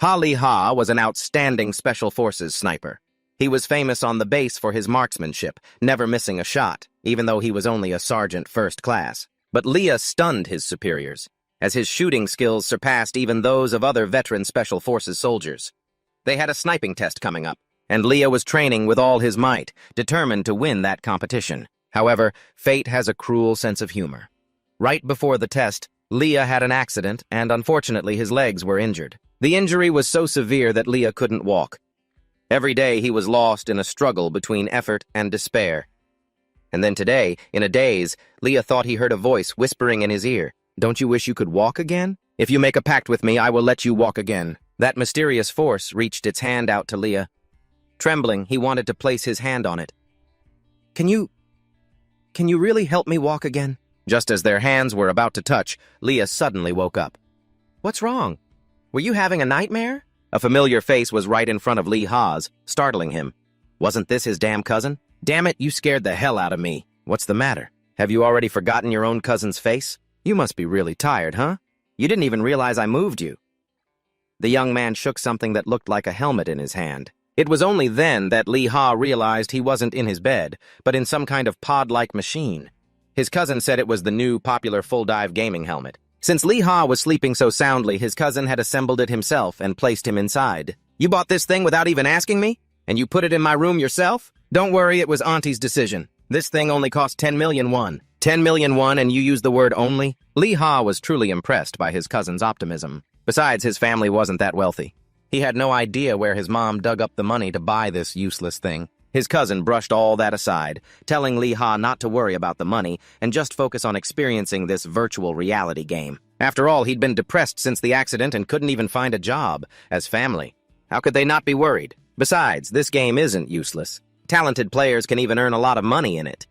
Ha was an outstanding Special Forces sniper. He was famous on the base for his marksmanship, never missing a shot, even though he was only a sergeant first class. But Leah stunned his superiors, as his shooting skills surpassed even those of other veteran Special Forces soldiers. They had a sniping test coming up, and Leah was training with all his might, determined to win that competition. However, fate has a cruel sense of humor. Right before the test, Leah had an accident, and unfortunately his legs were injured. The injury was so severe that Leah couldn't walk. Every day he was lost in a struggle between effort and despair. And then today, in a daze, Leah thought he heard a voice whispering in his ear, "Don't you wish you could walk again? If you make a pact with me, I will let you walk again." That mysterious force reached its hand out to Leah. Trembling, he wanted to place his hand on it. Can you really help me walk again?" Just as their hands were about to touch, Leah suddenly woke up. "What's wrong? Were you having a nightmare?" A familiar face was right in front of Lee Ha's, startling him. Wasn't this his damn cousin? "Damn it, you scared the hell out of me. What's the matter? Have you already forgotten your own cousin's face? You must be really tired, huh? You didn't even realize I moved you." The young man shook something that looked like a helmet in his hand. It was only then that Lee Ha realized he wasn't in his bed, but in some kind of pod-like machine. His cousin said it was the new, popular full-dive gaming helmet. Since Lee Ha was sleeping so soundly, his cousin had assembled it himself and placed him inside. "You bought this thing without even asking me? And you put it in my room yourself? Don't worry, it was Auntie's decision. This thing only cost 10 million won. 10 million won, and you used the word only?" Lee Ha was truly impressed by his cousin's optimism. Besides, his family wasn't that wealthy. He had no idea where his mom dug up the money to buy this useless thing. His cousin brushed all that aside, telling Lee Ha not to worry about the money and just focus on experiencing this virtual reality game. After all, he'd been depressed since the accident and couldn't even find a job. As family, how could they not be worried? Besides, this game isn't useless. Talented players can even earn a lot of money in it.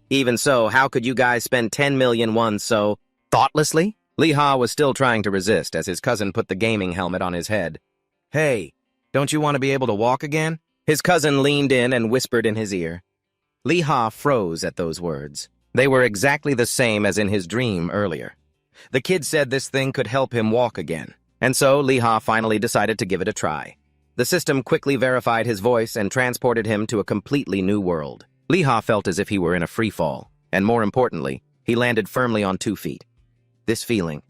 Even so, how could you guys spend 10 million won so thoughtlessly? Lee Ha was still trying to resist as his cousin put the gaming helmet on his head. "Hey, don't you want to be able to walk again?" His cousin leaned in and whispered in his ear. Lee Ha froze at those words. They were exactly the same as in his dream earlier. The kid said this thing could help him walk again, and so Lee Ha finally decided to give it a try. The system quickly verified his voice and transported him to a completely new world. Lee Ha felt as if he were in a free fall, and more importantly, he landed firmly on 2 feet. This feeling,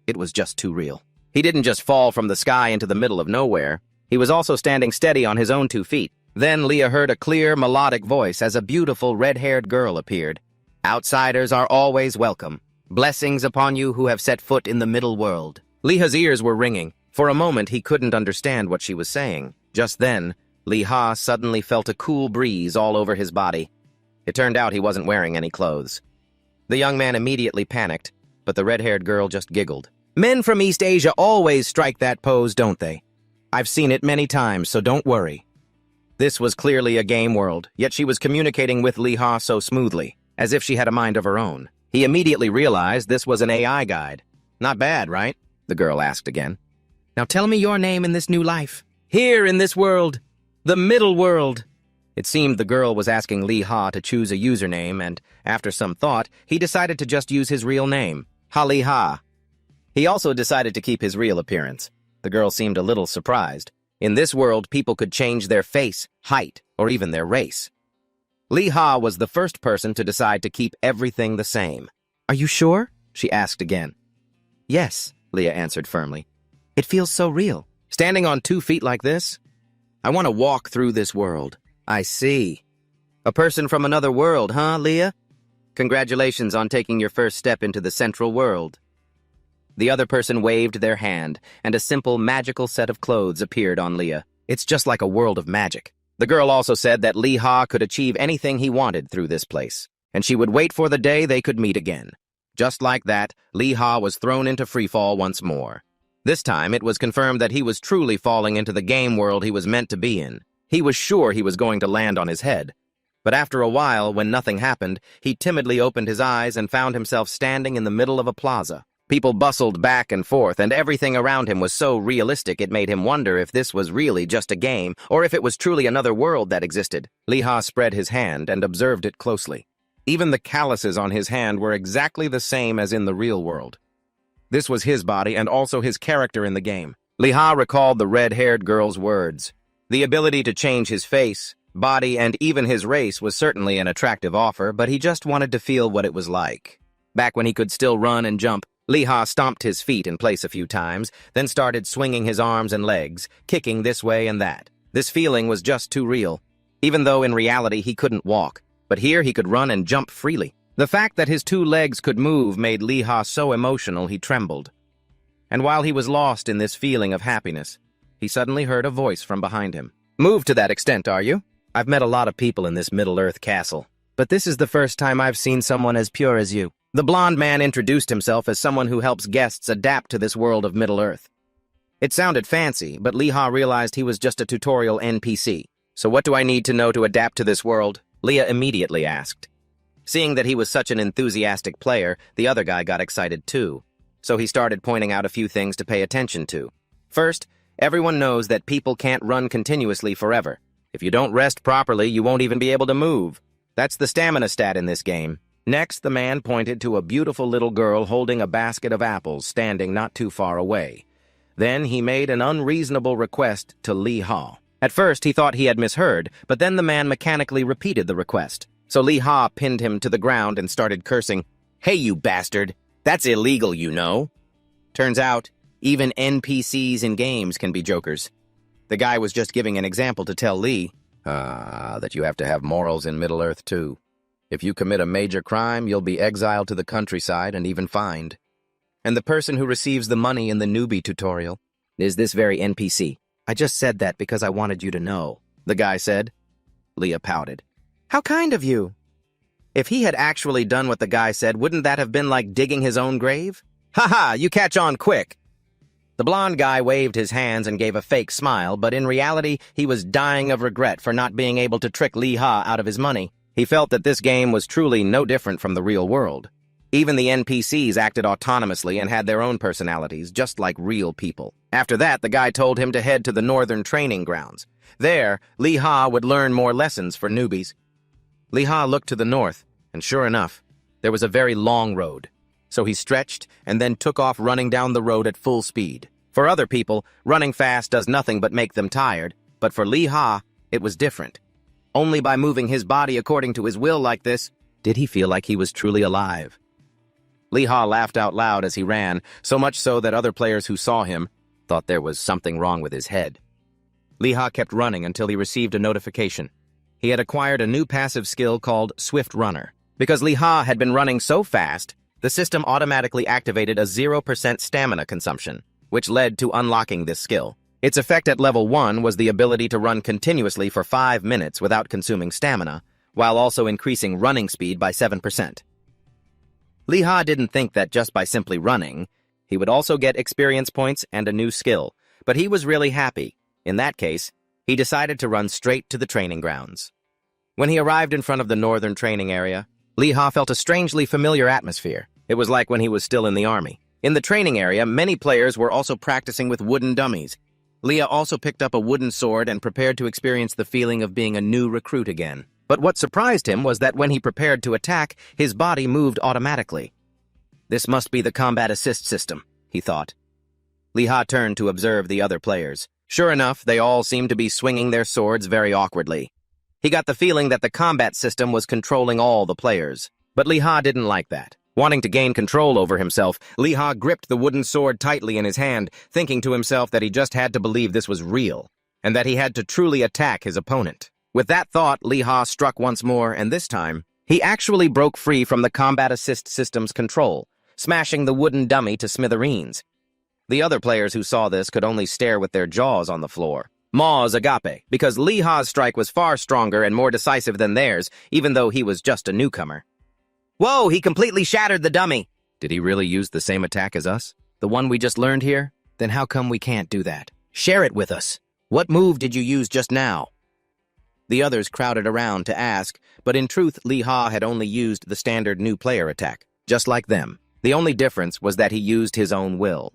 it was just too real. He didn't just fall from the sky into the middle of nowhere. He was also standing steady on his own 2 feet. Then Leah heard a clear, melodic voice as a beautiful red-haired girl appeared. "Outsiders are always welcome. Blessings upon you who have set foot in the middle world." Leah's ears were ringing. For a moment, he couldn't understand what she was saying. Just then, Lee Ha suddenly felt a cool breeze all over his body. It turned out he wasn't wearing any clothes. The young man immediately panicked, but the red-haired girl just giggled. "Men from East Asia always strike that pose, don't they? I've seen it many times, so don't worry." This was clearly a game world, yet she was communicating with Lee Ha so smoothly, as if she had a mind of her own. He immediately realized this was an AI guide. "Not bad, right?" the girl asked again. "Now tell me your name in this new life. Here in this world, the middle world." It seemed the girl was asking Lee Ha to choose a username, and after some thought, he decided to just use his real name, Lee Ha. He also decided to keep his real appearance. The girl seemed a little surprised. In this world, people could change their face, height, or even their race. Lee Ha was the first person to decide to keep everything the same. "Are you sure?" she asked again. "Yes," Leah answered firmly. "It feels so real. Standing on 2 feet like this? I want to walk through this world." "I see. A person from another world, huh, Leah? Congratulations on taking your first step into the central world." The other person waved their hand, and a simple, magical set of clothes appeared on Leah. "It's just like a world of magic." The girl also said that Lee Ha could achieve anything he wanted through this place, and she would wait for the day they could meet again. Just like that, Lee Ha was thrown into freefall once more. This time, it was confirmed that he was truly falling into the game world he was meant to be in. He was sure he was going to land on his head. But after a while, when nothing happened, he timidly opened his eyes and found himself standing in the middle of a plaza. People bustled back and forth, and everything around him was so realistic it made him wonder if this was really just a game, or if it was truly another world that existed. Lee Ha spread his hand and observed it closely. Even the calluses on his hand were exactly the same as in the real world. This was his body and also his character in the game. Li Ha recalled the red-haired girl's words. The ability to change his face, body, and even his race was certainly an attractive offer, but he just wanted to feel what it was like. Back when he could still run and jump, Li Ha stomped his feet in place a few times, then started swinging his arms and legs, kicking this way and that. This feeling was just too real, even though in reality he couldn't walk. But here he could run and jump freely. The fact that his two legs could move made Li Ha so emotional he trembled. And while he was lost in this feeling of happiness, he suddenly heard a voice from behind him. "Moved to that extent, are you? I've met a lot of people in this Middle-earth castle, but this is the first time I've seen someone as pure as you." The blonde man introduced himself as someone who helps guests adapt to this world of Middle-earth. It sounded fancy, but Li Ha realized he was just a tutorial NPC. "So what do I need to know to adapt to this world?" Leah immediately asked. Seeing that he was such an enthusiastic player, the other guy got excited too. So he started pointing out a few things to pay attention to. First, everyone knows that people can't run continuously forever. If you don't rest properly, you won't even be able to move. That's the stamina stat in this game. Next, the man pointed to a beautiful little girl holding a basket of apples standing not too far away. Then he made an unreasonable request to Li Ha. At first, he thought he had misheard, but then the man mechanically repeated the request. So Li Ha pinned him to the ground and started cursing, "Hey, you bastard! That's illegal, you know." Turns out, even NPCs in games can be jokers. The guy was just giving an example to tell Li, that you have to have morals in Middle-earth too. If you commit a major crime, you'll be exiled to the countryside and even fined. And the person who receives the money in the newbie tutorial is this very NPC. "I just said that because I wanted you to know," the guy said. Leah pouted. "How kind of you." If he had actually done what the guy said, wouldn't that have been like digging his own grave? "Ha-ha, you catch on quick." The blonde guy waved his hands and gave a fake smile, but in reality, he was dying of regret for not being able to trick Li Ha out of his money. He felt that this game was truly no different from the real world. Even the NPCs acted autonomously and had their own personalities, just like real people. After that, the guy told him to head to the northern training grounds. There, Li Ha would learn more lessons for newbies. Li Ha looked to the north, and sure enough, there was a very long road. So he stretched and then took off running down the road at full speed. For other people, running fast does nothing but make them tired, but for Li Ha, it was different. Only by moving his body according to his will like this, did he feel like he was truly alive. Li Ha laughed out loud as he ran, so much so that other players who saw him thought there was something wrong with his head. Li Ha kept running until he received a notification. He had acquired a new passive skill called Swift Runner. Because Li Ha had been running so fast, the system automatically activated a 0% stamina consumption, which led to unlocking this skill. Its effect at level 1 was the ability to run continuously for 5 minutes without consuming stamina, while also increasing running speed by 7%. Li Ha didn't think that just by simply running, he would also get experience points and a new skill, but he was really happy. In that case, he decided to run straight to the training grounds. When he arrived in front of the northern training area, Li Ha felt a strangely familiar atmosphere. It was like when he was still in the army. In the training area, many players were also practicing with wooden dummies. Leah also picked up a wooden sword and prepared to experience the feeling of being a new recruit again. But what surprised him was that when he prepared to attack, his body moved automatically. This must be the combat assist system, he thought. Li Ha turned to observe the other players. Sure enough, they all seemed to be swinging their swords very awkwardly. He got the feeling that the combat system was controlling all the players. But Li Ha didn't like that. Wanting to gain control over himself, Li Ha gripped the wooden sword tightly in his hand, thinking to himself that he just had to believe this was real, and that he had to truly attack his opponent. With that thought, Li Ha struck once more, and this time, he actually broke free from the combat assist system's control, smashing the wooden dummy to smithereens. The other players who saw this could only stare with their jaws on the floor. Ma's agape, because Li Ha's strike was far stronger and more decisive than theirs, even though he was just a newcomer. Whoa, he completely shattered the dummy! Did he really use the same attack as us? The one we just learned here? Then how come we can't do that? Share it with us. What move did you use just now? The others crowded around to ask, but in truth, Li Ha had only used the standard new player attack, just like them. The only difference was that he used his own will.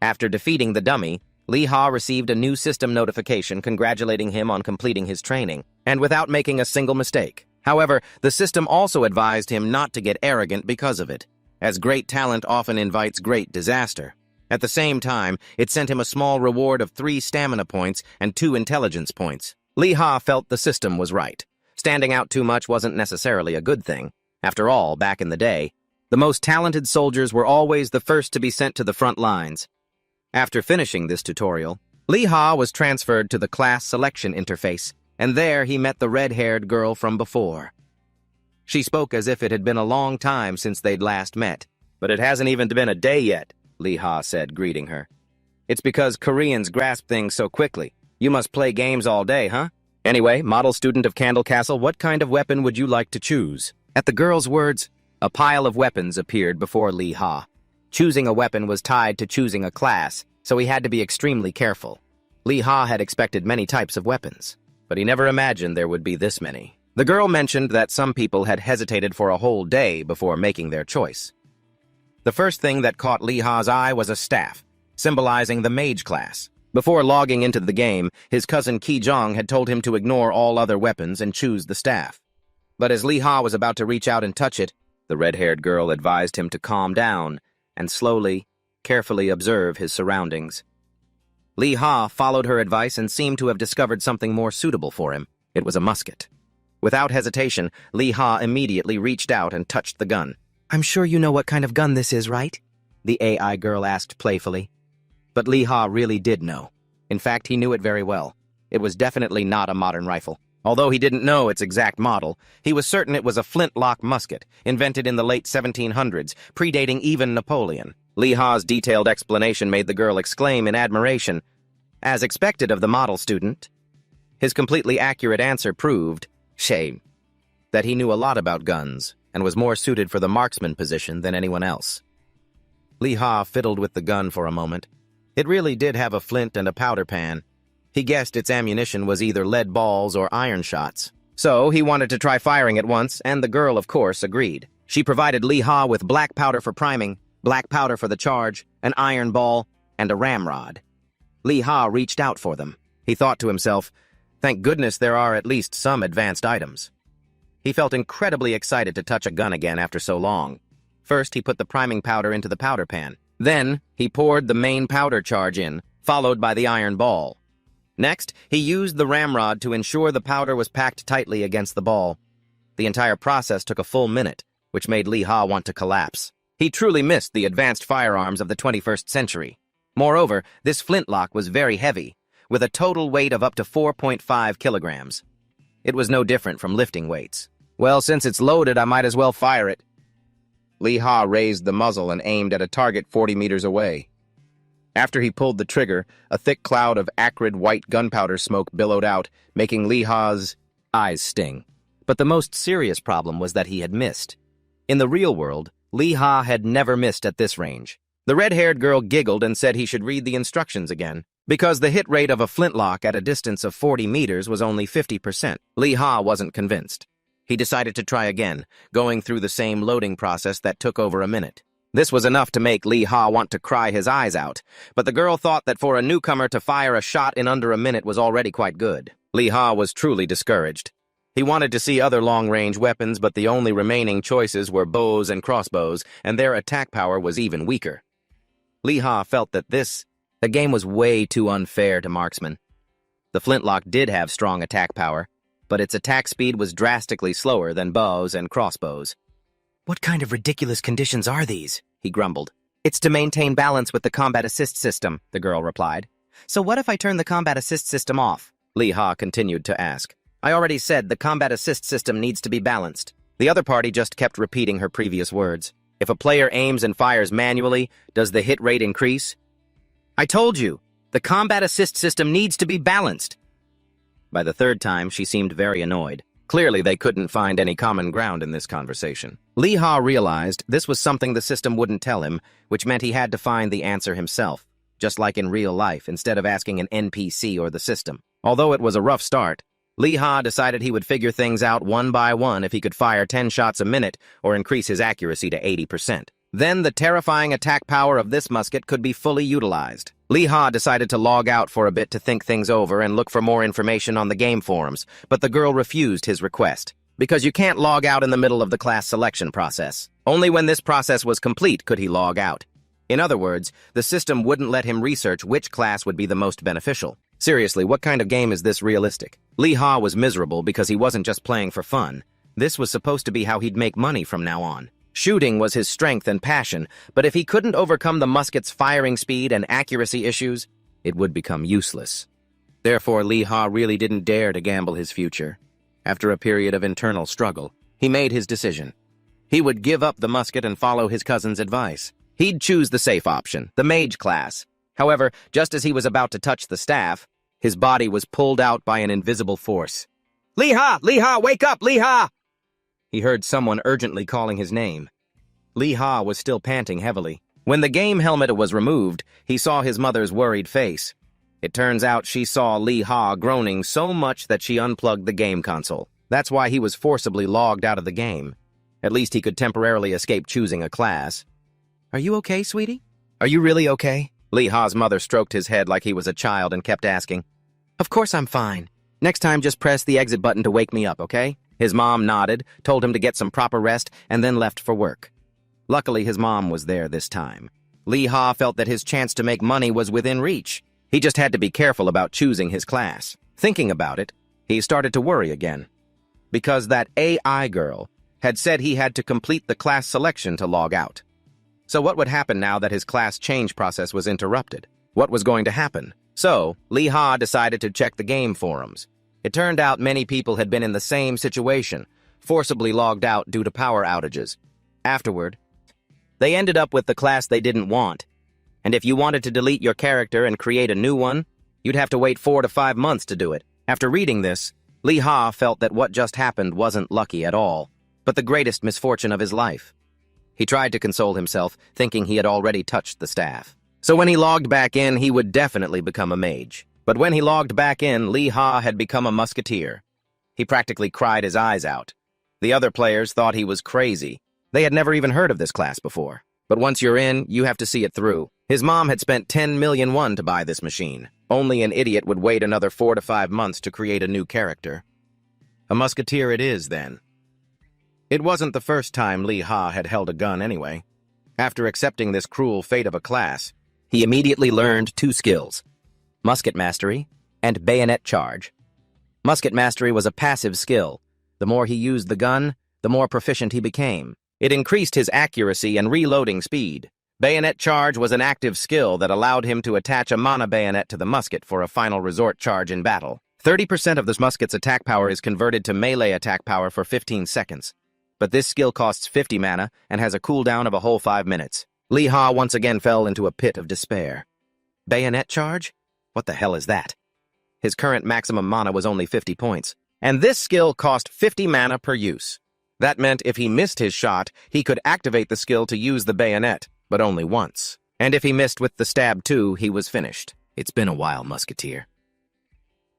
After defeating the dummy, Li Ha received a new system notification congratulating him on completing his training, and without making a single mistake. However, the system also advised him not to get arrogant because of it, as great talent often invites great disaster. At the same time, it sent him a small reward of 3 stamina points and 2 intelligence points. Lee Ha felt the system was right. Standing out too much wasn't necessarily a good thing. After all, back in the day, the most talented soldiers were always the first to be sent to the front lines. After finishing this tutorial, Lee Ha was transferred to the class selection interface, and there he met the red-haired girl from before. She spoke as if it had been a long time since they'd last met. "But it hasn't even been a day yet," Lee Ha said, greeting her. "It's because Koreans grasp things so quickly. You must play games all day, huh? Anyway, model student of Candle Castle, what kind of weapon would you like to choose?" At the girl's words, a pile of weapons appeared before Lee Ha. Choosing a weapon was tied to choosing a class, so he had to be extremely careful. Lee Ha had expected many types of weapons, but he never imagined there would be this many. The girl mentioned that some people had hesitated for a whole day before making their choice. The first thing that caught Lee Ha's eye was a staff, symbolizing the mage class. Before logging into the game, his cousin Ki Jong had told him to ignore all other weapons and choose the staff. But as Lee Ha was about to reach out and touch it, the red-haired girl advised him to calm down and slowly, carefully observe his surroundings. Lee Ha followed her advice and seemed to have discovered something more suitable for him. It was a musket. Without hesitation, Lee Ha immediately reached out and touched the gun. "I'm sure you know what kind of gun this is, right?" the AI girl asked playfully. But Lee Ha really did know. In fact, he knew it very well. It was definitely not a modern rifle. Although he didn't know its exact model, he was certain it was a flintlock musket, invented in the late 1700s, predating even Napoleon. Lee Ha's detailed explanation made the girl exclaim in admiration. As expected of the model student, his completely accurate answer proved, shame, that he knew a lot about guns and was more suited for the marksman position than anyone else. Lee Ha fiddled with the gun for a moment. It really did have a flint and a powder pan. He guessed its ammunition was either lead balls or iron shots. So he wanted to try firing it once, and the girl, of course, agreed. She provided Lee Ha with black powder for priming, black powder for the charge, an iron ball, and a ramrod. Lee Ha reached out for them. He thought to himself, thank goodness there are at least some advanced items. He felt incredibly excited to touch a gun again after so long. First, he put the priming powder into the powder pan. Then, he poured the main powder charge in, followed by the iron ball. Next, he used the ramrod to ensure the powder was packed tightly against the ball. The entire process took a full minute, which made Lee Ha want to collapse. He truly missed the advanced firearms of the 21st century. Moreover, this flintlock was very heavy, with a total weight of up to 4.5 kilograms. It was no different from lifting weights. Well, since it's loaded, I might as well fire it. Lee Ha raised the muzzle and aimed at a target 40 meters away. After he pulled the trigger, a thick cloud of acrid white gunpowder smoke billowed out, making Lee Ha's eyes sting. But the most serious problem was that he had missed. In the real world, Lee Ha had never missed at this range. The red-haired girl giggled and said he should read the instructions again, because the hit rate of a flintlock at a distance of 40 meters was only 50%. Lee Ha wasn't convinced. He decided to try again, going through the same loading process that took over a minute. This was enough to make Lee Ha want to cry his eyes out, but the girl thought that for a newcomer to fire a shot in under a minute was already quite good. Lee Ha was truly discouraged. He wanted to see other long-range weapons, but the only remaining choices were bows and crossbows, and their attack power was even weaker. Lee Ha felt that the game was way too unfair to marksmen. The flintlock did have strong attack power, but its attack speed was drastically slower than bows and crossbows. "What kind of ridiculous conditions are these?" he grumbled. "It's to maintain balance with the combat assist system," the girl replied. "So what if I turn the combat assist system off?" Lee Ha continued to ask. "I already said the combat assist system needs to be balanced." The other party just kept repeating her previous words. If a player aims and fires manually, does the hit rate increase? "I told you, the combat assist system needs to be balanced." By the third time, she seemed very annoyed. Clearly, they couldn't find any common ground in this conversation. Lee Ha realized this was something the system wouldn't tell him, which meant he had to find the answer himself, just like in real life, instead of asking an NPC or the system. Although it was a rough start, Lee Ha decided he would figure things out one by one if he could fire 10 shots a minute or increase his accuracy to 80%. Then the terrifying attack power of this musket could be fully utilized. Lee Ha decided to log out for a bit to think things over and look for more information on the game forums, but the girl refused his request. Because you can't log out in the middle of the class selection process. Only when this process was complete could he log out. In other words, the system wouldn't let him research which class would be the most beneficial. Seriously, what kind of game is this realistic? Lee Ha was miserable because he wasn't just playing for fun. This was supposed to be how he'd make money from now on. Shooting was his strength and passion, but if he couldn't overcome the musket's firing speed and accuracy issues, it would become useless. Therefore, Lee Ha really didn't dare to gamble his future. After a period of internal struggle, he made his decision. He would give up the musket and follow his cousin's advice. He'd choose the safe option, the mage class. However, just as he was about to touch the staff, his body was pulled out by an invisible force. "Lee Ha! Lee Ha! Wake up! Lee Ha!" He heard someone urgently calling his name. Lee Ha was still panting heavily. When the game helmet was removed, he saw his mother's worried face. It turns out she saw Lee Ha groaning so much that she unplugged the game console. That's why he was forcibly logged out of the game. At least he could temporarily escape choosing a class. "Are you okay, sweetie? Are you really okay?" Lee Ha's mother stroked his head like he was a child and kept asking. "Of course I'm fine. Next time just press the exit button to wake me up, okay?" His mom nodded, told him to get some proper rest, and then left for work. Luckily, his mom was there this time. Lee Ha felt that his chance to make money was within reach. He just had to be careful about choosing his class. Thinking about it, he started to worry again. Because that AI girl had said he had to complete the class selection to log out. So what would happen now that his class change process was interrupted? What was going to happen? So, Lee Ha decided to check the game forums. It turned out many people had been in the same situation, forcibly logged out due to power outages. Afterward, they ended up with the class they didn't want. And if you wanted to delete your character and create a new one, you'd have to wait 4 to 5 months to do it. After reading this, Lee Ha felt that what just happened wasn't lucky at all, but the greatest misfortune of his life. He tried to console himself, thinking he had already touched the staff. So when he logged back in, he would definitely become a mage. But when he logged back in, Lee Ha had become a musketeer. He practically cried his eyes out. The other players thought he was crazy. They had never even heard of this class before. But once you're in, you have to see it through. His mom had spent 10 million won to buy this machine. Only an idiot would wait another 4 to 5 months to create a new character. A musketeer it is, then. It wasn't the first time Lee Ha had held a gun anyway. After accepting this cruel fate of a class, he immediately learned 2 skills: musket mastery and bayonet charge. Musket mastery was a passive skill. The more he used the gun, the more proficient he became. It increased his accuracy and reloading speed. Bayonet charge was an active skill that allowed him to attach a mana bayonet to the musket for a final resort charge in battle. 30% of this musket's attack power is converted to melee attack power for 15 seconds. But this skill costs 50 mana and has a cooldown of a whole 5 minutes. Lee Ha once again fell into a pit of despair. Bayonet charge? What the hell is that? His current maximum mana was only 50 points, and this skill cost 50 mana per use. That meant if he missed his shot, he could activate the skill to use the bayonet, but only once. And if he missed with the stab too, he was finished. It's been a while, musketeer.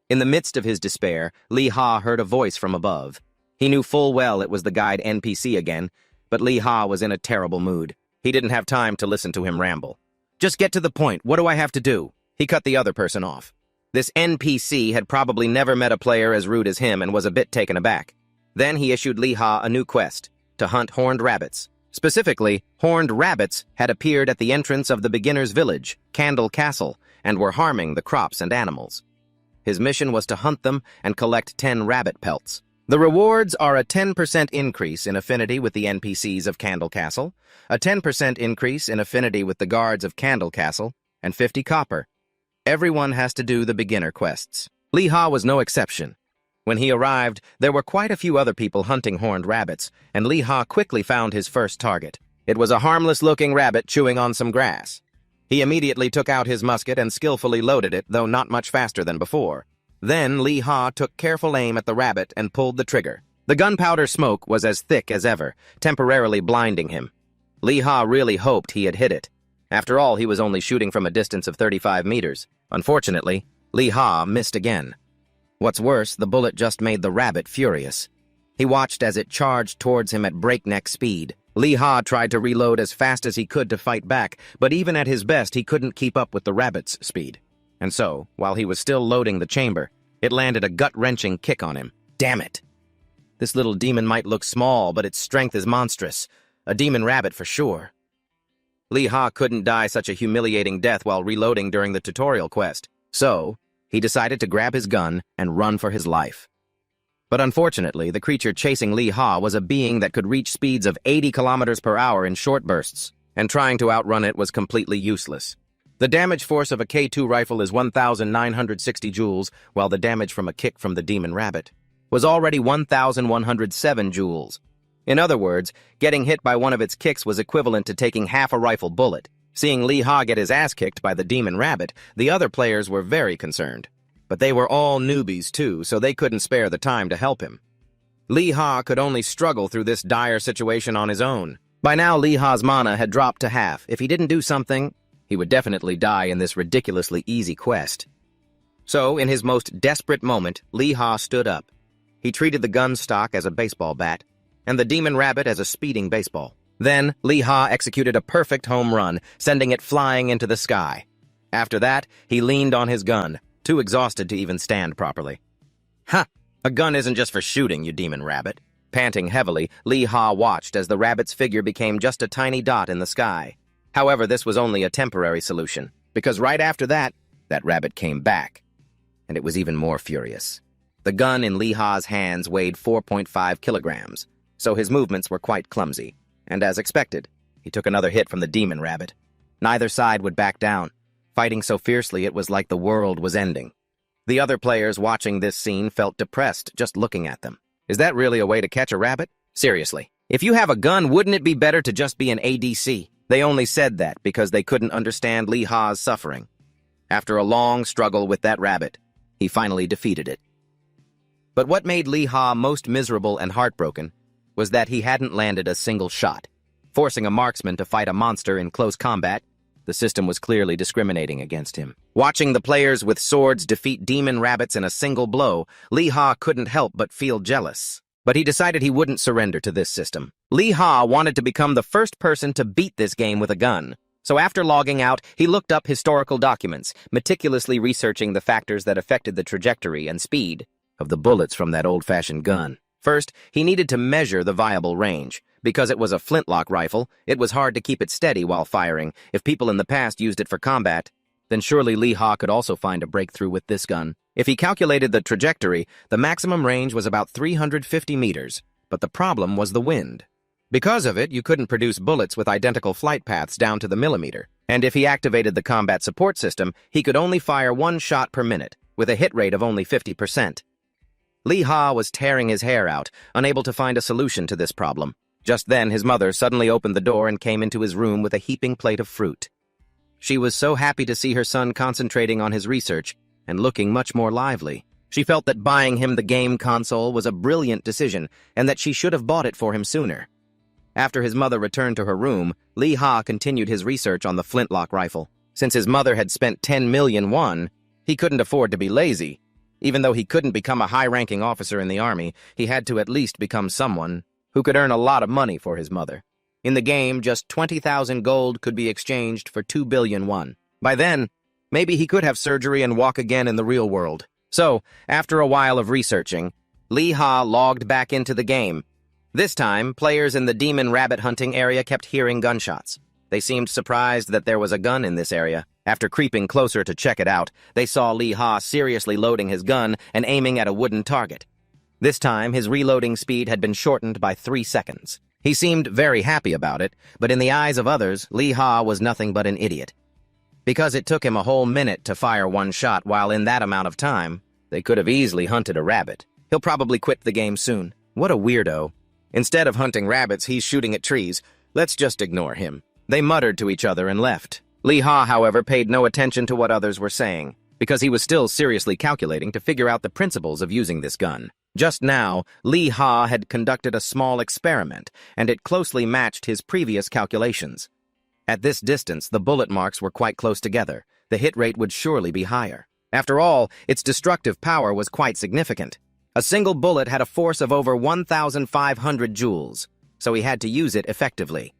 In the midst of his despair, Lee Ha heard a voice from above. He knew full well it was the guide NPC again, but Lee Ha was in a terrible mood. He didn't have time to listen to him ramble. "Just get to the point. What do I have to do?" He cut the other person off. This NPC had probably never met a player as rude as him and was a bit taken aback. Then he issued Lee Ha a new quest, to hunt horned rabbits. Specifically, horned rabbits had appeared at the entrance of the beginner's village, Candle Castle, and were harming the crops and animals. His mission was to hunt them and collect 10 rabbit pelts. The rewards are a 10% increase in affinity with the NPCs of Candle Castle, a 10% increase in affinity with the guards of Candle Castle, and 50 copper. Everyone has to do the beginner quests. Lee Ha was no exception. When he arrived, there were quite a few other people hunting horned rabbits, and Lee Ha quickly found his first target. It was a harmless-looking rabbit chewing on some grass. He immediately took out his musket and skillfully loaded it, though not much faster than before. Then Lee Ha took careful aim at the rabbit and pulled the trigger. The gunpowder smoke was as thick as ever, temporarily blinding him. Lee Ha really hoped he had hit it. After all, he was only shooting from a distance of 35 meters. Unfortunately, Lee Ha missed again. What's worse, the bullet just made the rabbit furious. He watched as it charged towards him at breakneck speed. Lee Ha tried to reload as fast as he could to fight back, but even at his best, he couldn't keep up with the rabbit's speed. And so, while he was still loading the chamber, it landed a gut-wrenching kick on him. Damn it! This little demon might look small, but its strength is monstrous. A demon rabbit for sure. Lee Ha couldn't die such a humiliating death while reloading during the tutorial quest, so he decided to grab his gun and run for his life. But unfortunately, the creature chasing Lee Ha was a being that could reach speeds of 80 kilometers per hour in short bursts, and trying to outrun it was completely useless. The damage force of a K2 rifle is 1,960 joules, while the damage from a kick from the demon rabbit was already 1,107 joules. In other words, getting hit by one of its kicks was equivalent to taking half a rifle bullet. Seeing Lee Ha get his ass kicked by the demon rabbit, the other players were very concerned. But they were all newbies too, so they couldn't spare the time to help him. Lee Ha could only struggle through this dire situation on his own. By now, Lee Ha's mana had dropped to half. If he didn't do something, he would definitely die in this ridiculously easy quest. So, in his most desperate moment, Lee Ha stood up. He treated the gun stock as a baseball bat, and the demon rabbit as a speeding baseball. Then, Lee Ha executed a perfect home run, sending it flying into the sky. After that, he leaned on his gun, too exhausted to even stand properly. "Ha! A gun isn't just for shooting, you demon rabbit." Panting heavily, Lee Ha watched as the rabbit's figure became just a tiny dot in the sky. However, this was only a temporary solution, because right after that rabbit came back. And it was even more furious. The gun in Lee Ha's hands weighed 4.5 kilograms, so his movements were quite clumsy. And as expected, he took another hit from the demon rabbit. Neither side would back down, fighting so fiercely it was like the world was ending. The other players watching this scene felt depressed just looking at them. Is that really a way to catch a rabbit? Seriously, if you have a gun, wouldn't it be better to just be an ADC? They only said that because they couldn't understand Lee Ha's suffering. After a long struggle with that rabbit, he finally defeated it. But what made Lee Ha most miserable and heartbroken was that he hadn't landed a single shot. Forcing a marksman to fight a monster in close combat, the system was clearly discriminating against him. Watching the players with swords defeat demon rabbits in a single blow, Lee Ha couldn't help but feel jealous. But he decided he wouldn't surrender to this system. Lee Ha wanted to become the first person to beat this game with a gun. So after logging out, he looked up historical documents, meticulously researching the factors that affected the trajectory and speed of the bullets from that old-fashioned gun. First, he needed to measure the viable range. Because it was a flintlock rifle, it was hard to keep it steady while firing. If people in the past used it for combat, then surely Lee Ha could also find a breakthrough with this gun. If he calculated the trajectory, the maximum range was about 350 meters, but the problem was the wind. Because of it, you couldn't produce bullets with identical flight paths down to the millimeter. And if he activated the combat support system, he could only fire one shot per minute, with a hit rate of only 50%. Lee Ha was tearing his hair out, unable to find a solution to this problem. Just then, his mother suddenly opened the door and came into his room with a heaping plate of fruit. She was so happy to see her son concentrating on his research and looking much more lively. She felt that buying him the game console was a brilliant decision and that she should have bought it for him sooner. After his mother returned to her room, Lee Ha continued his research on the flintlock rifle. Since his mother had spent 10 million won, he couldn't afford to be lazy. Even though he couldn't become a high-ranking officer in the army, he had to at least become someone who could earn a lot of money for his mother. In the game, just 20,000 gold could be exchanged for 2 billion won. By then, maybe he could have surgery and walk again in the real world. So, after a while of researching, Lee Ha logged back into the game. This time, players in the demon rabbit hunting area kept hearing gunshots. They seemed surprised that there was a gun in this area. After creeping closer to check it out, they saw Lee Ha seriously loading his gun and aiming at a wooden target. This time, his reloading speed had been shortened by 3 seconds. He seemed very happy about it, but in the eyes of others, Lee Ha was nothing but an idiot. Because it took him a whole minute to fire one shot, while in that amount of time, they could have easily hunted a rabbit. He'll probably quit the game soon. What a weirdo. Instead of hunting rabbits, he's shooting at trees. Let's just ignore him. They muttered to each other and left. Lee Ha, however, paid no attention to what others were saying, because he was still seriously calculating to figure out the principles of using this gun. Just now, Lee Ha had conducted a small experiment, and it closely matched his previous calculations. At this distance, the bullet marks were quite close together. The hit rate would surely be higher. After all, its destructive power was quite significant. A single bullet had a force of over 1,500 joules, so he had to use it effectively.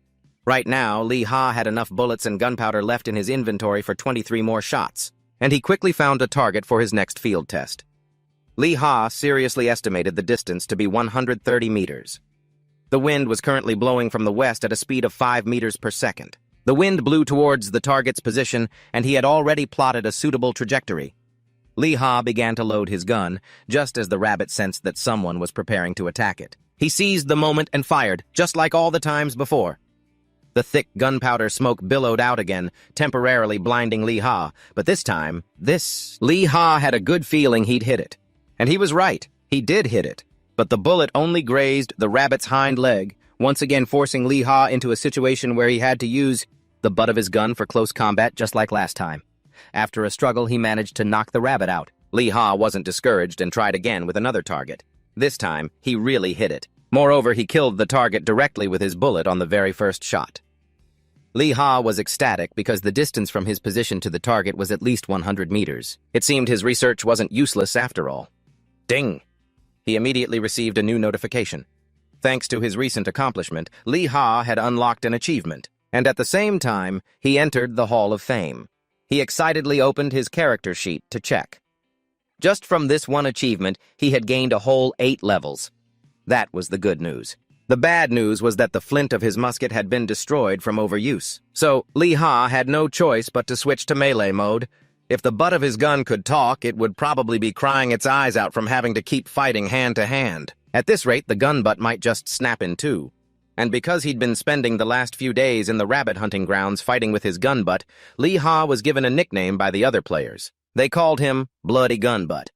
Right now, Lee Ha had enough bullets and gunpowder left in his inventory for 23 more shots, and he quickly found a target for his next field test. Lee Ha seriously estimated the distance to be 130 meters. The wind was currently blowing from the west at a speed of 5 meters per second. The wind blew towards the target's position, and he had already plotted a suitable trajectory. Lee Ha began to load his gun, just as the rabbit sensed that someone was preparing to attack it. He seized the moment and fired, just like all the times before. The thick gunpowder smoke billowed out again, temporarily blinding Lee Ha, but this time, Lee Ha had a good feeling he'd hit it. And he was right, he did hit it. But the bullet only grazed the rabbit's hind leg, once again forcing Lee Ha into a situation where he had to use the butt of his gun for close combat just like last time. After a struggle, he managed to knock the rabbit out. Lee Ha wasn't discouraged and tried again with another target. This time, he really hit it. Moreover, he killed the target directly with his bullet on the very first shot. Lee Ha was ecstatic because the distance from his position to the target was at least 100 meters. It seemed his research wasn't useless after all. Ding! He immediately received a new notification. Thanks to his recent accomplishment, Lee Ha had unlocked an achievement, and at the same time, he entered the Hall of Fame. He excitedly opened his character sheet to check. Just from this one achievement, he had gained a whole 8 levels. That was the good news. The bad news was that the flint of his musket had been destroyed from overuse. So, Lee Ha had no choice but to switch to melee mode. If the butt of his gun could talk, it would probably be crying its eyes out from having to keep fighting hand to hand. At this rate, the gun butt might just snap in two. And because he'd been spending the last few days in the rabbit hunting grounds fighting with his gun butt, Lee Ha was given a nickname by the other players. They called him Bloody Gun Butt.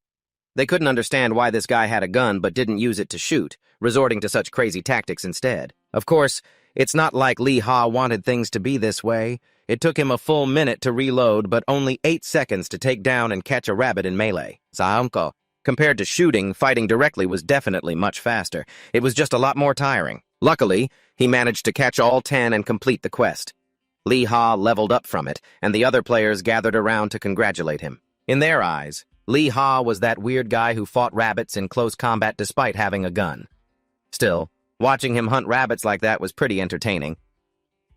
They couldn't understand why this guy had a gun but didn't use it to shoot, resorting to such crazy tactics instead. Of course, it's not like Lee Ha wanted things to be this way. It took him a full minute to reload, but only 8 seconds to take down and catch a rabbit in melee. Zaunko. Compared to shooting, fighting directly was definitely much faster. It was just a lot more tiring. Luckily, he managed to catch all 10 and complete the quest. Lee Ha leveled up from it, and the other players gathered around to congratulate him. In their eyes, Lee Ha was that weird guy who fought rabbits in close combat despite having a gun. Still, watching him hunt rabbits like that was pretty entertaining.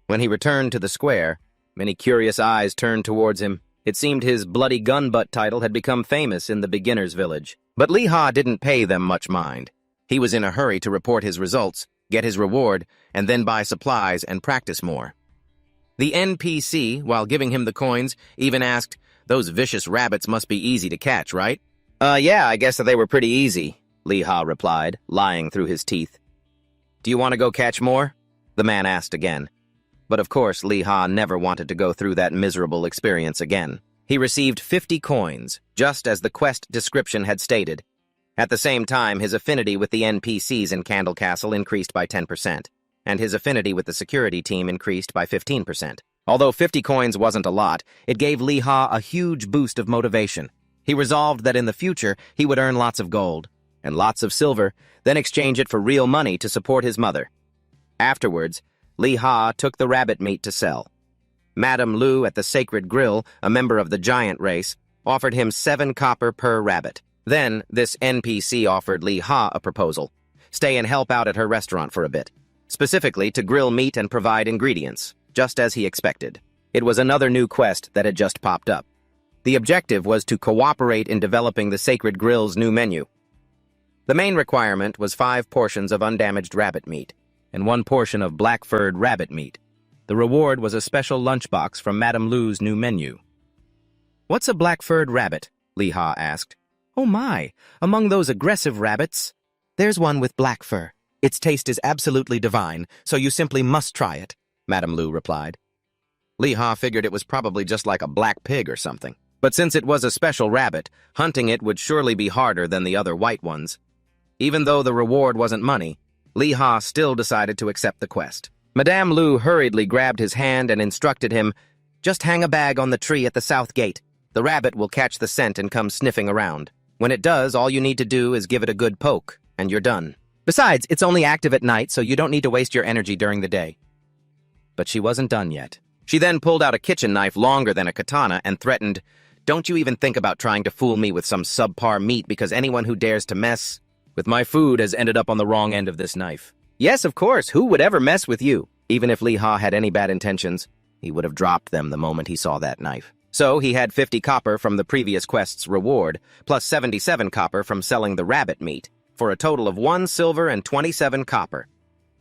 When he returned to the square, many curious eyes turned towards him. It seemed his Bloody Gun Butt title had become famous in the beginner's village. But Lee Ha didn't pay them much mind. He was in a hurry to report his results, get his reward, and then buy supplies and practice more. The NPC, while giving him the coins, even asked, "Those vicious rabbits must be easy to catch, right?" Yeah, I guess that they were pretty easy," Lee Ha replied, lying through his teeth. "Do you want to go catch more?" the man asked again. But of course, Lee Ha never wanted to go through that miserable experience again. He received 50 coins, just as the quest description had stated. At the same time, his affinity with the NPCs in Candle Castle increased by 10%, and his affinity with the security team increased by 15%. Although 50 coins wasn't a lot, it gave Lee Ha a huge boost of motivation. He resolved that in the future, he would earn lots of gold and lots of silver, then exchange it for real money to support his mother. Afterwards, Lee Ha took the rabbit meat to sell. Madame Lu at the Sacred Grill, a member of the giant race, offered him 7 copper per rabbit. Then, this NPC offered Lee Ha a proposal. Stay and help out at her restaurant for a bit. Specifically to grill meat and provide ingredients, just as he expected. It was another new quest that had just popped up. The objective was to cooperate in developing the Sacred Grill's new menu. The main requirement was 5 portions of undamaged rabbit meat and 1 portion of black-furred rabbit meat. The reward was a special lunchbox from Madame Lu's new menu. "What's a black-furred rabbit?" Lee Ha asked. "Oh my, among those aggressive rabbits, there's one with black fur. Its taste is absolutely divine, so you simply must try it," Madame Lu replied. Lee Ha figured it was probably just like a black pig or something. But since it was a special rabbit, hunting it would surely be harder than the other white ones. Even though the reward wasn't money, Lee Ha still decided to accept the quest. Madame Lu hurriedly grabbed his hand and instructed him, "Just hang a bag on the tree at the south gate. The rabbit will catch the scent and come sniffing around. When it does, all you need to do is give it a good poke, and you're done. Besides, it's only active at night, so you don't need to waste your energy during the day." But she wasn't done yet. She then pulled out a kitchen knife longer than a katana and threatened, "Don't you even think about trying to fool me with some subpar meat, because anyone who dares to mess with my food has ended up on the wrong end of this knife." Yes, of course, who would ever mess with you? Even if Lee Ha had any bad intentions, he would have dropped them the moment he saw that knife. So he had 50 copper from the previous quest's reward, plus 77 copper from selling the rabbit meat, for a total of 1 silver and 27 copper.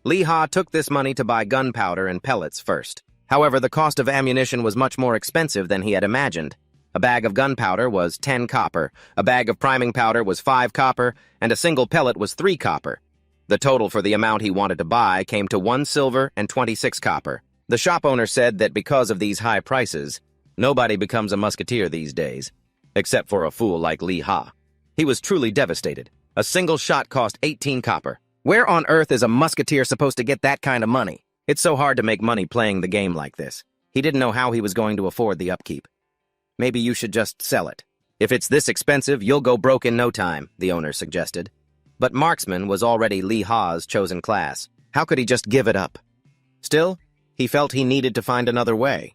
Lee Ha took this money to buy gunpowder and pellets first. However, the cost of ammunition was much more expensive than he had imagined. A bag of gunpowder was 10 copper, a bag of priming powder was 5 copper, and a single pellet was 3 copper. The total for the amount he wanted to buy came to 1 silver and 26 copper. The shop owner said that because of these high prices, nobody becomes a musketeer these days, except for a fool like Lee Ha. He was truly devastated. A single shot cost 18 copper. Where on earth is a musketeer supposed to get that kind of money? It's so hard to make money playing the game like this. He didn't know how he was going to afford the upkeep. Maybe you should just sell it. If it's this expensive, you'll go broke in no time, the owner suggested. But marksman was already Lee Ha's chosen class. How could he just give it up? Still, he felt he needed to find another way.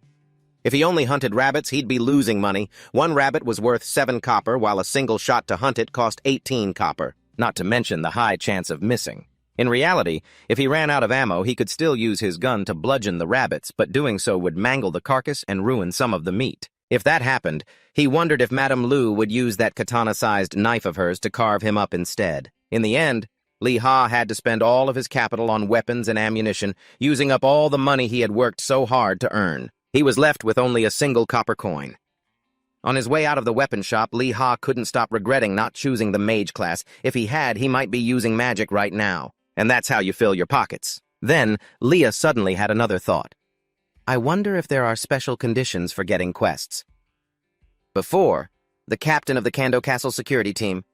If he only hunted rabbits, he'd be losing money. 1 rabbit was worth 7 copper, while a single shot to hunt it cost 18 copper, not to mention the high chance of missing. In reality, if he ran out of ammo, he could still use his gun to bludgeon the rabbits, but doing so would mangle the carcass and ruin some of the meat. If that happened, he wondered if Madame Lu would use that katana-sized knife of hers to carve him up instead. In the end, Lee Ha had to spend all of his capital on weapons and ammunition, using up all the money he had worked so hard to earn. He was left with only a single copper coin. On his way out of the weapon shop, Lee Ha couldn't stop regretting not choosing the mage class. If he had, he might be using magic right now. And that's how you fill your pockets. Then, Leah suddenly had another thought. I wonder if there are special conditions for getting quests. Before, the captain of the Kando Castle security team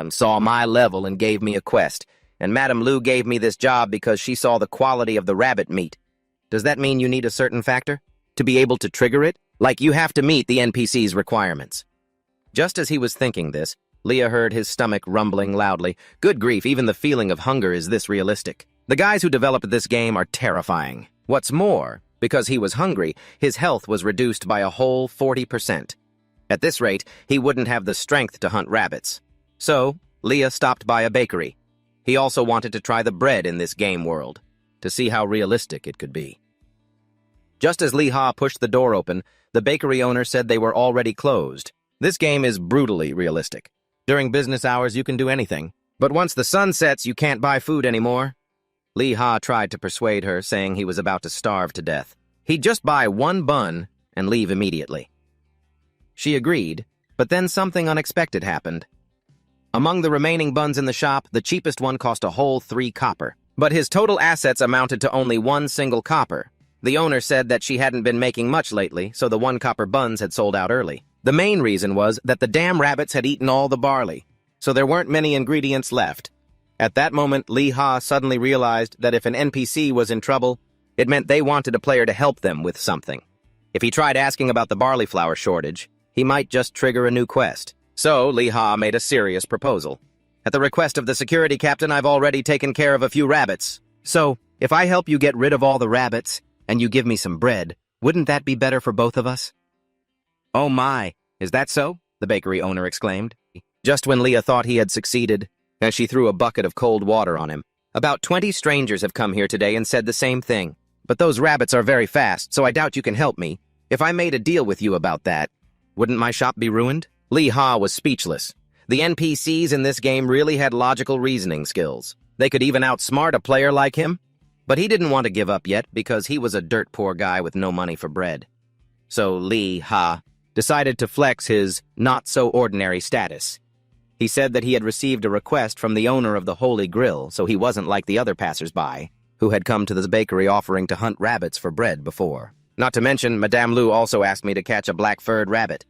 saw my level and gave me a quest, and Madame Lu gave me this job because she saw the quality of the rabbit meat. Does that mean you need a certain factor? To be able to trigger it? Like you have to meet the NPC's requirements. Just as he was thinking this, Leah heard his stomach rumbling loudly. Good grief, even the feeling of hunger is this realistic. The guys who developed this game are terrifying. What's more, because he was hungry, his health was reduced by a whole 40%. At this rate, he wouldn't have the strength to hunt rabbits. So, Leah stopped by a bakery. He also wanted to try the bread in this game world, to see how realistic it could be. Just as Lee Ha pushed the door open, the bakery owner said they were already closed. This game is brutally realistic. During business hours, you can do anything. But once the sun sets, you can't buy food anymore. Lee Ha tried to persuade her, saying he was about to starve to death. He'd just buy 1 bun and leave immediately. She agreed, but then something unexpected happened. Among the remaining buns in the shop, the cheapest one cost a whole 3 copper. But his total assets amounted to only 1 single copper. The owner said that she hadn't been making much lately, so the 1 copper buns had sold out early. The main reason was that the damn rabbits had eaten all the barley, so there weren't many ingredients left. At that moment, Lee Ha suddenly realized that if an NPC was in trouble, it meant they wanted a player to help them with something. If he tried asking about the barley flour shortage, he might just trigger a new quest. So, Lee Ha made a serious proposal. At the request of the security captain, I've already taken care of a few rabbits. So, if I help you get rid of all the rabbits, and you give me some bread, wouldn't that be better for both of us? Oh my, is that so? The bakery owner exclaimed. Just when Leah thought he had succeeded, as she threw a bucket of cold water on him. About 20 strangers have come here today and said the same thing. But those rabbits are very fast, so I doubt you can help me. If I made a deal with you about that, wouldn't my shop be ruined? Lee Ha was speechless. The NPCs in this game really had logical reasoning skills. They could even outsmart a player like him. But he didn't want to give up yet because he was a dirt poor guy with no money for bread. So Lee Ha decided to flex his not-so-ordinary status. He said that he had received a request from the owner of the Holy Grill, so he wasn't like the other passers-by who had come to the bakery offering to hunt rabbits for bread before. Not to mention, Madame Lu also asked me to catch a black-furred rabbit.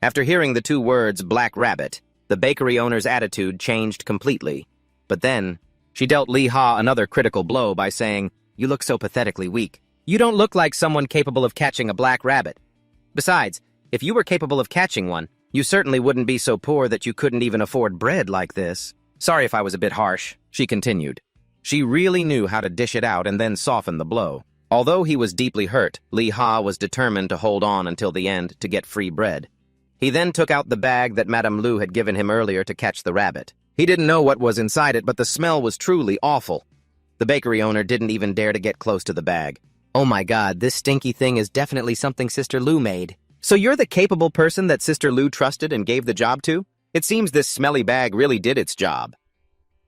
After hearing the 2 words, black rabbit, the bakery owner's attitude changed completely. But then, she dealt Lee Ha another critical blow by saying, "You look so pathetically weak. You don't look like someone capable of catching a black rabbit. Besides, if you were capable of catching one, you certainly wouldn't be so poor that you couldn't even afford bread like this. Sorry if I was a bit harsh," she continued. She really knew how to dish it out and then soften the blow. Although he was deeply hurt, Lee Ha was determined to hold on until the end to get free bread. He then took out the bag that Madame Lu had given him earlier to catch the rabbit. He didn't know what was inside it, but the smell was truly awful. The bakery owner didn't even dare to get close to the bag. "Oh my God, this stinky thing is definitely something Sister Lu made. So you're the capable person that Sister Lu trusted and gave the job to? It seems this smelly bag really did its job."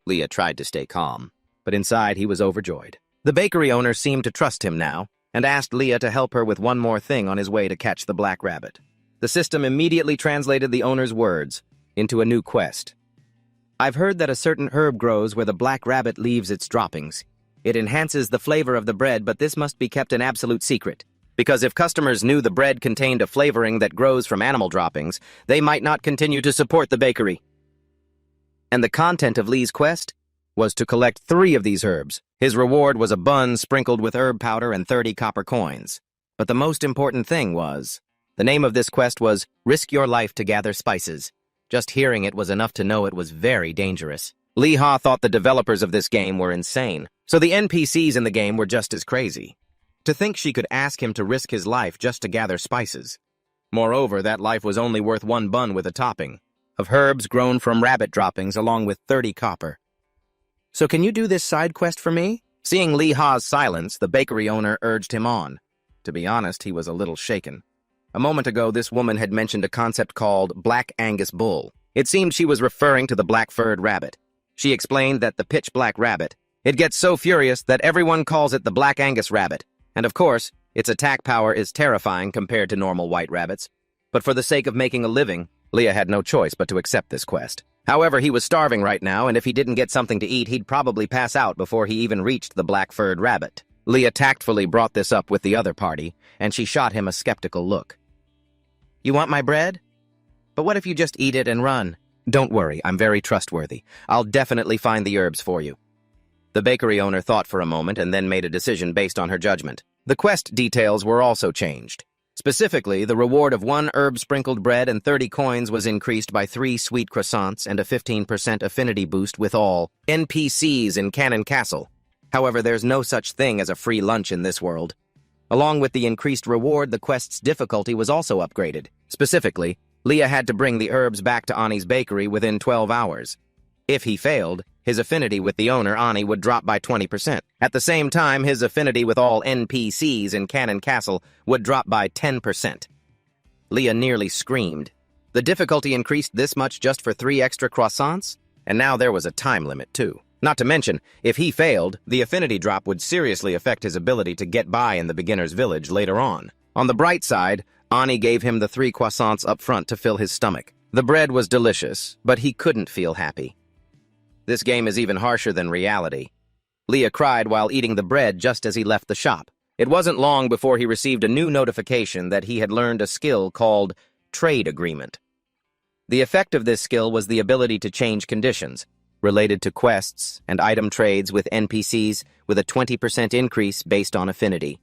Leah tried to stay calm, but inside he was overjoyed. The bakery owner seemed to trust him now. and asked Leah to help her with one more thing on his way to catch the black rabbit. The system immediately translated the owner's words into a new quest. I've heard that a certain herb grows where the black rabbit leaves its droppings. It enhances the flavor of the bread, but this must be kept an absolute secret. Because if customers knew the bread contained a flavoring that grows from animal droppings, they might not continue to support the bakery. And the content of Lee's quest was to collect 3 of these herbs. His reward was a bun sprinkled with herb powder and 30 copper coins. But the most important thing was, the name of this quest was Risk Your Life to Gather Spices. Just hearing it was enough to know it was very dangerous. Lee Ha thought the developers of this game were insane, so the NPCs in the game were just as crazy. To think she could ask him to risk his life just to gather spices. Moreover, that life was only worth 1 bun with a topping of herbs grown from rabbit droppings along with 30 copper. So can you do this side quest for me? Seeing Lee Ha's silence, the bakery owner urged him on. To be honest, he was a little shaken. A moment ago, this woman had mentioned a concept called Black Angus Bull. It seemed she was referring to the black-furred rabbit. She explained that the pitch-black rabbit, it gets so furious that everyone calls it the Black Angus rabbit. And of course, its attack power is terrifying compared to normal white rabbits. But for the sake of making a living, Leah had no choice but to accept this quest. However, he was starving right now, and if he didn't get something to eat, he'd probably pass out before he even reached the black-furred rabbit. Leah tactfully brought this up with the other party, and she shot him a skeptical look. You want my bread? But what if you just eat it and run? Don't worry, I'm very trustworthy. I'll definitely find the herbs for you. The bakery owner thought for a moment and then made a decision based on her judgment. The quest details were also changed. Specifically, the reward of 1 herb-sprinkled bread and 30 coins was increased by 3 sweet croissants and a 15% affinity boost with all NPCs in Cannon Castle. However, there's no such thing as a free lunch in this world. Along with the increased reward, the quest's difficulty was also upgraded. Specifically, Leah had to bring the herbs back to Ani's bakery within 12 hours. If he failed, his affinity with the owner, Ani, would drop by 20%. At the same time, his affinity with all NPCs in Cannon Castle would drop by 10%. Leah nearly screamed. The difficulty increased this much just for 3 extra croissants? And now there was a time limit, too. Not to mention, if he failed, the affinity drop would seriously affect his ability to get by in the beginner's village later on. On the bright side, Ani gave him the 3 croissants up front to fill his stomach. The bread was delicious, but he couldn't feel happy. This game is even harsher than reality. Leah cried while eating the bread just as he left the shop. It wasn't long before he received a new notification that he had learned a skill called Trade Agreement. The effect of this skill was the ability to change conditions, related to quests and item trades with NPCs with a 20% increase based on affinity.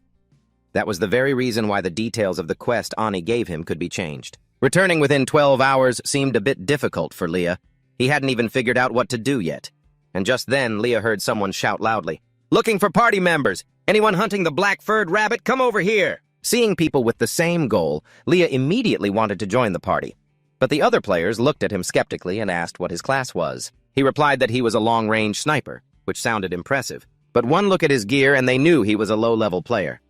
That was the very reason why the details of the quest Ani gave him could be changed. Returning within 12 hours seemed a bit difficult for Leah. He hadn't even figured out what to do yet. And just then, Leah heard someone shout loudly, "Looking for party members! Anyone hunting the black-furred rabbit, come over here!" Seeing people with the same goal, Leah immediately wanted to join the party. But the other players looked at him skeptically and asked what his class was. He replied that he was a long-range sniper, which sounded impressive. But one look at his gear and they knew he was a low-level player.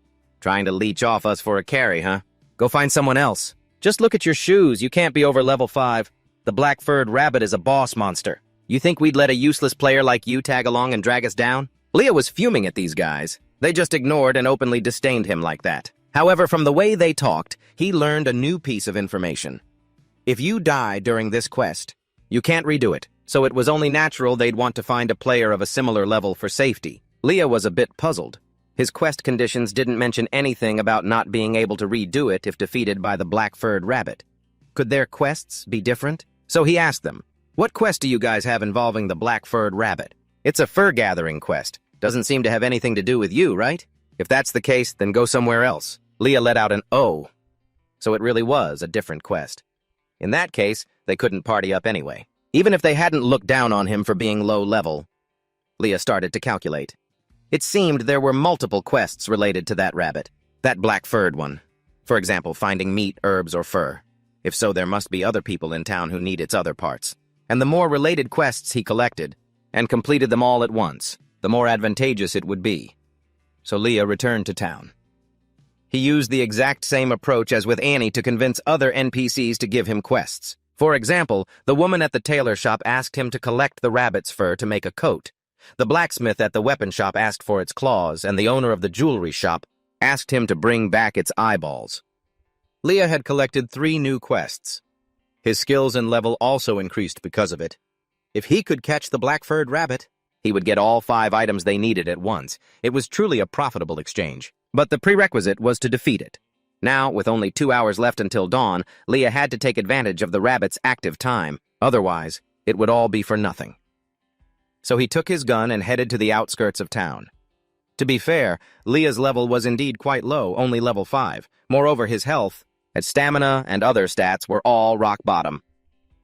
Trying to leech off us for a carry, huh? Go find someone else. Just look at your shoes, you can't be over level 5. The black-furred rabbit is a boss monster. You think we'd let a useless player like you tag along and drag us down? Leah was fuming at these guys. They just ignored and openly disdained him like that. However, from the way they talked, he learned a new piece of information. If you die during this quest, you can't redo it, so it was only natural they'd want to find a player of a similar level for safety. Leah was a bit puzzled. His quest conditions didn't mention anything about not being able to redo it if defeated by the black-furred rabbit. Could their quests be different? So he asked them, "What quest do you guys have involving the black-furred rabbit?" "It's a fur-gathering quest. Doesn't seem to have anything to do with you, right? If that's the case, then go somewhere else." Leah let out an "oh." So it really was a different quest. In that case, they couldn't party up anyway. Even if they hadn't looked down on him for being low level. Leah started to calculate. It seemed there were multiple quests related to that rabbit, that black-furred one. For example, finding meat, herbs, or fur. If so, there must be other people in town who need its other parts. And the more related quests he collected, and completed them all at once, the more advantageous it would be. So Leah returned to town. He used the exact same approach as with Annie to convince other NPCs to give him quests. For example, the woman at the tailor shop asked him to collect the rabbit's fur to make a coat. The blacksmith at the weapon shop asked for its claws, and the owner of the jewelry shop asked him to bring back its eyeballs. Leah had collected 3 new quests. His skills and level also increased because of it. If he could catch the black-furred rabbit, he would get all 5 items they needed at once. It was truly a profitable exchange. But the prerequisite was to defeat it. Now, with only 2 hours left until dawn, Leah had to take advantage of the rabbit's active time. Otherwise, it would all be for nothing. So he took his gun and headed to the outskirts of town. To be fair, Leah's level was indeed quite low, only level 5. Moreover, his health, his stamina, and other stats were all rock bottom.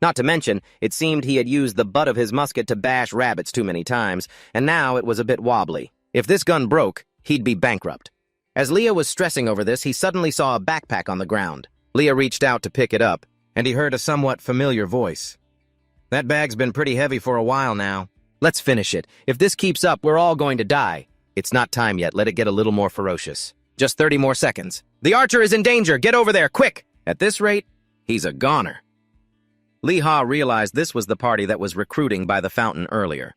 Not to mention, it seemed he had used the butt of his musket to bash rabbits too many times, and now it was a bit wobbly. If this gun broke, he'd be bankrupt. As Leah was stressing over this, he suddenly saw a backpack on the ground. Leah reached out to pick it up, and he heard a somewhat familiar voice. "That bag's been pretty heavy for a while now. Let's finish it. If this keeps up, we're all going to die." "It's not time yet. Let it get a little more ferocious. Just 30 more seconds. The archer is in danger. Get over there, quick!" At this rate, he's a goner. Lee Ha realized this was the party that was recruiting by the fountain earlier.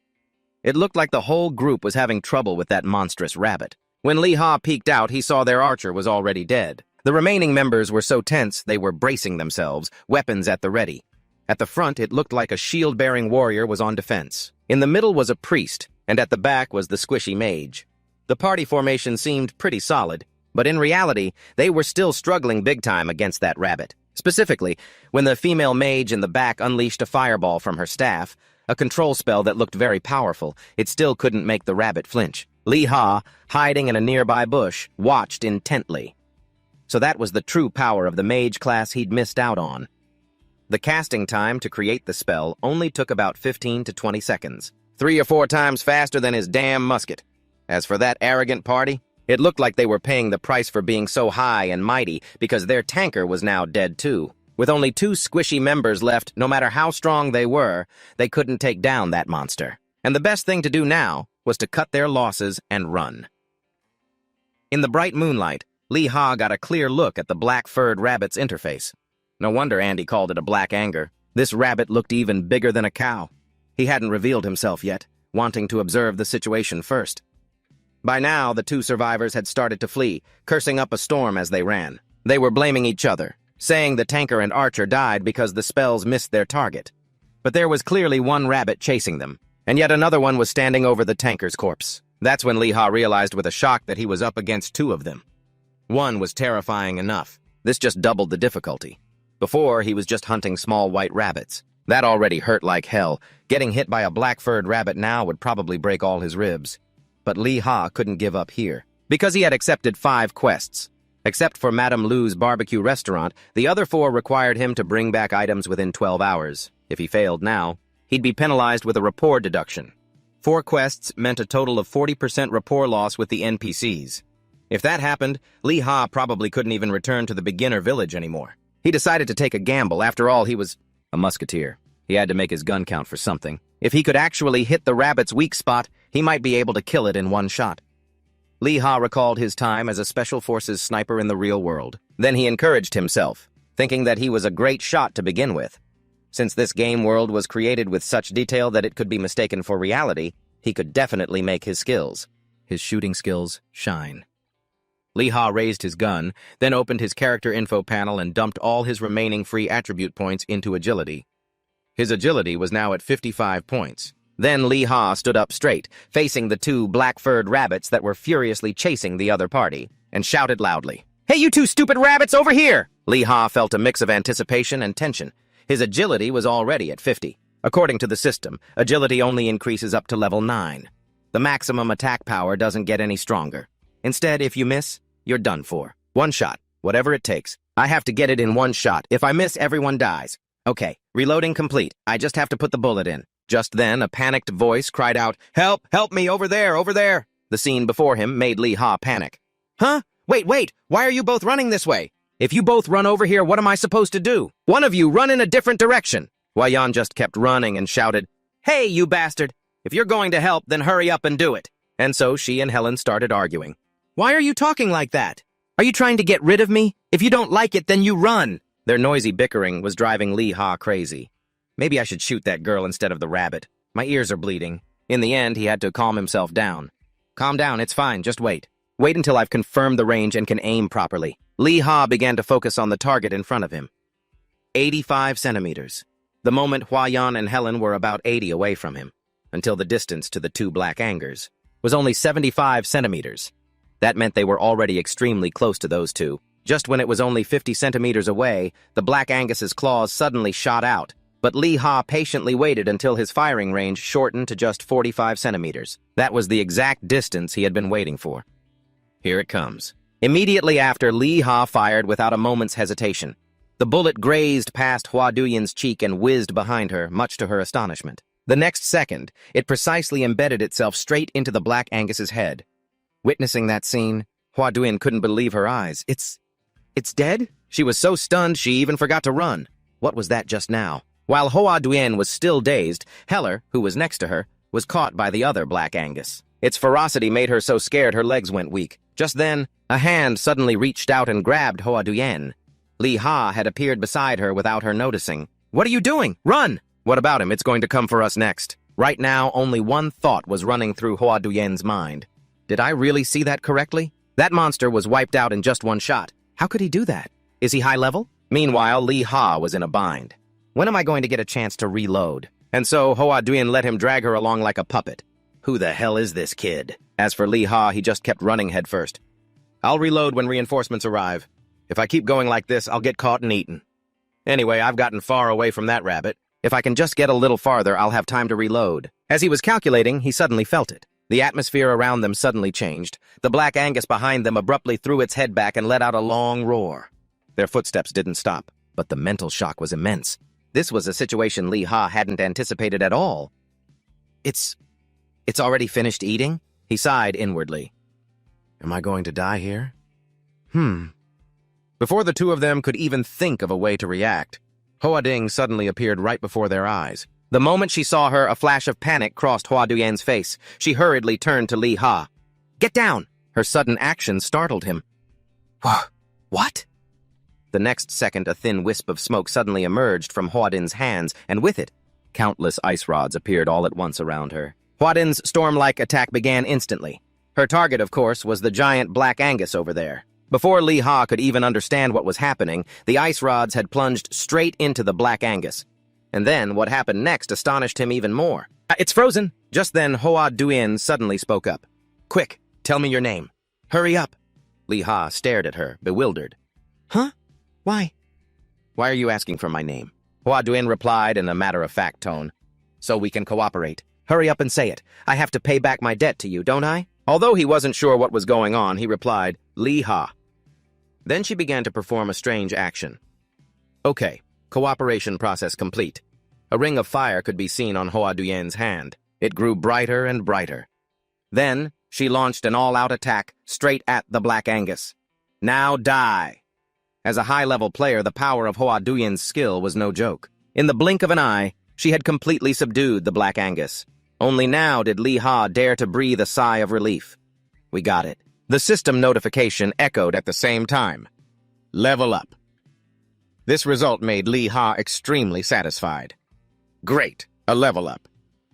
It looked like the whole group was having trouble with that monstrous rabbit. When Lee Ha peeked out, he saw their archer was already dead. The remaining members were so tense they were bracing themselves, weapons at the ready. At the front, it looked like a shield-bearing warrior was on defense. In the middle was a priest, and at the back was the squishy mage. The party formation seemed pretty solid, but in reality, they were still struggling big time against that rabbit. Specifically, when the female mage in the back unleashed a fireball from her staff, a control spell that looked very powerful, it still couldn't make the rabbit flinch. Lee Ha, hiding in a nearby bush, watched intently. So that was the true power of the mage class he'd missed out on. The casting time to create the spell only took about 15 to 20 seconds, 3 or 4 times faster than his damn musket. As for that arrogant party, it looked like they were paying the price for being so high and mighty because their tanker was now dead too. With only 2 squishy members left, no matter how strong they were, they couldn't take down that monster. And the best thing to do now was to cut their losses and run. In the bright moonlight, Lee Ha got a clear look at the black-furred rabbit's interface. No wonder Andy called it a black anger. This rabbit looked even bigger than a cow. He hadn't revealed himself yet, wanting to observe the situation first. By now, the 2 survivors had started to flee, cursing up a storm as they ran. They were blaming each other, saying the tanker and archer died because the spells missed their target. But there was clearly one rabbit chasing them, and yet another one was standing over the tanker's corpse. That's when Lee Ha realized with a shock that he was up against 2 of them. One was terrifying enough. This just doubled the difficulty. Before, he was just hunting small white rabbits. That already hurt like hell. Getting hit by a black-furred rabbit now would probably break all his ribs. But Lee Ha couldn't give up here, because he had accepted 5 quests. Except for Madame Lou's barbecue restaurant, the other 4 required him to bring back items within 12 hours. If he failed now, he'd be penalized with a rapport deduction. 4 quests meant a total of 40% rapport loss with the NPCs. If that happened, Lee Ha probably couldn't even return to the beginner village anymore. He decided to take a gamble. After all, he was a musketeer. He had to make his gun count for something. If he could actually hit the rabbit's weak spot, he might be able to kill it in one shot. Lee Ha recalled his time as a Special Forces sniper in the real world. Then he encouraged himself, thinking that he was a great shot to begin with. Since this game world was created with such detail that it could be mistaken for reality, he could definitely make his shooting skills, shine. Lee Ha raised his gun, then opened his character info panel and dumped all his remaining free attribute points into agility. His agility was now at 55 points. Then Lee Ha stood up straight, facing the 2 black-furred rabbits that were furiously chasing the other party, and shouted loudly, "Hey, you 2 stupid rabbits, over here!" Lee Ha felt a mix of anticipation and tension. His agility was already at 50. According to the system, agility only increases up to level 9. The maximum attack power doesn't get any stronger. Instead, if you miss, you're done for. 1 shot, whatever it takes. I have to get it in 1 shot. If I miss, everyone dies. Okay, reloading complete. I just have to put the bullet in. Just then, a panicked voice cried out, "Help! Help me! Over there! Over there!" The scene before him made Lee Ha panic. "Huh? Wait! Why are you both running this way? If you both run over here, what am I supposed to do? One of you run in a different direction!" Wei Yan just kept running and shouted, "Hey, you bastard! If you're going to help, then hurry up and do it." And so she and Helen started arguing. "Why are you talking like that? Are you trying to get rid of me? If you don't like it, then you run." Their noisy bickering was driving Lee Ha crazy. Maybe I should shoot that girl instead of the rabbit. My ears are bleeding. In the end, he had to calm himself down. "Calm down, it's fine, just wait." Wait until I've confirmed the range and can aim properly. Lee Ha began to focus on the target in front of him. 85 centimeters. The moment Huayan and Helen were about 80 away from him, until the distance to the two black angers was only 75 centimeters. That meant they were already extremely close to those two. Just when it was only 50 centimeters away, the black Angus's claws suddenly shot out, but Lee Ha patiently waited until his firing range shortened to just 45 centimeters. That was the exact distance he had been waiting for. Here it comes. Immediately after, Lee Ha fired without a moment's hesitation. The bullet grazed past Hua Duyan's cheek and whizzed behind her, much to her astonishment. The next second, it precisely embedded itself straight into the black Angus's head. Witnessing that scene, Hua Duyan couldn't believe her eyes. It's dead? She was so stunned she even forgot to run. What was that just now? While Hua Duyan was still dazed, Heller, who was next to her, was caught by the other black Angus. Its ferocity made her so scared her legs went weak. Just then, a hand suddenly reached out and grabbed Hua Duyan. Lee Ha had appeared beside her without her noticing. "What are you doing? Run!" "What about him? It's going to come for us next." Right now, only one thought was running through Hua Duyan's mind. Did I really see that correctly? That monster was wiped out in just one shot. How could he do that? Is he high level? Meanwhile, Lee Ha was in a bind. When am I going to get a chance to reload? And so Hua Duyan let him drag her along like a puppet. Who the hell is this kid? As for Lee Ha, he just kept running headfirst. I'll reload when reinforcements arrive. If I keep going like this, I'll get caught and eaten. Anyway, I've gotten far away from that rabbit. If I can just get a little farther, I'll have time to reload. As he was calculating, he suddenly felt it. The atmosphere around them suddenly changed. The black Angus behind them abruptly threw its head back and let out a long roar. Their footsteps didn't stop, but the mental shock was immense. This was a situation Lee Ha hadn't anticipated at all. It's already finished eating? He sighed inwardly. Am I going to die here? Before the two of them could even think of a way to react, Hoa Ding suddenly appeared right before their eyes. The moment she saw her, a flash of panic crossed Hua Duyan's face. She hurriedly turned to Lee Ha. "Get down!" Her sudden action startled him. What? The next second, a thin wisp of smoke suddenly emerged from Hua Din's hands, and with it, countless ice rods appeared all at once around her. Hua Din's storm-like attack began instantly. Her target, of course, was the giant black Angus over there. Before Lee Ha could even understand what was happening, the ice rods had plunged straight into the black Angus. And then, what happened next astonished him even more. "It's frozen!" Just then, Hua Duyan suddenly spoke up. "Quick, tell me your name. Hurry up!" Lee Ha stared at her, bewildered. "Huh? Why? Why are you asking for my name?" Hua Duyan replied in a matter-of-fact tone. "So we can cooperate. Hurry up and say it. I have to pay back my debt to you, don't I?" Although he wasn't sure what was going on, he replied, "Lee Ha." Then she began to perform a strange action. Okay, cooperation process complete. A ring of fire could be seen on Hua Duyan's hand. It grew brighter and brighter. Then, she launched an all-out attack straight at the Black Angus. Now die! As a high-level player, the power of Hua Duyan's skill was no joke. In the blink of an eye, she had completely subdued the Black Angus. Only now did Lee Ha dare to breathe a sigh of relief. We got it. The system notification echoed at the same time. Level up. This result made Lee Ha extremely satisfied. Great, a level up.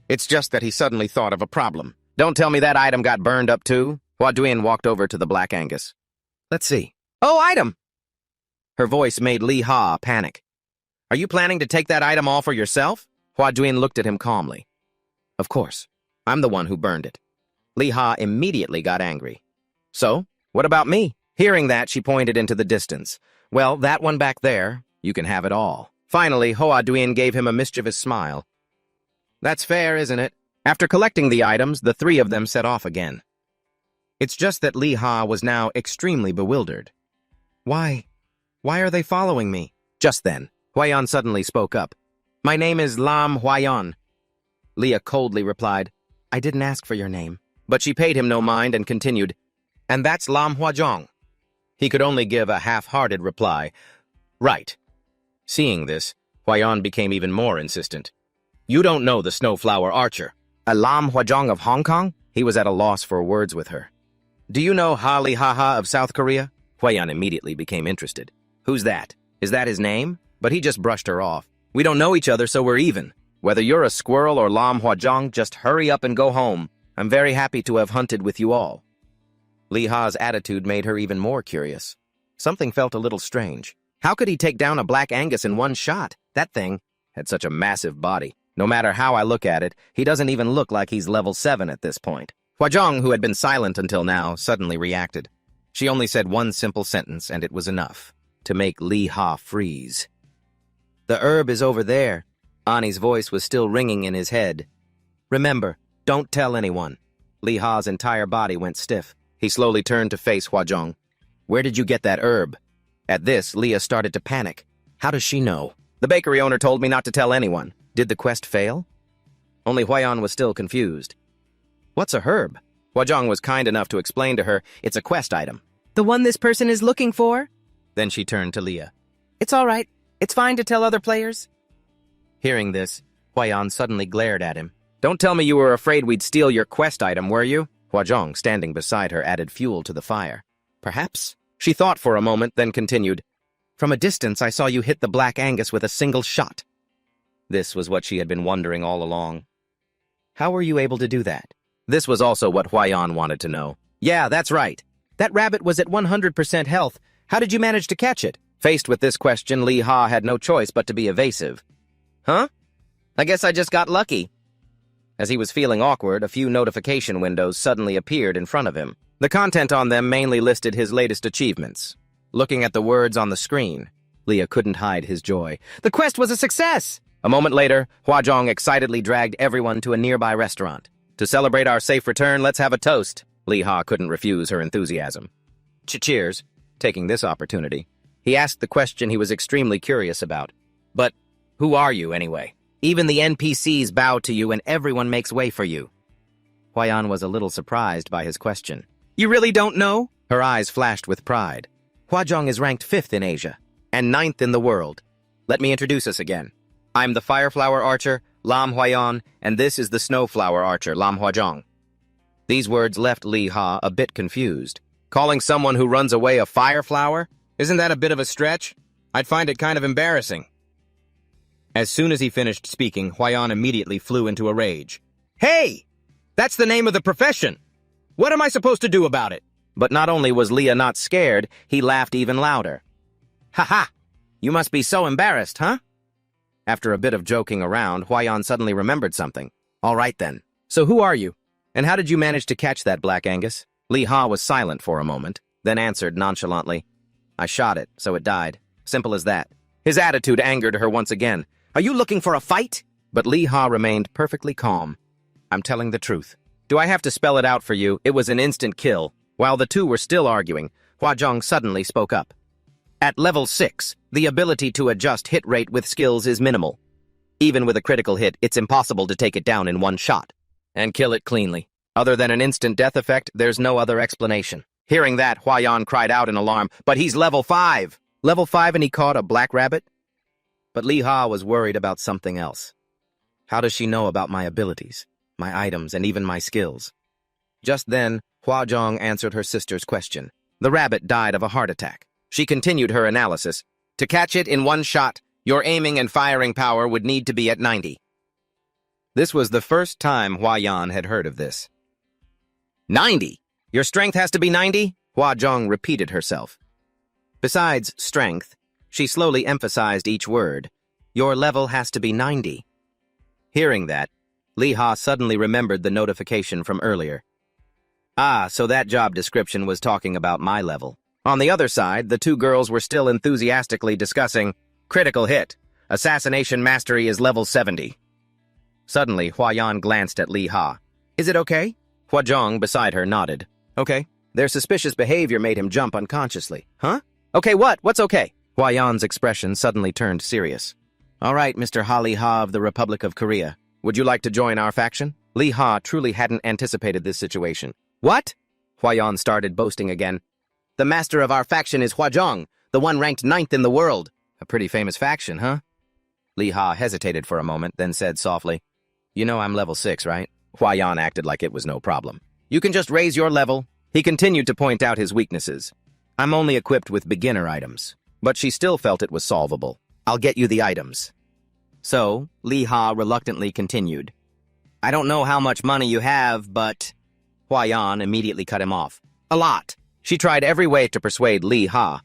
It's just that he suddenly thought of a problem. Don't tell me that item got burned up too? Hua Duyan walked over to the Black Angus. Let's see. Oh, item! Her voice made Lee Ha panic. Are you planning to take that item all for yourself? Hua Duyan looked at him calmly. Of course. I'm the one who burned it. Lee Ha immediately got angry. So, what about me? Hearing that, she pointed into the distance. Well, that one back there, you can have it all. Finally, Hua Duyan gave him a mischievous smile. That's fair, isn't it? After collecting the items, the three of them set off again. It's just that Lee Ha was now extremely bewildered. Why are they following me? Just then, Huayan suddenly spoke up. My name is Lam Huayan. Leah coldly replied, I didn't ask for your name. But she paid him no mind and continued, and that's Lam Huajong. He could only give a half-hearted reply. Right. Seeing this, Huayan became even more insistent. You don't know the Snowflower Archer. A Lam Huajong of Hong Kong? He was at a loss for words with her. Do you know Ha Li Ha Ha of South Korea? Huayan immediately became interested. Who's that? Is that his name? But he just brushed her off. We don't know each other, so we're even. Whether you're a squirrel or Lam Huajong, just hurry up and go home. I'm very happy to have hunted with you all. Li Ha's attitude made her even more curious. Something felt a little strange. How could he take down a Black Angus in one shot? That thing had such a massive body. No matter how I look at it, he doesn't even look like he's level 7 at this point. Huazhong, who had been silent until now, suddenly reacted. She only said one simple sentence, and it was enough to make Li Ha freeze. "The herb is over there." Ani's voice was still ringing in his head. "Remember, don't tell anyone." Li Ha's entire body went stiff. He slowly turned to face Huazhong. "Where did you get that herb?" At this, Leah started to panic. How does she know? "The bakery owner told me not to tell anyone." Did the quest fail? Only Huayan was still confused. "What's a herb?" Huazhong was kind enough to explain to her, "It's a quest item." "The one this person is looking for?" Then she turned to Leah. "It's all right. It's fine to tell other players." Hearing this, Huayan suddenly glared at him. "Don't tell me you were afraid we'd steal your quest item, were you?" Huazhong, standing beside her, added fuel to the fire. "Perhaps." She thought for a moment, then continued, "From a distance, I saw you hit the Black Angus with a single shot." This was what she had been wondering all along. How were you able to do that? This was also what Huayan wanted to know. "Yeah, that's right. That rabbit was at 100% health. How did you manage to catch it?" Faced with this question, Li Ha had no choice but to be evasive. "Huh? I guess I just got lucky." As he was feeling awkward, a few notification windows suddenly appeared in front of him. The content on them mainly listed his latest achievements. Looking at the words on the screen, Leah couldn't hide his joy. "The quest was a success!" A moment later, Huazhong excitedly dragged everyone to a nearby restaurant. "To celebrate our safe return, let's have a toast." Li Ha couldn't refuse her enthusiasm. Cheers, taking this opportunity. He asked the question he was extremely curious about. "But who are you, anyway? Even the NPCs bow to you and everyone makes way for you." Huayan was a little surprised by his question. "You really don't know?" Her eyes flashed with pride. "Huazhong is ranked 5th in Asia, and 9th in the world. Let me introduce us again. I'm the Fireflower Archer, Lam Huayan, and this is the Snowflower Archer, Lam Huazhong." These words left Li Ha a bit confused. Calling someone who runs away a Fireflower? Isn't that a bit of a stretch? I'd find it kind of embarrassing. As soon as he finished speaking, Huayan immediately flew into a rage. "Hey! That's the name of the profession! What am I supposed to do about it?" But not only was Leah not scared, he laughed even louder. "Ha ha! You must be so embarrassed, huh?" After a bit of joking around, Huayan suddenly remembered something. "All right then. So who are you? And how did you manage to catch that Black Angus?" Li Ha was silent for a moment, then answered nonchalantly, "I shot it, so it died. Simple as that." His attitude angered her once again. "Are you looking for a fight?" But Li Ha remained perfectly calm. "I'm telling the truth. Do I have to spell it out for you? It was an instant kill." While the two were still arguing, Huazhong suddenly spoke up. "At level 6, the ability to adjust hit rate with skills is minimal. Even with a critical hit, it's impossible to take it down in one shot and kill it cleanly. Other than an instant death effect, there's no other explanation." Hearing that, Huayan cried out in alarm, "But he's level 5! Level 5 and he caught a black rabbit?" But Li Ha was worried about something else. How does she know about my abilities, my items, and even my skills? Just then, Huazhong answered her sister's question. "The rabbit died of a heart attack." She continued her analysis. "To catch it in one shot, your aiming and firing power would need to be at 90. This was the first time Huayan had heard of this. 90? Your strength has to be 90? Huazhong repeated herself. Besides strength, she slowly emphasized each word. Your level has to be 90. Hearing that, Li Ha suddenly remembered the notification from earlier. Ah, so that job description was talking about my level. On the other side, the two girls were still enthusiastically discussing critical hit. Assassination mastery is level 70. Suddenly, Huayan glanced at Li Ha. Is it okay? Huazhong, beside her, nodded. Okay. Their suspicious behavior made him jump unconsciously. Huh? Okay, what? What's okay? Huayan's expression suddenly turned serious. All right, Mr. Ha Li Ha of the Republic of Korea. Would you like to join our faction? Li Ha truly hadn't anticipated this situation. What? Huayan started boasting again. The master of our faction is Huazhong, the one ranked 9th in the world. A pretty famous faction, huh? Li Ha hesitated for a moment, then said softly, You know I'm level 6, right? Huayan acted like it was no problem. You can just raise your level. He continued to point out his weaknesses. I'm only equipped with beginner items, but she still felt it was solvable. I'll get you the items. So, Li Ha reluctantly continued. I don't know how much money you have, but... Huayan immediately cut him off. A lot. She tried every way to persuade Li Ha.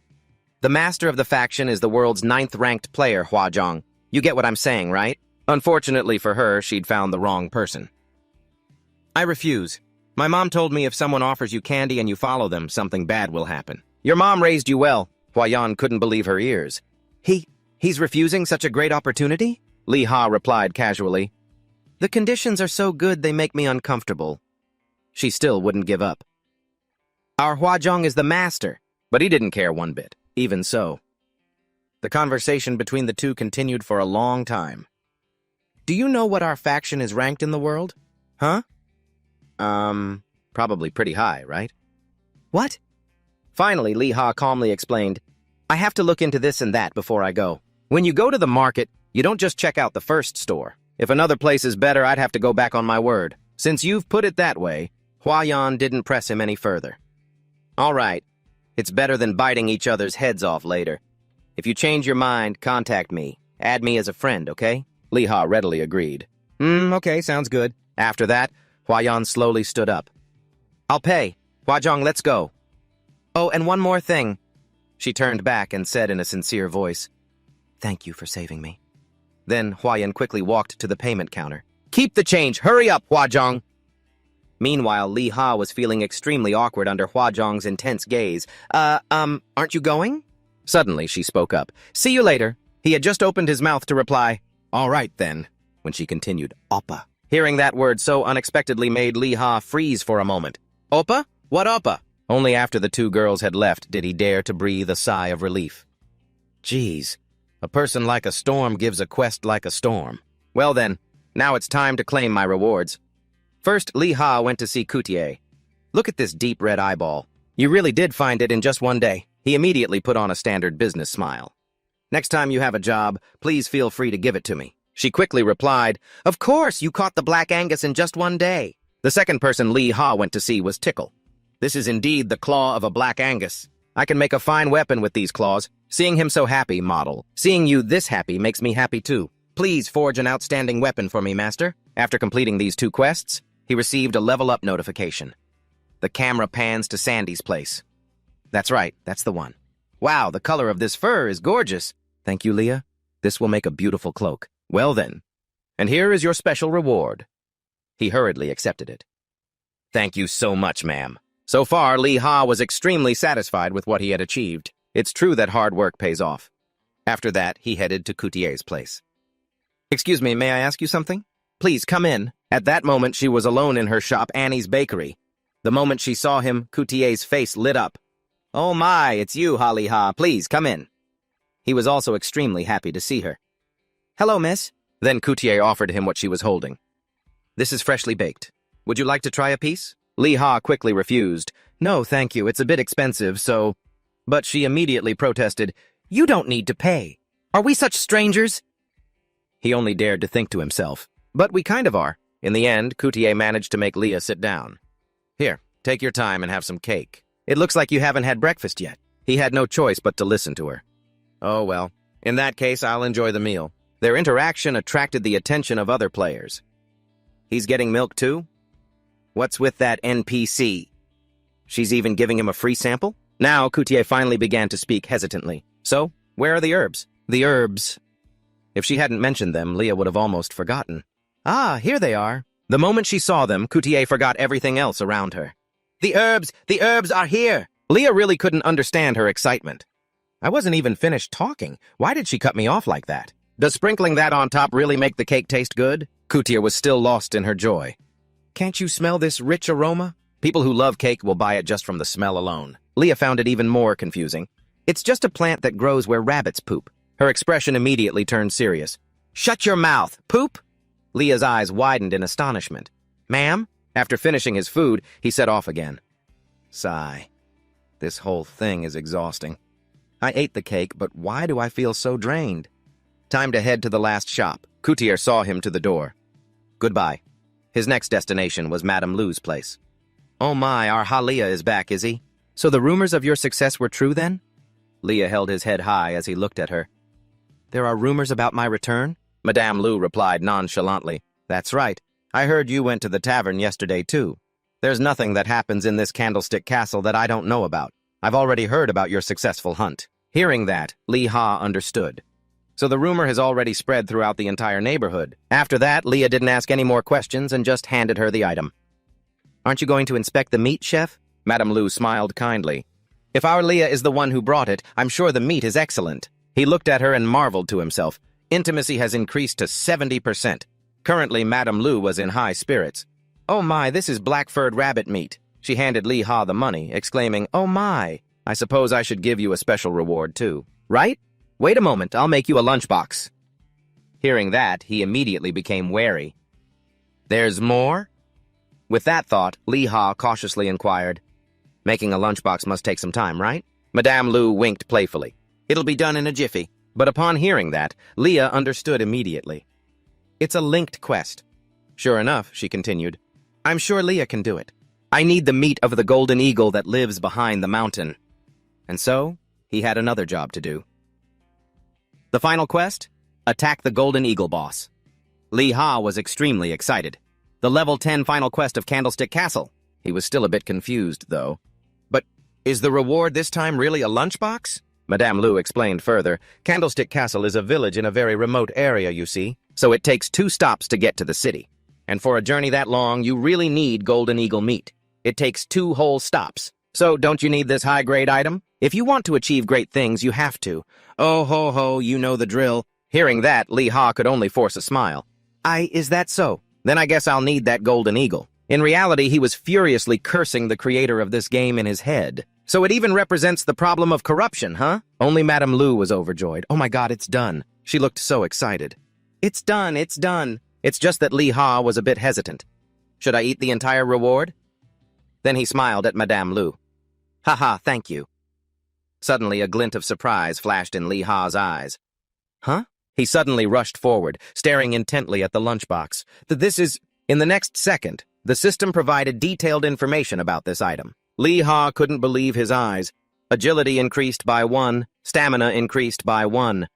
The master of the faction is the world's 9th-ranked player, Huazhong. You get what I'm saying, right? Unfortunately for her, she'd found the wrong person. I refuse. My mom told me if someone offers you candy and you follow them, something bad will happen. Your mom raised you well. Huayan couldn't believe her ears. He's refusing such a great opportunity? Li Ha replied casually. The conditions are so good they make me uncomfortable. She still wouldn't give up. Our Huazhong is the master, but he didn't care one bit. Even so. The conversation between the two continued for a long time. Do you know what our faction is ranked in the world? Huh? Probably pretty high, right? What? Finally, Li Ha calmly explained, I have to look into this and that before I go. When you go to the market, you don't just check out the first store. If another place is better, I'd have to go back on my word. Since you've put it that way, Huayan didn't press him any further. All right. It's better than biting each other's heads off later. If you change your mind, contact me. Add me as a friend, okay? Li Ha readily agreed. Okay, sounds good. After that, Huayan slowly stood up. I'll pay. Huazhong, let's go. Oh, and one more thing. She turned back and said in a sincere voice, Thank you for saving me. Then Huayan quickly walked to the payment counter. Keep the change. Hurry up, Huazhong. Meanwhile, Li Ha was feeling extremely awkward under Huazhong's intense gaze. Aren't you going? Suddenly, she spoke up. See you later. He had just opened his mouth to reply, All right, then, when she continued, Oppa. Hearing that word so unexpectedly made Li Ha freeze for a moment. Oppa? What Oppa? Only after the two girls had left did he dare to breathe a sigh of relief. Geez, a person like a storm gives a quest like a storm. Well then, now it's time to claim my rewards. First, Li Ha went to see Coutier. Look at this deep red eyeball. You really did find it in just one day. He immediately put on a standard business smile. Next time you have a job, please feel free to give it to me. She quickly replied, Of course, you caught the Black Angus in just one day. The second person Li Ha went to see was Tickle. This is indeed the claw of a Black Angus. I can make a fine weapon with these claws. Seeing him so happy, model. Seeing you this happy makes me happy too. Please forge an outstanding weapon for me, master. After completing these two quests, he received a level-up notification. The camera pans to Sandy's place. That's right, that's the one. Wow, the color of this fur is gorgeous. Thank you, Leah. This will make a beautiful cloak. Well then, and here is your special reward. He hurriedly accepted it. Thank you so much, ma'am. So far, Li Ha was extremely satisfied with what he had achieved. It's true that hard work pays off. After that, he headed to Coutier's place. Excuse me, may I ask you something? Please, come in. At that moment, she was alone in her shop, Annie's Bakery. The moment she saw him, Coutier's face lit up. Oh my, it's you, Li Ha. Please, come in. He was also extremely happy to see her. Hello, miss. Then Coutier offered him what she was holding. This is freshly baked. Would you like to try a piece? Li Ha quickly refused. No, thank you. It's a bit expensive, so... But she immediately protested. You don't need to pay. Are we such strangers? He only dared to think to himself. But we kind of are. In the end, Coutier managed to make Leah sit down. Here, take your time and have some cake. It looks like you haven't had breakfast yet. He had no choice but to listen to her. Oh, well. In that case, I'll enjoy the meal. Their interaction attracted the attention of other players. He's getting milk too? What's with that NPC? She's even giving him a free sample? Now, Coutier finally began to speak hesitantly. So, where are the herbs? The herbs. If she hadn't mentioned them, Leah would have almost forgotten. Ah, here they are. The moment she saw them, Coutier forgot everything else around her. The herbs are here! Leah really couldn't understand her excitement. I wasn't even finished talking. Why did she cut me off like that? Does sprinkling that on top really make the cake taste good? Coutier was still lost in her joy. Can't you smell this rich aroma? People who love cake will buy it just from the smell alone. Leah found it even more confusing. It's just a plant that grows where rabbits poop. Her expression immediately turned serious. Shut your mouth! Poop? Leah's eyes widened in astonishment. Ma'am? After finishing his food, he set off again. Sigh. This whole thing is exhausting. I ate the cake, but why do I feel so drained? Time to head to the last shop. Coutier saw him to the door. Goodbye. His next destination was Madame Lu's place. Oh my, our Halia is back, is he? So the rumors of your success were true then? Leah held his head high as he looked at her. There are rumors about my return? Madame Lu replied nonchalantly. That's right. I heard you went to the tavern yesterday too. There's nothing that happens in this Candlestick Castle that I don't know about. I've already heard about your successful hunt. Hearing that, Lee Ha understood. So the rumor has already spread throughout the entire neighborhood. After that, Leah didn't ask any more questions and just handed her the item. Aren't you going to inspect the meat, Chef? Madame Lu smiled kindly. If our Leah is the one who brought it, I'm sure the meat is excellent. He looked at her and marveled to himself. Intimacy has increased to 70%. Currently, Madame Lu was in high spirits. Oh my, this is black-furred rabbit meat. She handed Lee Ha the money, exclaiming, oh my, I suppose I should give you a special reward too. Right? Wait a moment, I'll make you a lunchbox. Hearing that, he immediately became wary. There's more? With that thought, Lee Ha cautiously inquired, making a lunchbox must take some time, right? Madame Lu winked playfully. It'll be done in a jiffy. But upon hearing that, Leah understood immediately. It's a linked quest. Sure enough, she continued, I'm sure Leah can do it. I need the meat of the golden eagle that lives behind the mountain. And so, he had another job to do. The final quest? Attack the golden eagle boss. Lee Ha was extremely excited. The level 10 final quest of Candlestick Castle. He was still a bit confused, though. But is the reward this time really a lunchbox? Madame Lu explained further. Candlestick Castle is a village in a very remote area, you see, so it takes 2 stops to get to the city. And for a journey that long, you really need golden eagle meat. It takes 2 whole stops. So don't you need this high-grade item? If you want to achieve great things, you have to. Oh ho ho, you know the drill. Hearing that, Lee Ha could only force a smile. Is that so? Then I guess I'll need that golden eagle. In reality, he was furiously cursing the creator of this game in his head. So it even represents the problem of corruption, huh? Only Madame Lu was overjoyed. Oh my god, it's done. She looked so excited. It's done, it's done. It's just that Lee Ha was a bit hesitant. Should I eat the entire reward? Then he smiled at Madame Lu. Haha, thank you. Suddenly, a glint of surprise flashed in Lee Ha's eyes. Huh? He suddenly rushed forward, staring intently at the lunchbox. This is... In the next second, the system provided detailed information about this item. Lee Ha couldn't believe his eyes. Agility increased by 1, stamina increased by 1.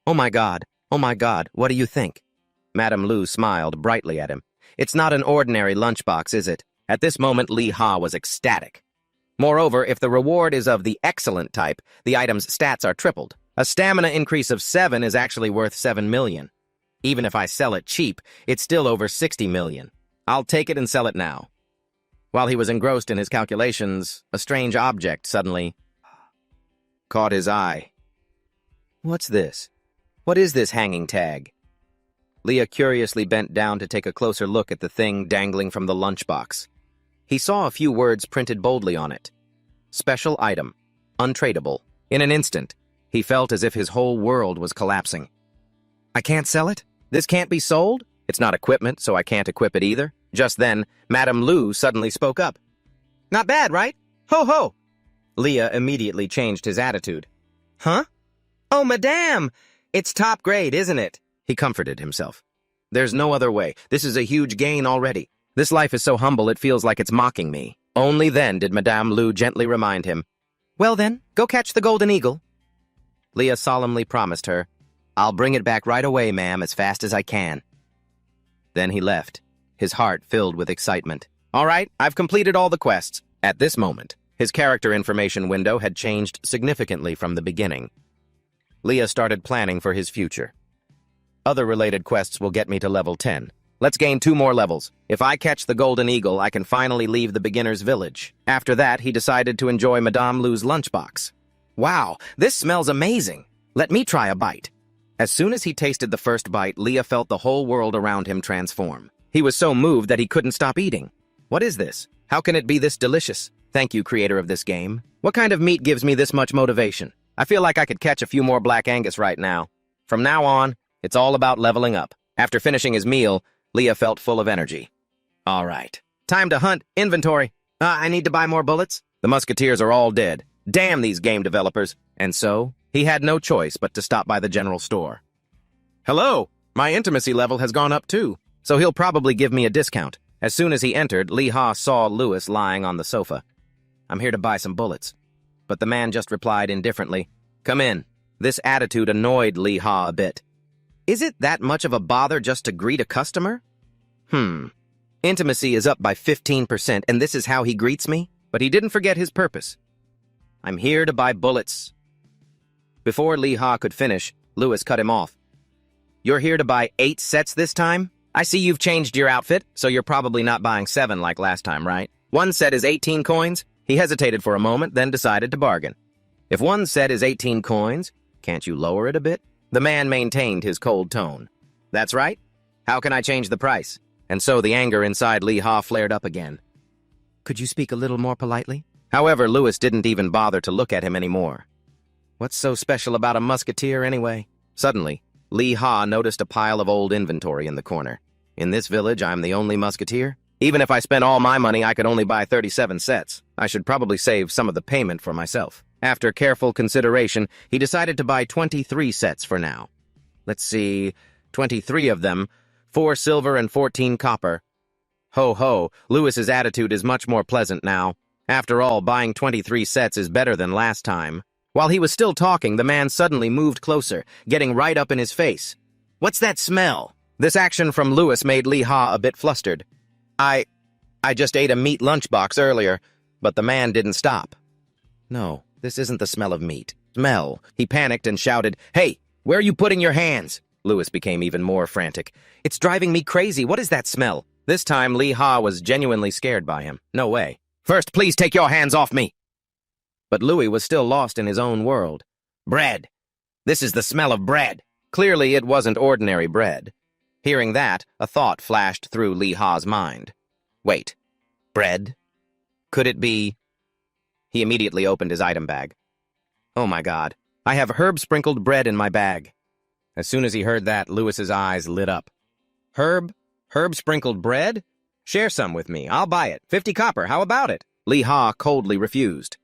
Oh my god, what do you think? Madame Lu smiled brightly at him. It's not an ordinary lunchbox, is it? At this moment, Lee Ha was ecstatic. Moreover, if the reward is of the excellent type, the item's stats are tripled. A stamina increase of 7 is actually worth 7 million. Even if I sell it cheap, it's still over 60 million. I'll take it and sell it now. While he was engrossed in his calculations, a strange object suddenly caught his eye. What's this? What is this hanging tag? Leah curiously bent down to take a closer look at the thing dangling from the lunchbox. He saw a few words printed boldly on it. Special item. Untradeable. In an instant, he felt as if his whole world was collapsing. I can't sell it? This can't be sold? It's not equipment, so I can't equip it either. Just then, Madame Lu suddenly spoke up. Not bad, right? Ho ho! Leah immediately changed his attitude. Huh? Oh, Madame! It's top grade, isn't it? He comforted himself. There's no other way. This is a huge gain already. This life is so humble it feels like it's mocking me. Only then did Madame Lu gently remind him. Well then, go catch the golden eagle. Leah solemnly promised her, I'll bring it back right away, ma'am, as fast as I can. Then he left, his heart filled with excitement. All right, I've completed all the quests. At this moment, his character information window had changed significantly from the beginning. Leah started planning for his future. Other related quests will get me to level 10. Let's gain 2 more levels. If I catch the golden eagle, I can finally leave the beginner's village. After that, he decided to enjoy Madame Lu's lunchbox. Wow, this smells amazing. Let me try a bite. As soon as he tasted the first bite, Leah felt the whole world around him transform. He was so moved that he couldn't stop eating. What is this? How can it be this delicious? Thank you, creator of this game. What kind of meat gives me this much motivation? I feel like I could catch a few more Black Angus right now. From now on, it's all about leveling up. After finishing his meal, Leah felt full of energy. All right. Time to hunt. Inventory. I need to buy more bullets. The musketeers are all dead. Damn these game developers. And so, he had no choice but to stop by the general store. Hello. My intimacy level has gone up too, so he'll probably give me a discount. As soon as he entered, Lee Ha saw Louis lying on the sofa. I'm here to buy some bullets. But the man just replied indifferently, Come in. This attitude annoyed Lee Ha a bit. Is it that much of a bother just to greet a customer? Intimacy is up by 15%, and this is how he greets me? But he didn't forget his purpose. I'm here to buy bullets. Before Lee Ha could finish, Lewis cut him off. You're here to buy 8 sets this time? I see you've changed your outfit, so you're probably not buying 7 like last time, right? One set is 18 coins. He hesitated for a moment, then decided to bargain. If one set is 18 coins, can't you lower it a bit? The man maintained his cold tone. That's right. How can I change the price? And so the anger inside Lee Ha flared up again. Could you speak a little more politely? However, Lewis didn't even bother to look at him anymore. What's so special about a musketeer anyway? Suddenly, Lee Ha noticed a pile of old inventory in the corner. In this village, I'm the only musketeer? Even if I spent all my money, I could only buy 37 sets. I should probably save some of the payment for myself. After careful consideration, he decided to buy 23 sets for now. Let's see, 23 of them, 4 silver and 14 copper. Ho ho, Lewis's attitude is much more pleasant now. After all, buying 23 sets is better than last time. While he was still talking, the man suddenly moved closer, getting right up in his face. What's that smell? This action from Lewis made Lee Ha a bit flustered. I just ate a meat lunchbox earlier, but the man didn't stop. No, this isn't the smell of meat. Smell. He panicked and shouted, Hey, where are you putting your hands? Lewis became even more frantic. It's driving me crazy. What is that smell? This time, Lee Ha was genuinely scared by him. No way. First, please take your hands off me. But Louis was still lost in his own world. Bread. This is the smell of bread. Clearly, it wasn't ordinary bread. Hearing that, a thought flashed through Lee Ha's mind. Wait. Bread? Could it be... He immediately opened his item bag. Oh my God. I have herb-sprinkled bread in my bag. As soon as he heard that, Lewis's eyes lit up. Herb-sprinkled bread? Share some with me. I'll buy it. 50 copper. How about it? Lee Ha coldly refused.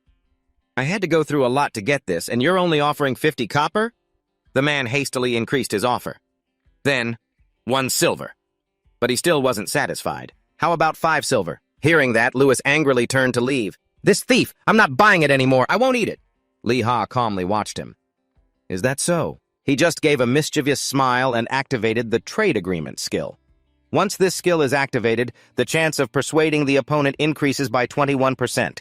I had to go through a lot to get this, and you're only offering 50 copper? The man hastily increased his offer. Then, 1 silver. But he still wasn't satisfied. How about 5 silver? Hearing that, Lewis angrily turned to leave. This thief! I'm not buying it anymore. I won't eat it. Lee Ha calmly watched him. Is that so? He just gave a mischievous smile and activated the trade agreement skill. Once this skill is activated, the chance of persuading the opponent increases by 21%.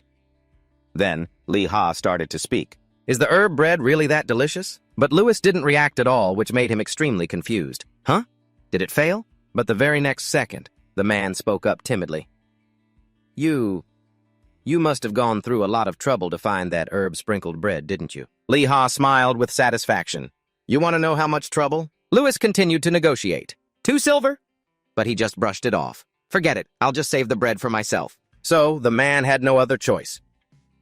Then, Lee Ha started to speak. Is the herb bread really that delicious? But Lewis didn't react at all, which made him extremely confused. Huh? Did it fail? But the very next second, the man spoke up timidly. You must have gone through a lot of trouble to find that herb-sprinkled bread, didn't you? Lee Ha smiled with satisfaction. You want to know how much trouble? Lewis continued to negotiate. 2 silver? But he just brushed it off. Forget it. I'll just save the bread for myself. So, the man had no other choice.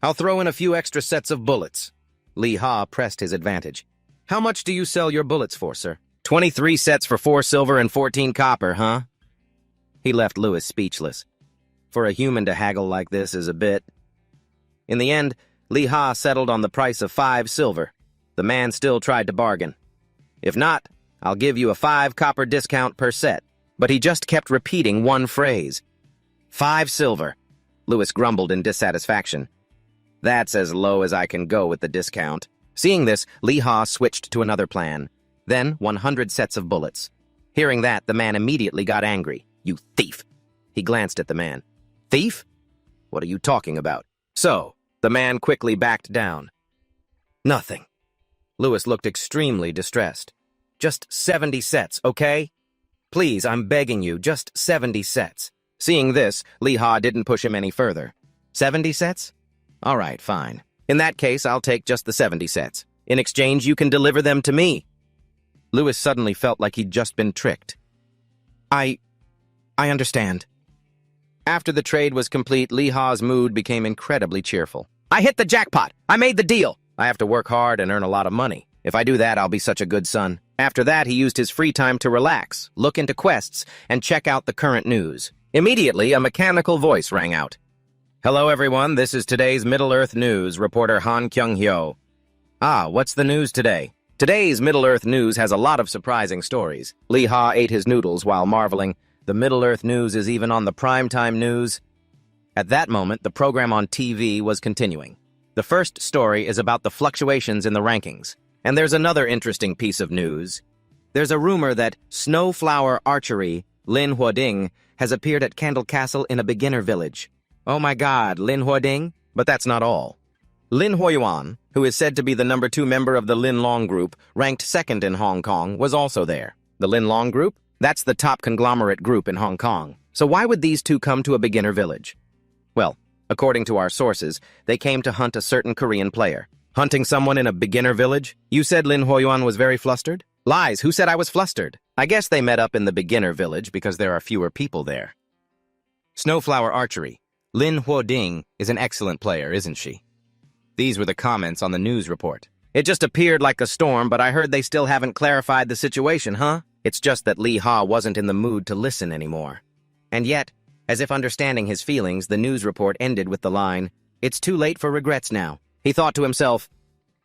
I'll throw in a few extra sets of bullets. Lee Ha pressed his advantage. How much do you sell your bullets for, sir? 23 sets for 4 silver and 14 copper, huh? He left Lewis speechless. For a human to haggle like this is a bit... In the end, Lee Ha settled on the price of 5 silver. The man still tried to bargain. If not, I'll give you a 5 copper discount per set. But he just kept repeating one phrase. 5 silver. Lewis grumbled in dissatisfaction. That's as low as I can go with the discount. Seeing this, Lee Ha switched to another plan. Then 100 sets of bullets. Hearing that, the man immediately got angry. You thief! He glanced at the man. Thief? What are you talking about? So, the man quickly backed down. Nothing. Lewis looked extremely distressed. Just 70 sets, okay? Please, I'm begging you, just 70 sets. Seeing this, Lee Ha didn't push him any further. 70 sets? All right, fine. In that case, I'll take just the 70 sets. In exchange, you can deliver them to me. Lewis suddenly felt like he'd just been tricked. I understand. After the trade was complete, Lee Ha's mood became incredibly cheerful. I hit the jackpot! I made the deal! I have to work hard and earn a lot of money. If I do that, I'll be such a good son. After that, he used his free time to relax, look into quests, and check out the current news. Immediately, a mechanical voice rang out. Hello, everyone. This is today's Middle-earth News, reporter Han Kyung-hyo. What's the news today? Today's Middle-earth News has a lot of surprising stories. Lee Ha ate his noodles while marveling. The Middle-earth News is even on the primetime news. At that moment, the program on TV was continuing. The first story is about the fluctuations in the rankings. And there's another interesting piece of news. There's a rumor that Snowflower Archery, Lin Huading, has appeared at Candle Castle in a beginner village. Oh my god, Lin Huoding? But that's not all. Lin Huoyuan, who is said to be the number 2 member of the Lin Long Group, ranked 2nd in Hong Kong, was also there. The Lin Long Group? That's the top conglomerate group in Hong Kong. So why would these two come to a beginner village? Well, according to our sources, they came to hunt a certain Korean player. Hunting someone in a beginner village? You said Lin Huoyuan was very flustered? Lies, who said I was flustered? I guess they met up in the beginner village because there are fewer people there. Snowflower Archery. Lin Huoding is an excellent player, isn't she? These were the comments on the news report. It just appeared like a storm, but I heard they still haven't clarified the situation, huh? It's just that Lee Ha wasn't in the mood to listen anymore. And yet, as if understanding his feelings, the news report ended with the line, "It's too late for regrets now." He thought to himself,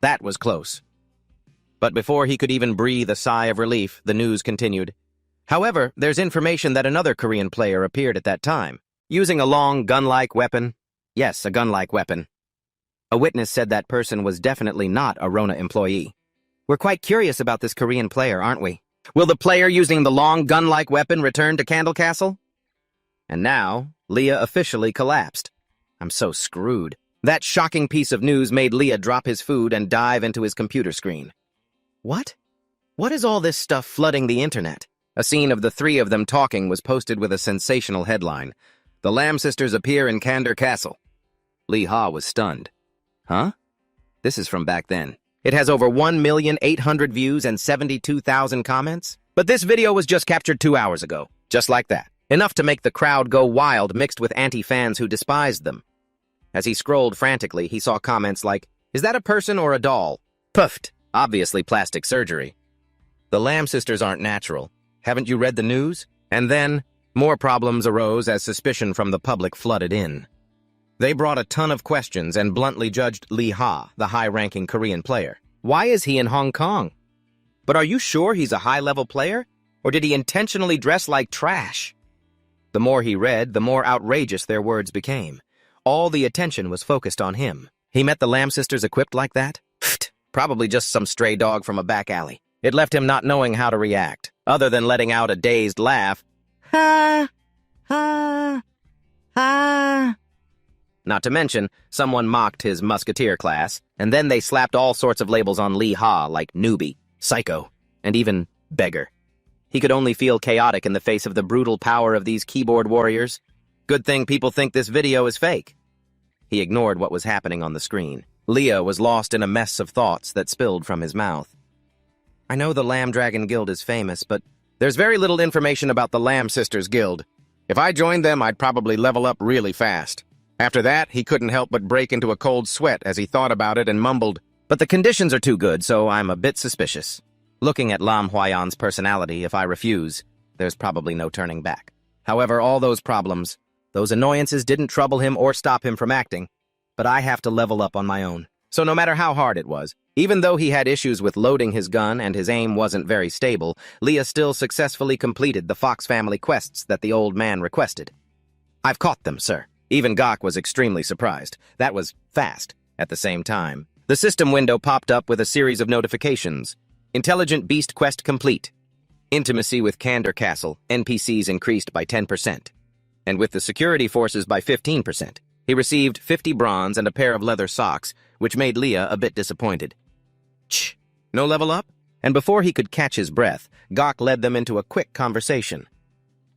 that was close. But before he could even breathe a sigh of relief, the news continued. However, there's information that another Korean player appeared at that time, using a long gun-like weapon. Yes, a gun-like weapon. A witness said that person was definitely not a Rona employee. We're quite curious about this Korean player, aren't we? Will the player using the long gun-like weapon return to Candle Castle? And now, Leah officially collapsed. I'm so screwed. That shocking piece of news made Leah drop his food and dive into his computer screen. What? What is all this stuff flooding the internet? A scene of the three of them talking was posted with a sensational headline. The Lam sisters appear in Candle Castle. Lee Ha was stunned. Huh? This is from back then. It has over 1,800,000 views and 72,000 comments. But this video was just captured 2 hours ago. Just like that. Enough to make the crowd go wild, mixed with anti-fans who despised them. As he scrolled frantically, he saw comments like, "Is that a person or a doll?" Puffed. Obviously plastic surgery. The Lam sisters aren't natural. Haven't you read the news? And then, more problems arose as suspicion from the public flooded in. They brought a ton of questions and bluntly judged Lee Ha, the high-ranking Korean player. Why is he in Hong Kong? But are you sure he's a high-level player? Or did he intentionally dress like trash? The more he read, the more outrageous their words became. All the attention was focused on him. He met the Lam sisters equipped like that? Pfft, probably just some stray dog from a back alley. It left him not knowing how to react, other than letting out a dazed laugh. Ha! Ha! Ha! Not to mention, someone mocked his musketeer class, and then they slapped all sorts of labels on Lee Ha like newbie, psycho, and even beggar. He could only feel chaotic in the face of the brutal power of these keyboard warriors. Good thing people think this video is fake. He ignored what was happening on the screen. Leah was lost in a mess of thoughts that spilled from his mouth. I know the Lamb Dragon Guild is famous, but there's very little information about the Lamb Sisters Guild. If I joined them, I'd probably level up really fast. After that, he couldn't help but break into a cold sweat as he thought about it and mumbled, "But the conditions are too good, so I'm a bit suspicious." Looking at Lam Huayan's personality, if I refuse, there's probably no turning back. However, all those problems, those annoyances didn't trouble him or stop him from acting, but I have to level up on my own. So no matter how hard it was, even though he had issues with loading his gun and his aim wasn't very stable, Leah still successfully completed the Fox family quests that the old man requested. "I've caught them, sir." Even Gok was extremely surprised. That was fast. At the same time, the system window popped up with a series of notifications. Intelligent Beast Quest complete. Intimacy with Candor Castle, NPCs increased by 10%. And with the security forces by 15%. He received 50 bronze and a pair of leather socks, which made Leah a bit disappointed. Shh! No level up? And before he could catch his breath, Gok led them into a quick conversation.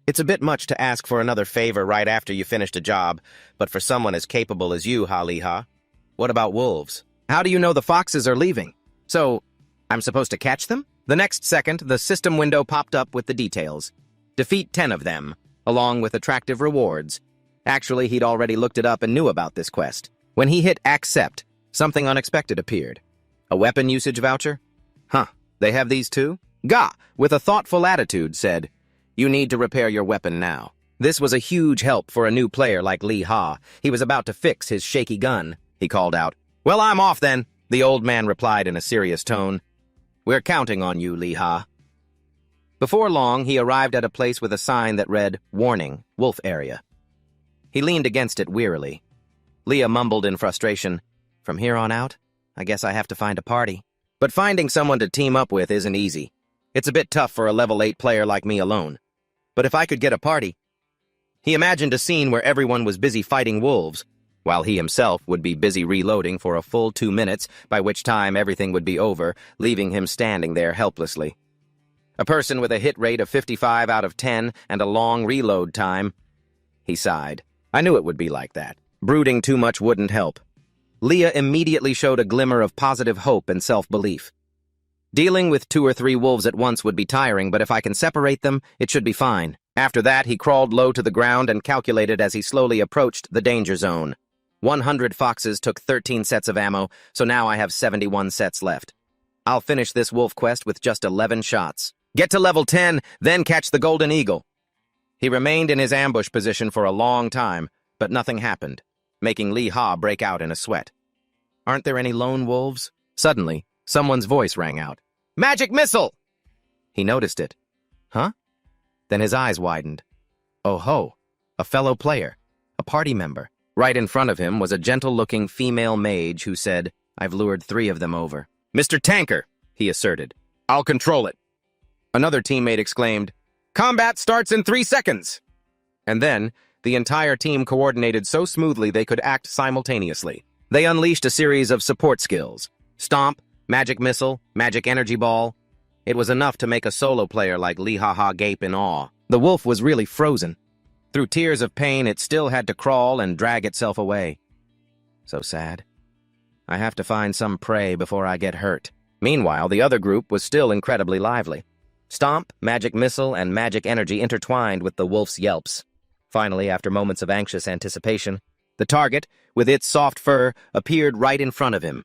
It's a bit much to ask for another favor right after you finished a job, but for someone as capable as you, Ha Liha. What about wolves? How do you know the foxes are leaving? So, I'm supposed to catch them? The next second, the system window popped up with the details. Defeat 10 of them, along with attractive rewards. Actually, he'd already looked it up and knew about this quest. When he hit accept, something unexpected appeared. A weapon usage voucher? Huh, they have these too? Ga, with a thoughtful attitude, said, "You need to repair your weapon now." This was a huge help for a new player like Lee Ha. He was about to fix his shaky gun. He called out, "Well, I'm off then," the old man replied in a serious tone. "We're counting on you, Lee Ha." Before long, he arrived at a place with a sign that read, "Warning, Wolf Area." He leaned against it wearily. Leah mumbled in frustration, "From here on out, I guess I have to find a party." But finding someone to team up with isn't easy. It's a bit tough for a level 8 player like me alone. But if I could get a party, He imagined a scene where everyone was busy fighting wolves, while he himself would be busy reloading for a full 2 minutes, by which time everything would be over, leaving him standing there helplessly. A person with a hit rate of 55 out of 10 and a long reload time. He sighed. I knew it would be like that. Brooding too much wouldn't help. Leah immediately showed a glimmer of positive hope and self-belief. Dealing with 2 or 3 wolves at once would be tiring, but if I can separate them, it should be fine. After that, he crawled low to the ground and calculated as he slowly approached the danger zone. 100 foxes took 13 sets of ammo, so now I have 71 sets left. I'll finish this wolf quest with just 11 shots. Get to level 10, then catch the golden eagle. He remained in his ambush position for a long time, but nothing happened, making Lee Ha break out in a sweat. Aren't there any lone wolves? Suddenly, someone's voice rang out. Magic missile! He noticed it. Huh? Then his eyes widened. Oh ho, a fellow player, a party member. Right in front of him was a gentle-looking female mage who said, I've lured 3 of them over. Mr. Tanker, he asserted. I'll control it. Another teammate exclaimed, Combat starts in 3 seconds! And then, the entire team coordinated so smoothly they could act simultaneously. They unleashed a series of support skills. Stomp, magic missile, magic energy ball. It was enough to make a solo player like Lee Ha gape in awe. The wolf was really frozen. Through tears of pain, it still had to crawl and drag itself away. So sad. I have to find some prey before I get hurt. Meanwhile, the other group was still incredibly lively. Stomp, magic missile, and magic energy intertwined with the wolf's yelps. Finally, after moments of anxious anticipation, the target, with its soft fur, appeared right in front of him.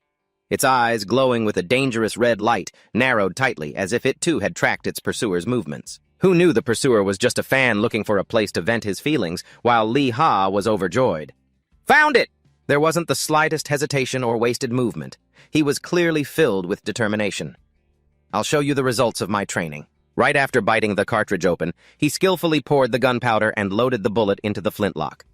Its eyes, glowing with a dangerous red light, narrowed tightly as if it too had tracked its pursuer's movements. Who knew the pursuer was just a fan looking for a place to vent his feelings, while Lee Ha was overjoyed. Found it! There wasn't the slightest hesitation or wasted movement. He was clearly filled with determination. I'll show you the results of my training. Right after biting the cartridge open, he skillfully poured the gunpowder and loaded the bullet into the flintlock.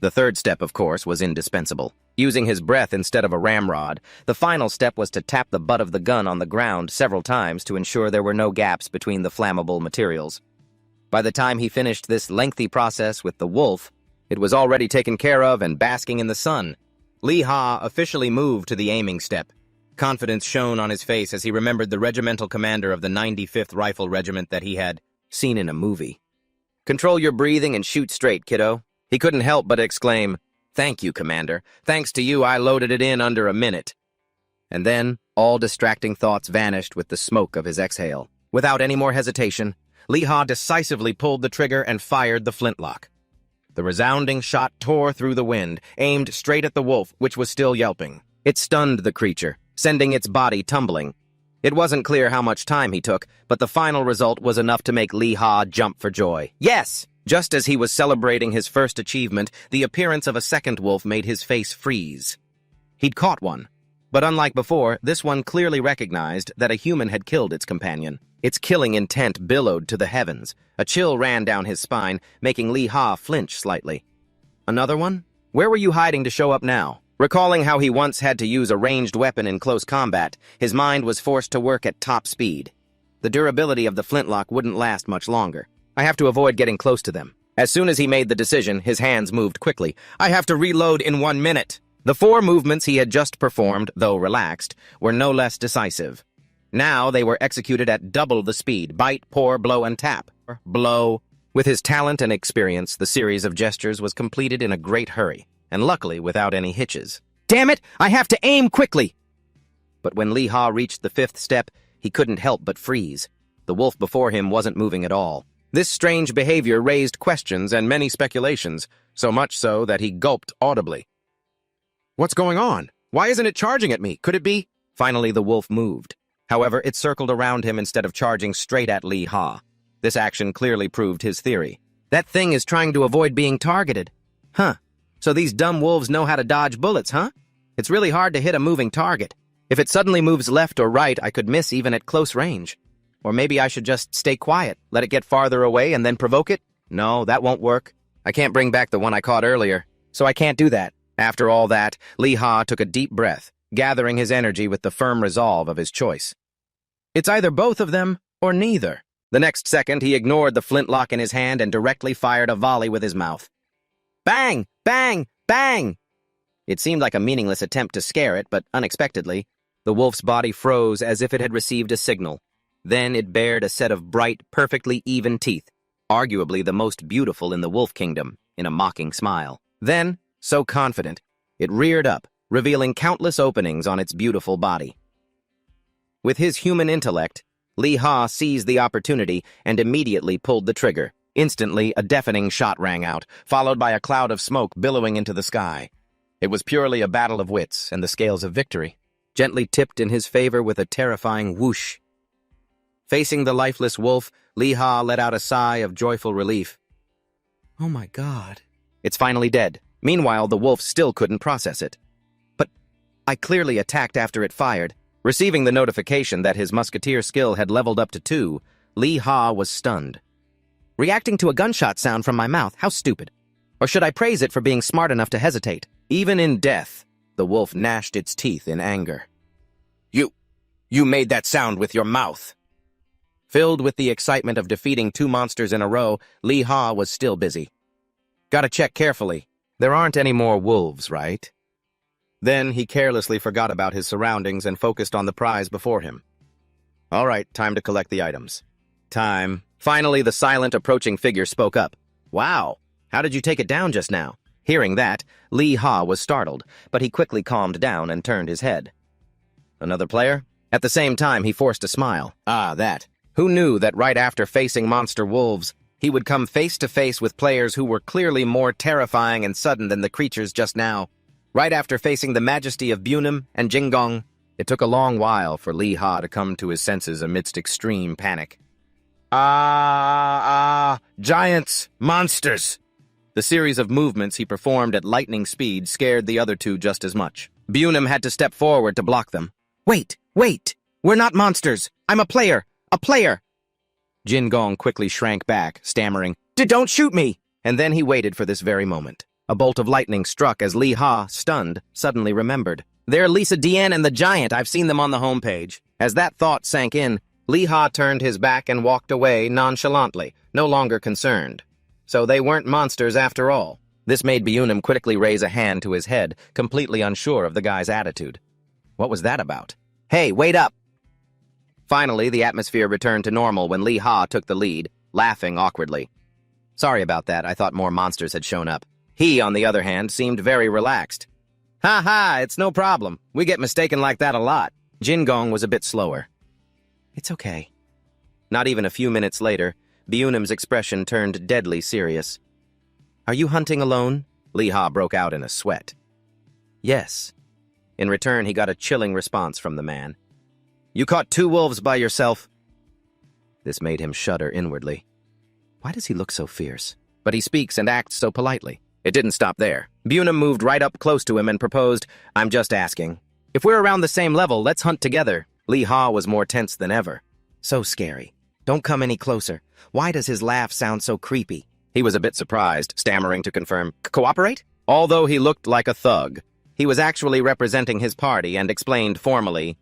The third step, of course, was indispensable. Using his breath instead of a ramrod, the final step was to tap the butt of the gun on the ground several times to ensure there were no gaps between the flammable materials. By the time he finished this lengthy process with the wolf, it was already taken care of and basking in the sun. Lee Ha officially moved to the aiming step. Confidence shone on his face as he remembered the regimental commander of the 95th Rifle Regiment that he had seen in a movie. Control your breathing and shoot straight, kiddo. He couldn't help but exclaim, Thank you, Commander. Thanks to you, I loaded it in under a minute. And then, all distracting thoughts vanished with the smoke of his exhale. Without any more hesitation, Lee Ha decisively pulled the trigger and fired the flintlock. The resounding shot tore through the wind, aimed straight at the wolf, which was still yelping. It stunned the creature, sending its body tumbling. It wasn't clear how much time he took, but the final result was enough to make Lee Ha jump for joy. Yes! Just as he was celebrating his first achievement, the appearance of a second wolf made his face freeze. He'd caught one. But unlike before, this one clearly recognized that a human had killed its companion. Its killing intent billowed to the heavens. A chill ran down his spine, making Lee Ha flinch slightly. Another one? Where were you hiding to show up now? Recalling how he once had to use a ranged weapon in close combat, his mind was forced to work at top speed. The durability of the flintlock wouldn't last much longer. I have to avoid getting close to them. As soon as he made the decision, his hands moved quickly. I have to reload in 1 minute. The 4 movements he had just performed, though relaxed, were no less decisive. Now they were executed at double the speed. Bite, pour, blow, and tap. Blow. With his talent and experience, the series of gestures was completed in a great hurry, and luckily without any hitches. Damn it! I have to aim quickly! But when Lee Ha reached the 5th step, he couldn't help but freeze. The wolf before him wasn't moving at all. This strange behavior raised questions and many speculations, so much so that he gulped audibly. What's going on? Why isn't it charging at me? Could it be? Finally, the wolf moved. However, it circled around him instead of charging straight at Lee Ha. This action clearly proved his theory. That thing is trying to avoid being targeted. Huh. So these dumb wolves know how to dodge bullets, huh? It's really hard to hit a moving target. If it suddenly moves left or right, I could miss even at close range. Or maybe I should just stay quiet, let it get farther away, and then provoke it? No, that won't work. I can't bring back the one I caught earlier, so I can't do that. After all that, Lee Ha took a deep breath, gathering his energy with the firm resolve of his choice. It's either both of them or neither. The next second, he ignored the flintlock in his hand and directly fired a volley with his mouth. Bang! Bang! Bang! It seemed like a meaningless attempt to scare it, but unexpectedly, the wolf's body froze as if it had received a signal. Then it bared a set of bright, perfectly even teeth, arguably the most beautiful in the wolf kingdom, in a mocking smile. Then, so confident, it reared up, revealing countless openings on its beautiful body. With his human intellect, Li Ha seized the opportunity and immediately pulled the trigger. Instantly, a deafening shot rang out, followed by a cloud of smoke billowing into the sky. It was purely a battle of wits, and the scales of victory gently tipped in his favor with a terrifying whoosh. Facing the lifeless wolf, Li Ha let out a sigh of joyful relief. Oh my God. It's finally dead. Meanwhile, the wolf still couldn't process it. But I clearly attacked after it fired. Receiving the notification that his musketeer skill had leveled up to 2, Li Ha was stunned. Reacting to a gunshot sound from my mouth, how stupid. Or should I praise it for being smart enough to hesitate? Even in death, the wolf gnashed its teeth in anger. You made that sound with your mouth. Filled with the excitement of defeating 2 monsters in a row, Li Ha was still busy. Gotta check carefully. There aren't any more wolves, right? Then he carelessly forgot about his surroundings and focused on the prize before him. All right, time to collect the items. Time. Finally, the silent, approaching figure spoke up. Wow, how did you take it down just now? Hearing that, Li Ha was startled, but he quickly calmed down and turned his head. Another player? At the same time, he forced a smile. Ah, that. Who knew that right after facing monster wolves, he would come face to face with players who were clearly more terrifying and sudden than the creatures just now? Right after facing the majesty of Bunam and Jingong, it took a long while for Li Ha to come to his senses amidst extreme panic. Giants! Monsters! The series of movements he performed at lightning speed scared the other 2 just as much. Bunam had to step forward to block them. Wait! We're not monsters! I'm a player! A player! Jingong quickly shrank back, stammering, Don't shoot me! And then he waited for this very moment. A bolt of lightning struck as Li Ha, stunned, suddenly remembered. They're Lisa Dian and the Giant. I've seen them on the homepage. As that thought sank in, Li Ha turned his back and walked away nonchalantly, no longer concerned. So they weren't monsters after all. This made Bunam quickly raise a hand to his head, completely unsure of the guy's attitude. What was that about? Hey, wait up! Finally, the atmosphere returned to normal when Li Ha took the lead, laughing awkwardly. Sorry about that, I thought more monsters had shown up. He, on the other hand, seemed very relaxed. Ha, it's no problem. We get mistaken like that a lot. Jingong was a bit slower. It's okay. Not even a few minutes later, Bunam's expression turned deadly serious. Are you hunting alone? Li Ha broke out in a sweat. Yes. In return, he got a chilling response from the man. You caught 2 wolves by yourself. This made him shudder inwardly. Why does he look so fierce? But he speaks and acts so politely. It didn't stop there. Bunam moved right up close to him and proposed, I'm just asking. If we're around the same level, let's hunt together. Li Ha was more tense than ever. So scary. Don't come any closer. Why does his laugh sound so creepy? He was a bit surprised, stammering to confirm, Cooperate? Although he looked like a thug, he was actually representing his party and explained formally,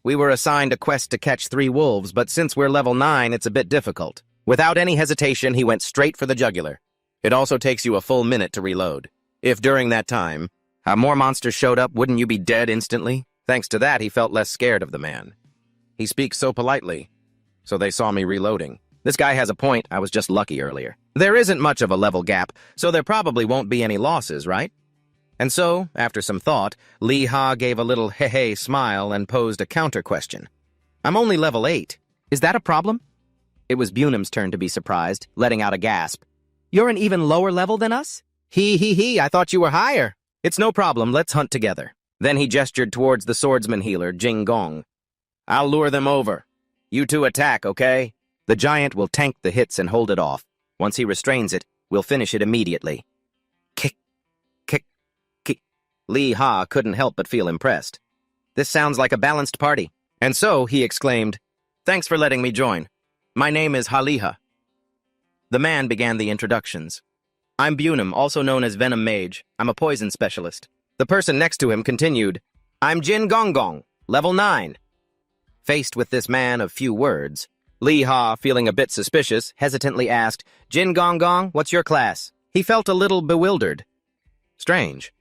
We were assigned a quest to catch 3 wolves, but since we're level 9, it's a bit difficult. Without any hesitation, he went straight for the jugular. It also takes you a full minute to reload. If during that time, more monsters showed up, wouldn't you be dead instantly? Thanks to that, he felt less scared of the man. He speaks so politely, so they saw me reloading. This guy has a point, I was just lucky earlier. There isn't much of a level gap, so there probably won't be any losses, right? And so, after some thought, Li Ha gave a little hey smile and posed a counter-question. I'm only level 8. Is that a problem? It was Bunam's turn to be surprised, letting out a gasp. You're an even lower level than us? I thought you were higher. It's no problem, let's hunt together. Then he gestured towards the swordsman healer, Jingong. I'll lure them over. You 2 attack, okay? The giant will tank the hits and hold it off. Once he restrains it, we'll finish it immediately. Kick. Li Ha couldn't help but feel impressed. This sounds like a balanced party. And so, he exclaimed, Thanks for letting me join. My name is Haliha. The man began the introductions. I'm Bunam, also known as Venom Mage. I'm a poison specialist. The person next to him continued, I'm Jin Gonggong, level 9. Faced with this man of few words, Lee Ha, feeling a bit suspicious, hesitantly asked, "Jin Gong Gong, what's your class?" He felt a little bewildered. Strange.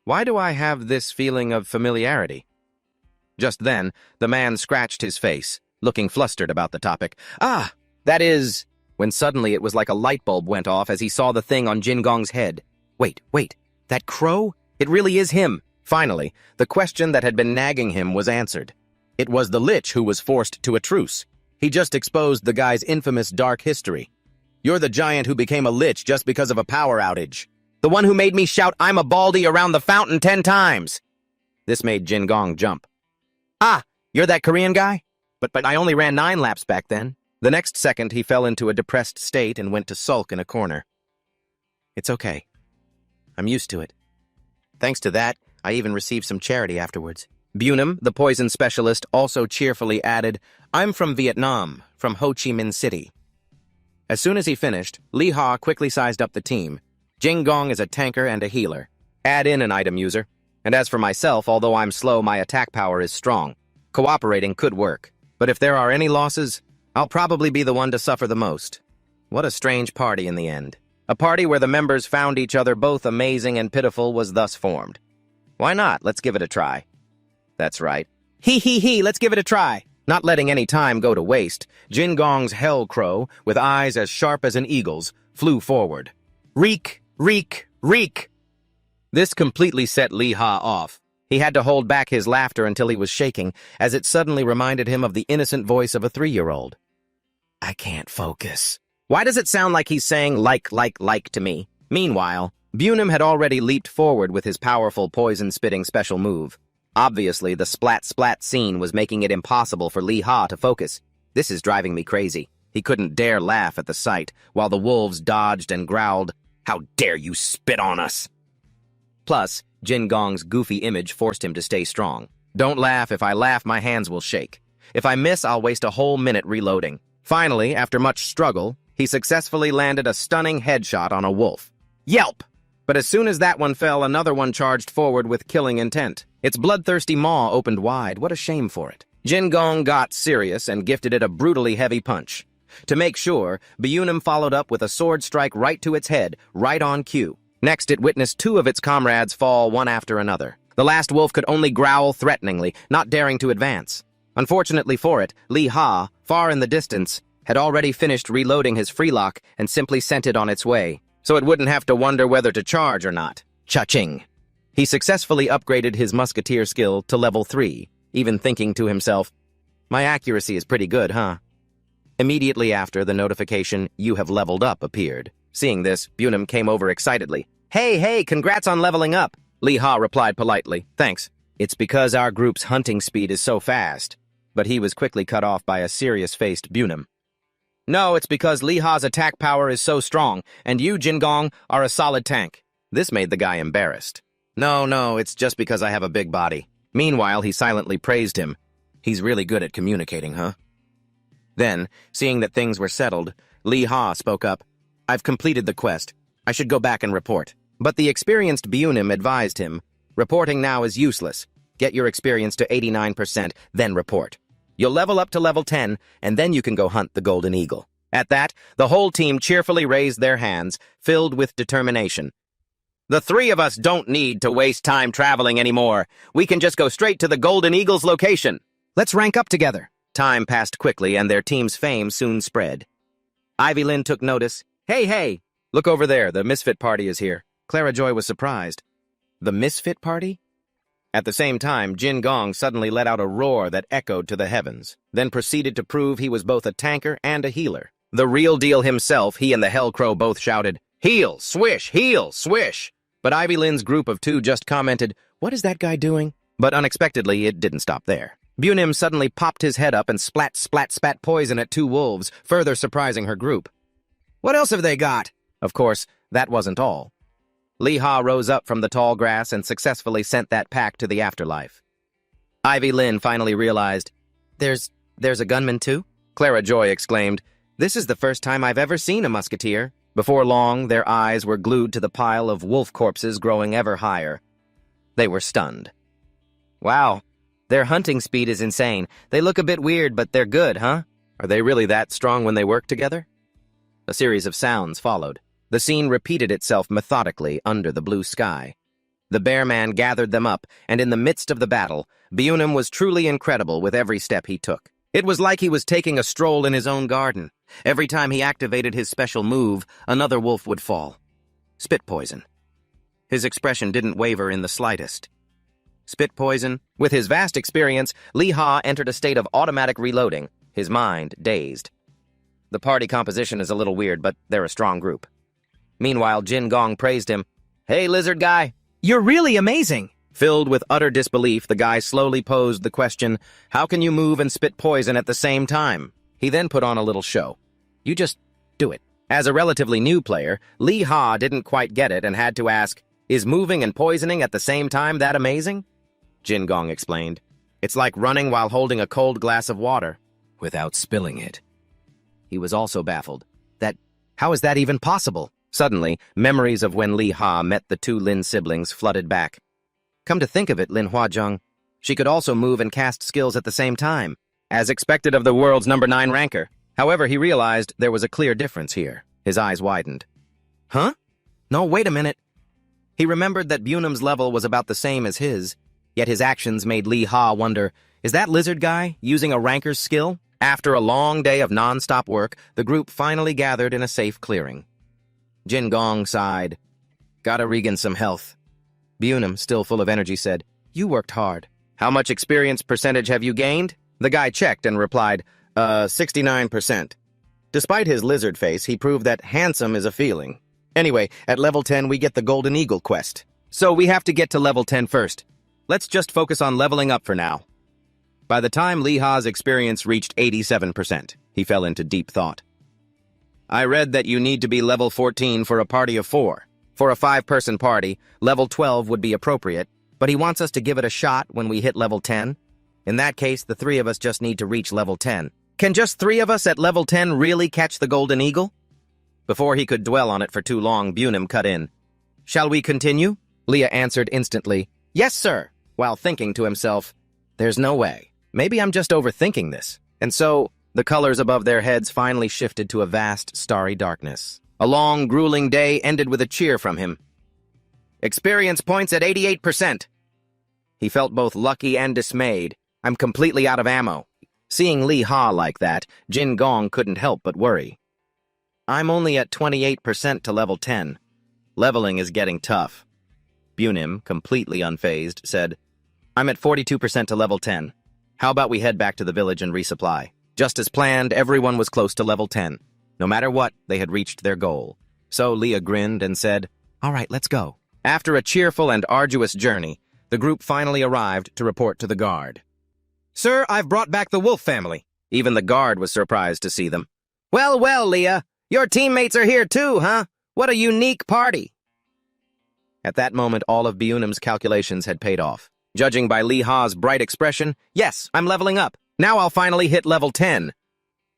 Why do I have this feeling of familiarity? Just then, the man scratched his face, looking flustered about the topic. "Ah, that is—" when suddenly it was like a light bulb went off as he saw the thing on Jin Gong's head. Wait, that crow? It really is him. Finally, the question that had been nagging him was answered. It was the Lich who was forced to a truce. He just exposed the guy's infamous dark history. "You're the giant who became a Lich just because of a power outage. The one who made me shout, 'I'm a baldy' around the fountain 10 times. This made Jin Gong jump. "Ah, you're that Korean guy? But I only ran 9 laps back then." The next second, he fell into a depressed state and went to sulk in a corner. "It's okay. I'm used to it." Thanks to that, I even received some charity afterwards. Bunam, the poison specialist, also cheerfully added, "I'm from Vietnam, from Ho Chi Minh City." As soon as he finished, Lee Ha quickly sized up the team. Jin Gong is a tanker and a healer. Add in an item user. And as for myself, although I'm slow, my attack power is strong. Cooperating could work. But if there are any losses, I'll probably be the one to suffer the most. What a strange party in the end. A party where the members found each other both amazing and pitiful was thus formed. Why not? Let's give it a try. That's right. Let's give it a try. Not letting any time go to waste, Jin Gong's hell crow, with eyes as sharp as an eagle's, flew forward. Reek, reek, reek! This completely set Lee Ha off. He had to hold back his laughter until he was shaking, as it suddenly reminded him of the innocent voice of a 3-year-old. "I can't focus." Why does it sound like he's saying like to me? Meanwhile, Bunam had already leaped forward with his powerful poison-spitting special move. Obviously, the splat-splat scene was making it impossible for Lee Ha to focus. This is driving me crazy. He couldn't dare laugh at the sight, while the wolves dodged and growled, "How dare you spit on us!" Plus, Jin Gong's goofy image forced him to stay strong. Don't laugh. If I laugh, my hands will shake. If I miss, I'll waste a whole minute reloading. Finally, after much struggle, he successfully landed a stunning headshot on a wolf. Yelp! But as soon as that one fell, another one charged forward with killing intent. Its bloodthirsty maw opened wide. What a shame for it. Jin Gong got serious and gifted it a brutally heavy punch. To make sure, Bunam followed up with a sword strike right to its head, right on cue. Next, it witnessed 2 of its comrades fall one after another. The last wolf could only growl threateningly, not daring to advance. Unfortunately for it, Lee Ha, far in the distance, had already finished reloading his freelock and simply sent it on its way, so it wouldn't have to wonder whether to charge or not. Cha-ching! He successfully upgraded his musketeer skill to level 3, even thinking to himself, "My accuracy is pretty good, huh?" Immediately after, the notification, "You have leveled up," appeared. Seeing this, Bunam came over excitedly. Hey, congrats on leveling up." Lee Ha replied politely, "Thanks. It's because our group's hunting speed is so fast." But he was quickly cut off by a serious-faced Bunam. "No, it's because Lee Ha's attack power is so strong, and you, Jin Gong, are a solid tank." This made the guy embarrassed. No, it's just because I have a big body." Meanwhile, he silently praised him. "He's really good at communicating, huh?" Then, seeing that things were settled, Lee Ha spoke up. "I've completed the quest. I should go back and report." But the experienced Bunam advised him, "Reporting now is useless. Get your experience to 89%, then report. You'll level up to level 10, and then you can go hunt the Golden Eagle." At that, the whole team cheerfully raised their hands, filled with determination. "The 3 of us don't need to waste time traveling anymore. We can just go straight to the Golden Eagle's location. Let's rank up together." Time passed quickly, and their team's fame soon spread. Ivy Lynn took notice. Hey, look over there. The Misfit Party is here." Clara Joy was surprised. The Misfit Party? At the same time, Jin Gong suddenly let out a roar that echoed to the heavens, then proceeded to prove he was both a tanker and a healer. The real deal himself, he and the Hell Crow both shouted, "Heal, swish, heal, swish!" But Ivy Lynn's group of 2 just commented, "What is that guy doing?" But unexpectedly, it didn't stop there. Bunam suddenly popped his head up and spat poison at 2 wolves, further surprising her group. "What else have they got?" Of course, that wasn't all. Lee Ha rose up from the tall grass and successfully sent that pack to the afterlife. Ivy Lynn finally realized, There's a gunman too?" Clara Joy exclaimed, "This is the first time I've ever seen a musketeer." Before long, their eyes were glued to the pile of wolf corpses growing ever higher. They were stunned. "Wow, their hunting speed is insane. They look a bit weird, but they're good, huh?" Are they really that strong when they work together? A series of sounds followed. The scene repeated itself methodically under the blue sky. The bear man gathered them up, and in the midst of the battle, Bunim was truly incredible with every step he took. It was like he was taking a stroll in his own garden. Every time he activated his special move, another wolf would fall. Spit poison. His expression didn't waver in the slightest. Spit poison. With his vast experience, Lee Ha entered a state of automatic reloading, his mind dazed. The party composition is a little weird, but they're a strong group. Meanwhile, Jin Gong praised him. "Hey, lizard guy." You're really amazing. Filled with utter disbelief, the guy slowly posed the question, "How can you move and spit poison at the same time?" He then put on a little show. "You just do it." As a relatively new player, Lee Ha didn't quite get it and had to ask, "Is moving and poisoning at the same time that amazing?" Jin Gong explained, "It's like running while holding a cold glass of water, without spilling it." He was also baffled. How is that even possible? Suddenly, memories of when Lee Ha met the two Lin siblings flooded back. Come to think of it, Lin Huazheng, she could also move and cast skills at the same time, as expected of the world's number 9 ranker. However, he realized there was a clear difference here. His eyes widened. Huh? No, wait a minute. He remembered that Bunim's level was about the same as his, yet his actions made Lee Ha wonder, is that lizard guy using a ranker's skill? After a long day of non-stop work, the group finally gathered in a safe clearing. Jin Gong sighed. "Gotta regain some health." Bunim, still full of energy, said, "You worked hard. How much experience percentage have you gained?" The guy checked and replied, 69%. Despite his lizard face, he proved that handsome is a feeling. Anyway, at level 10 we get the Golden Eagle quest. So we have to get to level 10 first. Let's just focus on leveling up for now. By the time Lee Ha's experience reached 87%, he fell into deep thought. "I read that you need to be level 14 for a party of 4. For a 5-person party, level 12 would be appropriate, but he wants us to give it a shot when we hit level 10. In that case, the 3 of us just need to reach level 10. Can just 3 of us at level 10 really catch the Golden Eagle?" Before he could dwell on it for too long, Bunim cut in. "Shall we continue?" Leah answered instantly, "Yes, sir," while thinking to himself, "There's no way. Maybe I'm just overthinking this." And so, the colors above their heads finally shifted to a vast, starry darkness. A long, grueling day ended with a cheer from him. "Experience points at 88%. He felt both lucky and dismayed. "I'm completely out of ammo." Seeing Lee Ha like that, Jin Gong couldn't help but worry. "I'm only at 28% to level 10. Leveling is getting tough." Bunim, completely unfazed, said, "I'm at 42% to level 10. How about we head back to the village and resupply?" Just as planned, everyone was close to level 10. No matter what, they had reached their goal. So Leah grinned and said, "All right, let's go." After a cheerful and arduous journey, the group finally arrived to report to the guard. "Sir, I've brought back the wolf family." Even the guard was surprised to see them. "Well, well, Leah, your teammates are here too, huh? What a unique party." At that moment, all of Bunim's calculations had paid off. Judging by Lee Ha's bright expression, yes, I'm leveling up. Now I'll finally hit level 10.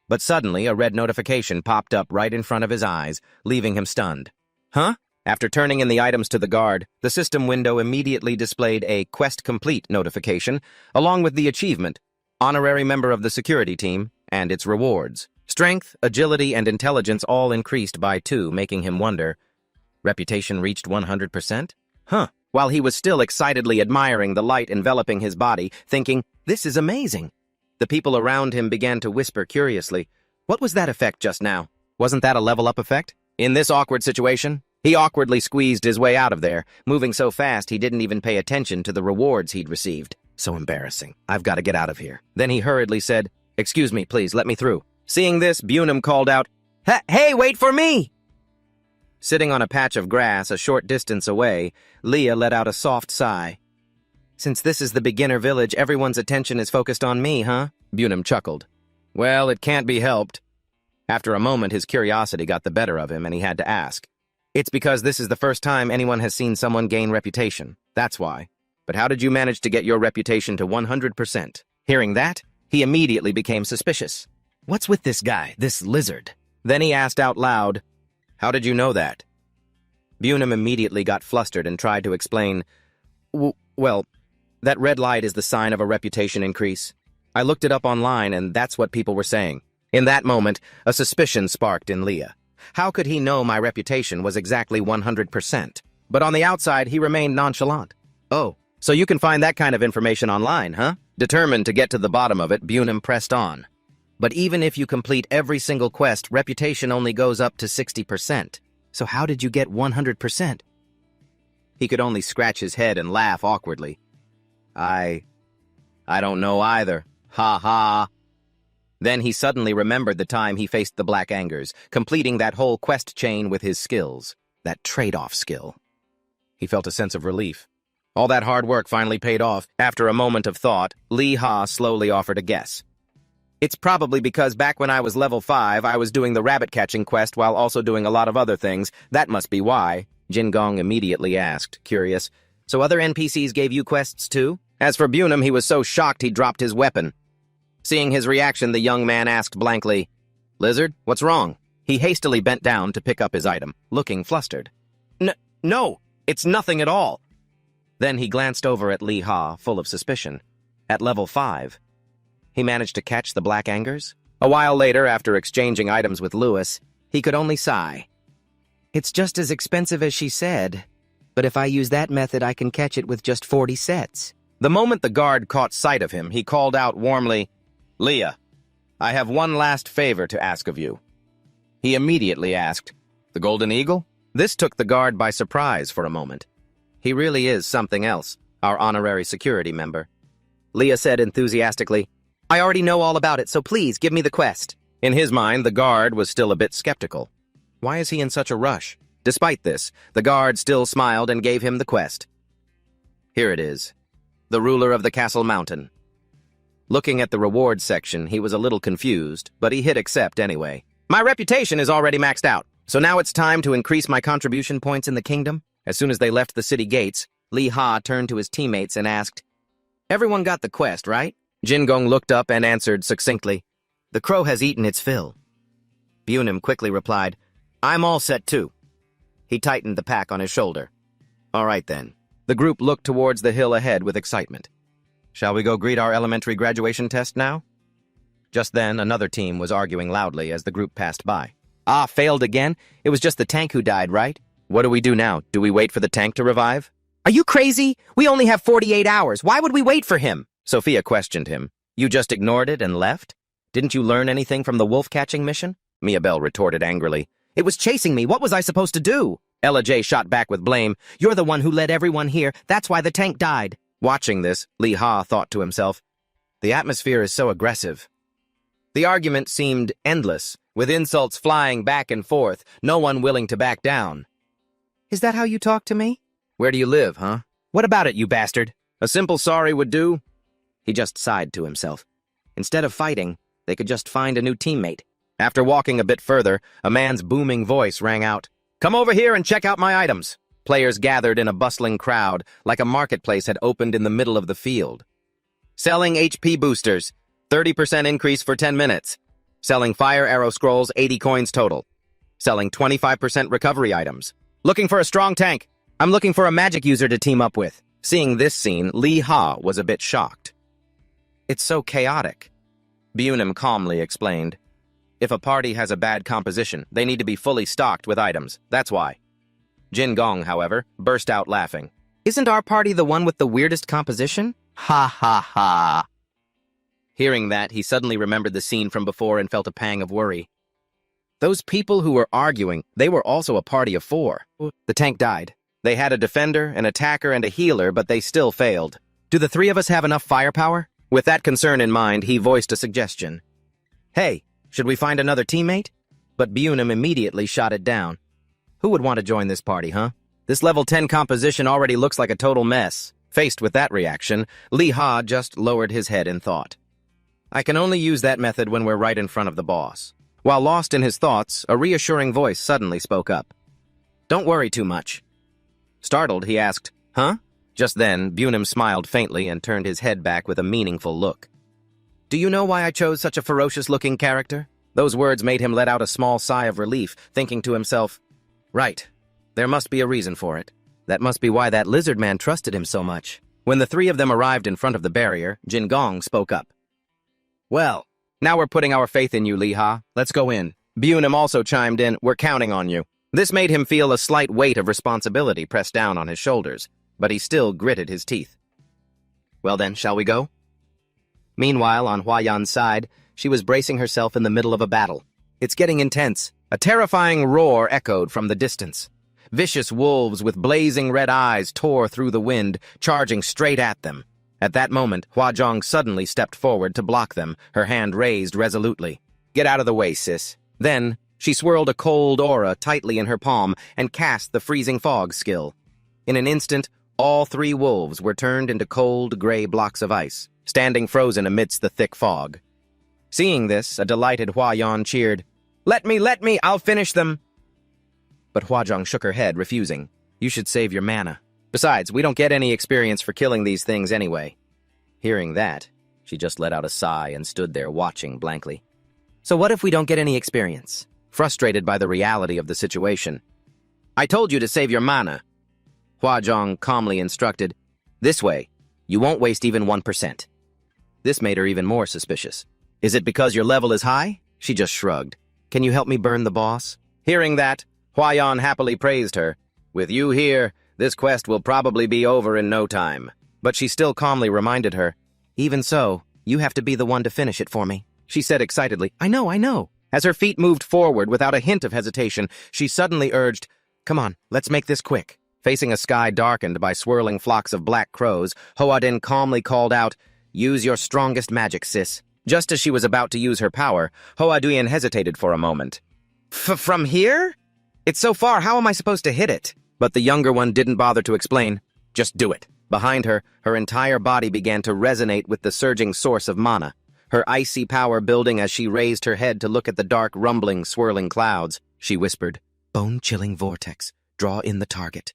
But suddenly, a red notification popped up right in front of his eyes, leaving him stunned. Huh? After turning in the items to the guard, the system window immediately displayed a Quest Complete notification, along with the achievement, Honorary Member of the Security Team, and its rewards. Strength, agility, and intelligence all increased by 2, making him wonder, reputation reached 100%? Huh. While he was still excitedly admiring the light enveloping his body, thinking, this is amazing. The people around him began to whisper curiously, what was that effect just now? Wasn't that a level-up effect? In this awkward situation, he awkwardly squeezed his way out of there, moving so fast he didn't even pay attention to the rewards he'd received. So embarrassing. I've got to get out of here. Then he hurriedly said, excuse me, please, let me through. Seeing this, Bunim called out, Hey, wait for me! Sitting on a patch of grass a short distance away, Leah let out a soft sigh. Since this is the beginner village, everyone's attention is focused on me, huh? Bunim chuckled. Well, it can't be helped. After a moment, his curiosity got the better of him, and he had to ask. It's because this is the first time anyone has seen someone gain reputation. That's why. But how did you manage to get your reputation to 100%? Hearing that, he immediately became suspicious. What's with this guy, this lizard? Then he asked out loud, how did you know that? Bunim immediately got flustered and tried to explain, well, that red light is the sign of a reputation increase. I looked it up online, and that's what people were saying. In that moment, a suspicion sparked in Leah. How could he know my reputation was exactly 100%? But on the outside, he remained nonchalant. Oh, so you can find that kind of information online, huh? Determined to get to the bottom of it, Bunim pressed on. But even if you complete every single quest, reputation only goes up to 60%. So how did you get 100%? He could only scratch his head and laugh awkwardly. I don't know either. Ha ha. Then he suddenly remembered the time he faced the Black Angers, completing that whole quest chain with his skills, that trade-off skill. He felt a sense of relief. All that hard work finally paid off. After a moment of thought, Lee Ha slowly offered a guess. It's probably because back when I was level 5, I was doing the rabbit-catching quest while also doing a lot of other things. That must be why, Jin Gong immediately asked, curious. So other NPCs gave you quests too? As for Bunim, he was so shocked he dropped his weapon. Seeing his reaction, the young man asked blankly, Lizard, what's wrong? He hastily bent down to pick up his item, looking flustered. No, it's nothing at all. Then he glanced over at Lee Ha, full of suspicion. At level 5, he managed to catch the Black Angers? A while later, after exchanging items with Lewis, he could only sigh. It's just as expensive as she said, but if I use that method, I can catch it with just 40 sets. The moment the guard caught sight of him, he called out warmly, Leah, I have one last favor to ask of you. He immediately asked, The Golden Eagle? This took the guard by surprise for a moment. He really is something else, our honorary security member. Leah said enthusiastically, I already know all about it, so please give me the quest. In his mind, the guard was still a bit skeptical. Why is he in such a rush? Despite this, the guard still smiled and gave him the quest. Here it is. The ruler of the Castle Mountain. Looking at the rewards section, he was a little confused, but he hit accept anyway. My reputation is already maxed out, so now it's time to increase my contribution points in the kingdom. As soon as they left the city gates, Lee Ha turned to his teammates and asked, Everyone got the quest, right? Jin Gong looked up and answered succinctly, The crow has eaten its fill. Bunim quickly replied, I'm all set too. He tightened the pack on his shoulder. All right then. The group looked towards the hill ahead with excitement. Shall we go greet our elementary graduation test now? Just then, another team was arguing loudly as the group passed by. Ah, failed again? It was just the tank who died, right? What do we do now? Do we wait for the tank to revive? Are you crazy? We only have 48 hours. Why would we wait for him? Sophia questioned him. You just ignored it and left? Didn't you learn anything from the wolf-catching mission? Mia Bell retorted angrily. It was chasing me. What was I supposed to do? Ella J shot back with blame. You're the one who led everyone here. That's why the tank died. Watching this, Lee Ha thought to himself, the atmosphere is so aggressive. The argument seemed endless, with insults flying back and forth, no one willing to back down. Is that how you talk to me? Where do you live, huh? What about it, you bastard? A simple sorry would do? He just sighed to himself. Instead of fighting, they could just find a new teammate. After walking a bit further, a man's booming voice rang out. Come over here and check out my items. Players gathered in a bustling crowd, like a marketplace had opened in the middle of the field. Selling HP boosters, 30% increase for 10 minutes. Selling fire arrow scrolls, 80 coins total. Selling 25% recovery items. Looking for a strong tank. I'm looking for a magic user to team up with. Seeing this scene, Lee Ha was a bit shocked. It's so chaotic. Bunim calmly explained. If a party has a bad composition, they need to be fully stocked with items. That's why. Jin Gong, however, burst out laughing. Isn't our party the one with the weirdest composition? Ha ha ha. Hearing that, he suddenly remembered the scene from before and felt a pang of worry. Those people who were arguing, they were also a party of 4. The tank died. They had a defender, an attacker, and a healer, but they still failed. Do the 3 of us have enough firepower? With that concern in mind, he voiced a suggestion. Hey, should we find another teammate? But Bunim immediately shot it down. Who would want to join this party, huh? This level 10 composition already looks like a total mess. Faced with that reaction, Lee Ha just lowered his head in thought. I can only use that method when we're right in front of the boss. While lost in his thoughts, a reassuring voice suddenly spoke up. Don't worry too much. Startled, he asked, Huh? Just then, Bunim smiled faintly and turned his head back with a meaningful look. Do you know why I chose such a ferocious-looking character? Those words made him let out a small sigh of relief, thinking to himself, Right, there must be a reason for it. That must be why that lizard man trusted him so much. When the 3 of them arrived in front of the barrier, Jin Gong spoke up. Well, Now we're putting our faith in you, Liha. Let's go in. Bunim also chimed in, we're counting on you. This made him feel a slight weight of responsibility pressed down on his shoulders, but he still gritted his teeth. Well then, shall we go? Meanwhile, on Huayan's side, she was bracing herself in the middle of a battle. It's getting intense. A terrifying roar echoed from the distance. Vicious wolves with blazing red eyes tore through the wind, charging straight at them. At that moment, Huazhong suddenly stepped forward to block them, her hand raised resolutely. Get out of the way, sis. Then, she swirled a cold aura tightly in her palm and cast the freezing fog skill. In an instant, all 3 wolves were turned into cold, gray blocks of ice, standing frozen amidst the thick fog. Seeing this, a delighted Huayan cheered, Let me, I'll finish them! But Huazhong shook her head, refusing. You should save your mana. Besides, we don't get any experience for killing these things anyway. Hearing that, she just let out a sigh and stood there watching blankly. So what if we don't get any experience? Frustrated by the reality of the situation. I told you to save your mana. Huazhong calmly instructed. This way, you won't waste even 1%. This made her even more suspicious. Is it because your level is high? She just shrugged. Can you help me burn the boss? Hearing that, Huayan happily praised her. With you here, this quest will probably be over in no time. But she still calmly reminded her, Even so, you have to be the one to finish it for me. She said excitedly, I know. As her feet moved forward without a hint of hesitation, she suddenly urged, Come on, let's make this quick. Facing a sky darkened by swirling flocks of black crows, Hoadin calmly called out, Use your strongest magic, sis. Just as she was about to use her power, Hoaduyan hesitated for a moment. From here? It's so far, how am I supposed to hit it? But the younger one didn't bother to explain. Just do it. Behind her, her entire body began to resonate with the surging source of mana, her icy power building as she raised her head to look at the dark, rumbling, swirling clouds. She whispered, Bone-chilling vortex. Draw in the target.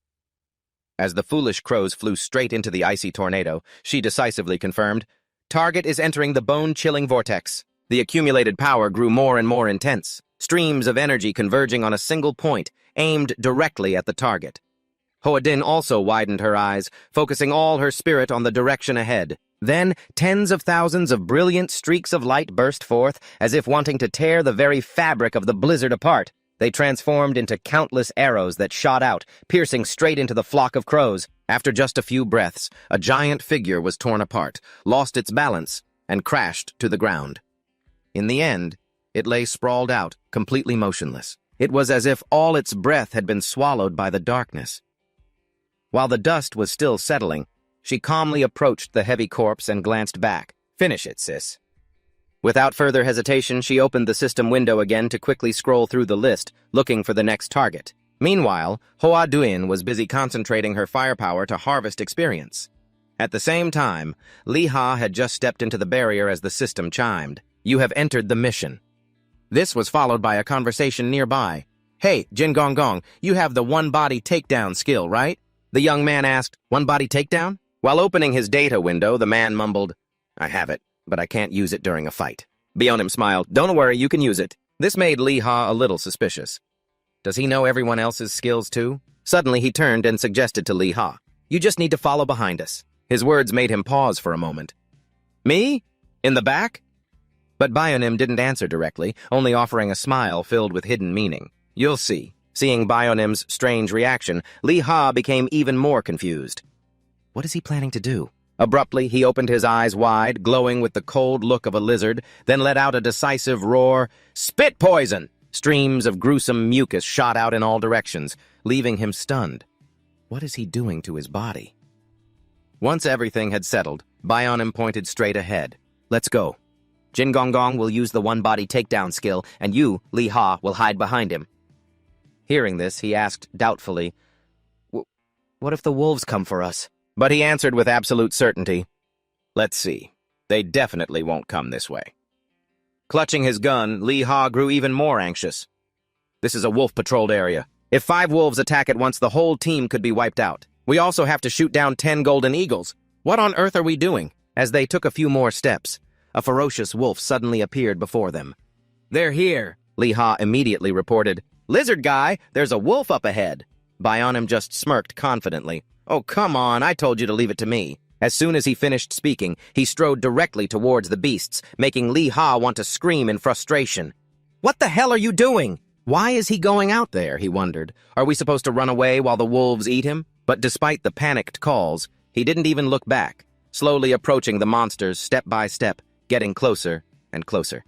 As the foolish crows flew straight into the icy tornado, she decisively confirmed, Target is entering the bone-chilling vortex. The accumulated power grew more and more intense, streams of energy converging on a single point, aimed directly at the target. Hoadin also widened her eyes, focusing all her spirit on the direction ahead. Then, tens of thousands of brilliant streaks of light burst forth, as if wanting to tear the very fabric of the blizzard apart. They transformed into countless arrows that shot out, piercing straight into the flock of crows. After just a few breaths, a giant figure was torn apart, lost its balance, and crashed to the ground. In the end, it lay sprawled out, completely motionless. It was as if all its breath had been swallowed by the darkness. While the dust was still settling, she calmly approached the heavy corpse and glanced back. Finish it, sis. Without further hesitation, she opened the system window again to quickly scroll through the list, looking for the next target. Meanwhile, Hoa Duin was busy concentrating her firepower to harvest experience. At the same time, Li Ha had just stepped into the barrier as the system chimed. You have entered the mission. This was followed by a conversation nearby. Hey, Jin Gong Gong, you have the one-body takedown skill, right? The young man asked, one-body takedown? While opening his data window, the man mumbled, I have it, but I can't use it during a fight. Bionim smiled, don't worry, you can use it. This made Li Ha a little suspicious. Does he know everyone else's skills too? Suddenly he turned and suggested to Li Ha, you just need to follow behind us. His words made him pause for a moment. Me? In the back? But Bionim didn't answer directly, only offering a smile filled with hidden meaning. You'll see. Seeing Bionim's strange reaction, Li Ha became even more confused. What is he planning to do? Abruptly, he opened his eyes wide, glowing with the cold look of a lizard, then let out a decisive roar. Spit poison! Streams of gruesome mucus shot out in all directions, leaving him stunned. What is he doing to his body? Once everything had settled, Bionim pointed straight ahead. Let's go. Jin Gong Gong will use the one-body takedown skill, and you, Li Ha, will hide behind him. Hearing this, he asked doubtfully, What if the wolves come for us? But he answered with absolute certainty, Let's see. They definitely won't come this way. Clutching his gun, Li Ha grew even more anxious. This is a wolf-patrolled area. If 5 wolves attack at once, the whole team could be wiped out. We also have to shoot down 10 golden eagles. What on earth are we doing? As they took a few more steps, a ferocious wolf suddenly appeared before them. They're here, Li Ha immediately reported. Lizard guy, there's a wolf up ahead. Bionim just smirked confidently. Oh, come on, I told you to leave it to me. As soon as he finished speaking, he strode directly towards the beasts, making Lee Ha want to scream in frustration. What the hell are you doing? Why is he going out there, he wondered. Are we supposed to run away while the wolves eat him? But despite the panicked calls, he didn't even look back, slowly approaching the monsters step by step, getting closer and closer.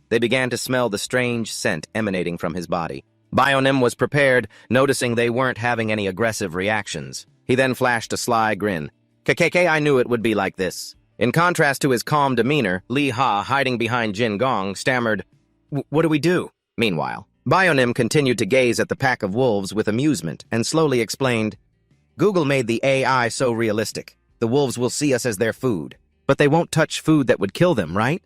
They began to smell the strange scent emanating from his body. Bionim was prepared, noticing they weren't having any aggressive reactions. He then flashed a sly grin. "KKK, I knew it would be like this." In contrast to his calm demeanor, Lee Ha, hiding behind Jin Gong, stammered, "What do we do?" Meanwhile, Bionim continued to gaze at the pack of wolves with amusement and slowly explained, "Google made the AI so realistic. The wolves will see us as their food, but they won't touch food that would kill them, right?"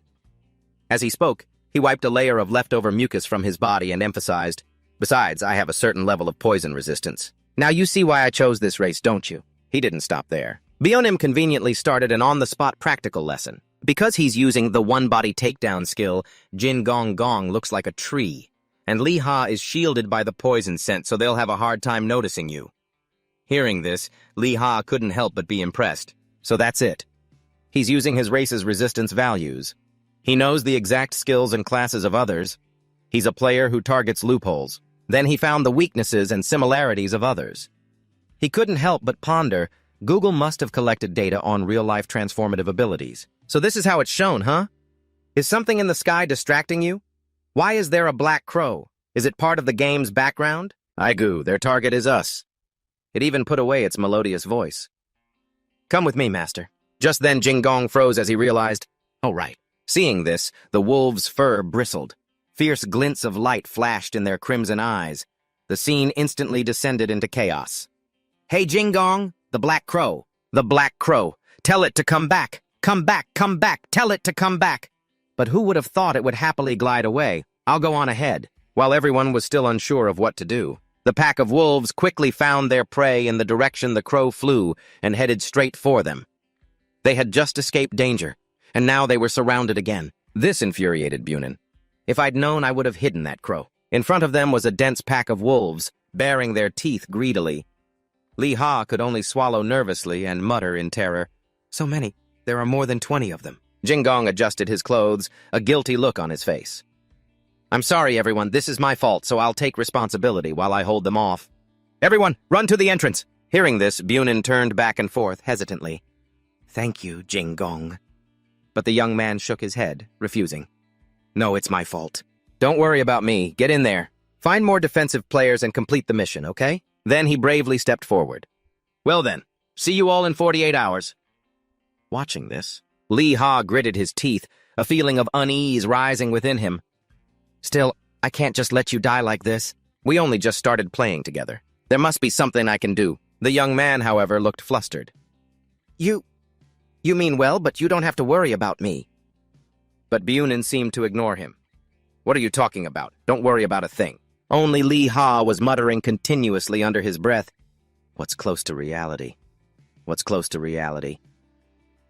As he spoke, he wiped a layer of leftover mucus from his body and emphasized, "Besides, I have a certain level of poison resistance. Now you see why I chose this race, don't you?" He didn't stop there. Bionim conveniently started an on-the-spot practical lesson. Because he's using the one-body takedown skill, Jin Gong Gong looks like a tree, and Lee Ha is shielded by the poison scent, so they'll have a hard time noticing you. Hearing this, Lee Ha couldn't help but be impressed. So that's it. He's using his race's resistance values. He knows the exact skills and classes of others. He's a player who targets loopholes. Then he found the weaknesses and similarities of others. He couldn't help but ponder, Google must have collected data on real-life transformative abilities. So this is how it's shown, huh? Is something in the sky distracting you? Why is there a black crow? Is it part of the game's background? Aigu, their target is us. It even put away its melodious voice. "Come with me, master." Just then Jin Gong froze as he realized, "Oh, right." Seeing this, the wolves' fur bristled. Fierce glints of light flashed in their crimson eyes. The scene instantly descended into chaos. "Hey, Jin Gong, the Black Crow. The Black Crow. Tell it to come back. Come back, come back. Tell it to come back." But who would have thought it would happily glide away? I'll go on ahead. While everyone was still unsure of what to do, the pack of wolves quickly found their prey in the direction the crow flew and headed straight for them. They had just escaped danger, and now they were surrounded again. This infuriated Bunin. If I'd known, I would have hidden that crow. In front of them was a dense pack of wolves, baring their teeth greedily. Lee Ha could only swallow nervously and mutter in terror, "So many. There are more than 20 of them." Jin Gong adjusted his clothes, a guilty look on his face. "I'm sorry, everyone. This is my fault, so I'll take responsibility while I hold them off. Everyone, run to the entrance." Hearing this, Bunin turned back and forth hesitantly. "Thank you, Jin Gong." But the young man shook his head, refusing. "No, it's my fault. Don't worry about me. Get in there. Find more defensive players and complete the mission, okay?" Then he bravely stepped forward. "Well then, see you all in 48 hours. Watching this, Lee Ha gritted his teeth, a feeling of unease rising within him. "Still, I can't just let you die like this. We only just started playing together. There must be something I can do." The young man, however, looked flustered. You mean well, but you don't have to worry about me." But Bunin seemed to ignore him. "What are you talking about? Don't worry about a thing." Only Lee Ha was muttering continuously under his breath, "What's close to reality? What's close to reality?"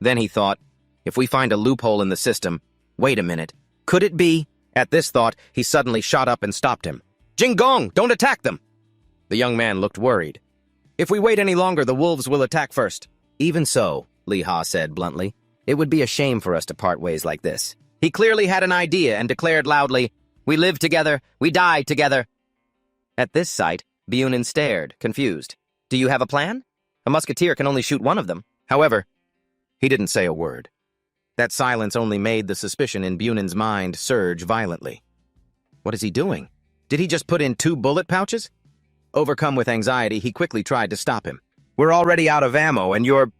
Then he thought, if we find a loophole in the system, wait a minute, could it be? At this thought, he suddenly shot up and stopped him. "Jin Gong, don't attack them!" The young man looked worried. "If we wait any longer, the wolves will attack first." "Even so," Lee Ha said bluntly, "it would be a shame for us to part ways like this." He clearly had an idea and declared loudly, "We live together, we die together." At this sight, Bunin stared, confused. "Do you have a plan? A musketeer can only shoot one of them." However, he didn't say a word. That silence only made the suspicion in Bunin's mind surge violently. What is he doing? Did he just put in 2 bullet pouches? Overcome with anxiety, he quickly tried to stop him. "We're already out of ammo and you're—"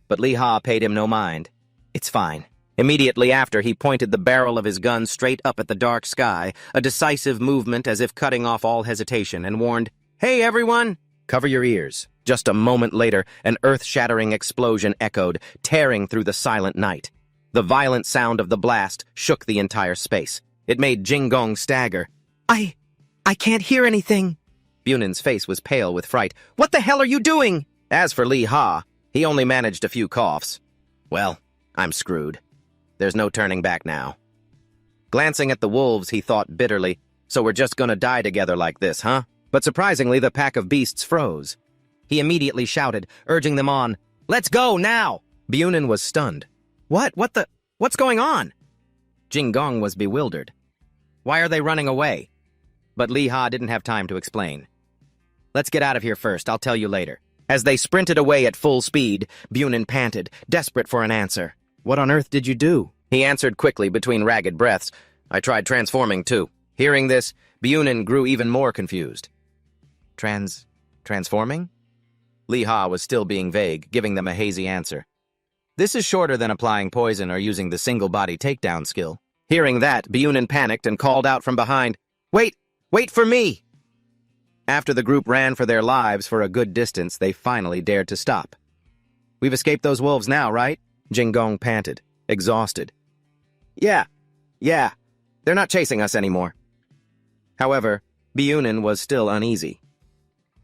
But Lee Ha paid him no mind. "It's fine." Immediately after, he pointed the barrel of his gun straight up at the dark sky, a decisive movement as if cutting off all hesitation, and warned, "Hey, everyone! Cover your ears." Just a moment later, an earth-shattering explosion echoed, tearing through the silent night. The violent sound of the blast shook the entire space. It made Jin Gong stagger. I can't hear anything." Bunin's face was pale with fright. "What the hell are you doing?" As for Lee Ha, he only managed a few coughs. "Well, I'm screwed. There's no turning back now." Glancing at the wolves, he thought bitterly, "So we're just gonna die together like this, huh?" But surprisingly, the pack of beasts froze. He immediately shouted, urging them on, Let's go, now! Bunin was stunned. What's going on? Jin Gong was bewildered. Why are they running away? But Li Ha didn't have time to explain. Let's get out of here first, I'll tell you later. As they sprinted away at full speed, Bunin panted, desperate for an answer. What on earth did you do? He answered quickly between ragged breaths. I tried transforming too. Hearing this, Bunin grew even more confused. Transforming? Li Ha was still being vague, giving them a hazy answer. This is shorter than applying poison or using the single-body takedown skill. Hearing that, Bunin panicked and called out from behind, Wait! Wait for me! After the group ran for their lives for a good distance, they finally dared to stop. We've escaped those wolves now, right? Jin Gong panted, exhausted. Yeah. They're not chasing us anymore. However, Bunin was still uneasy.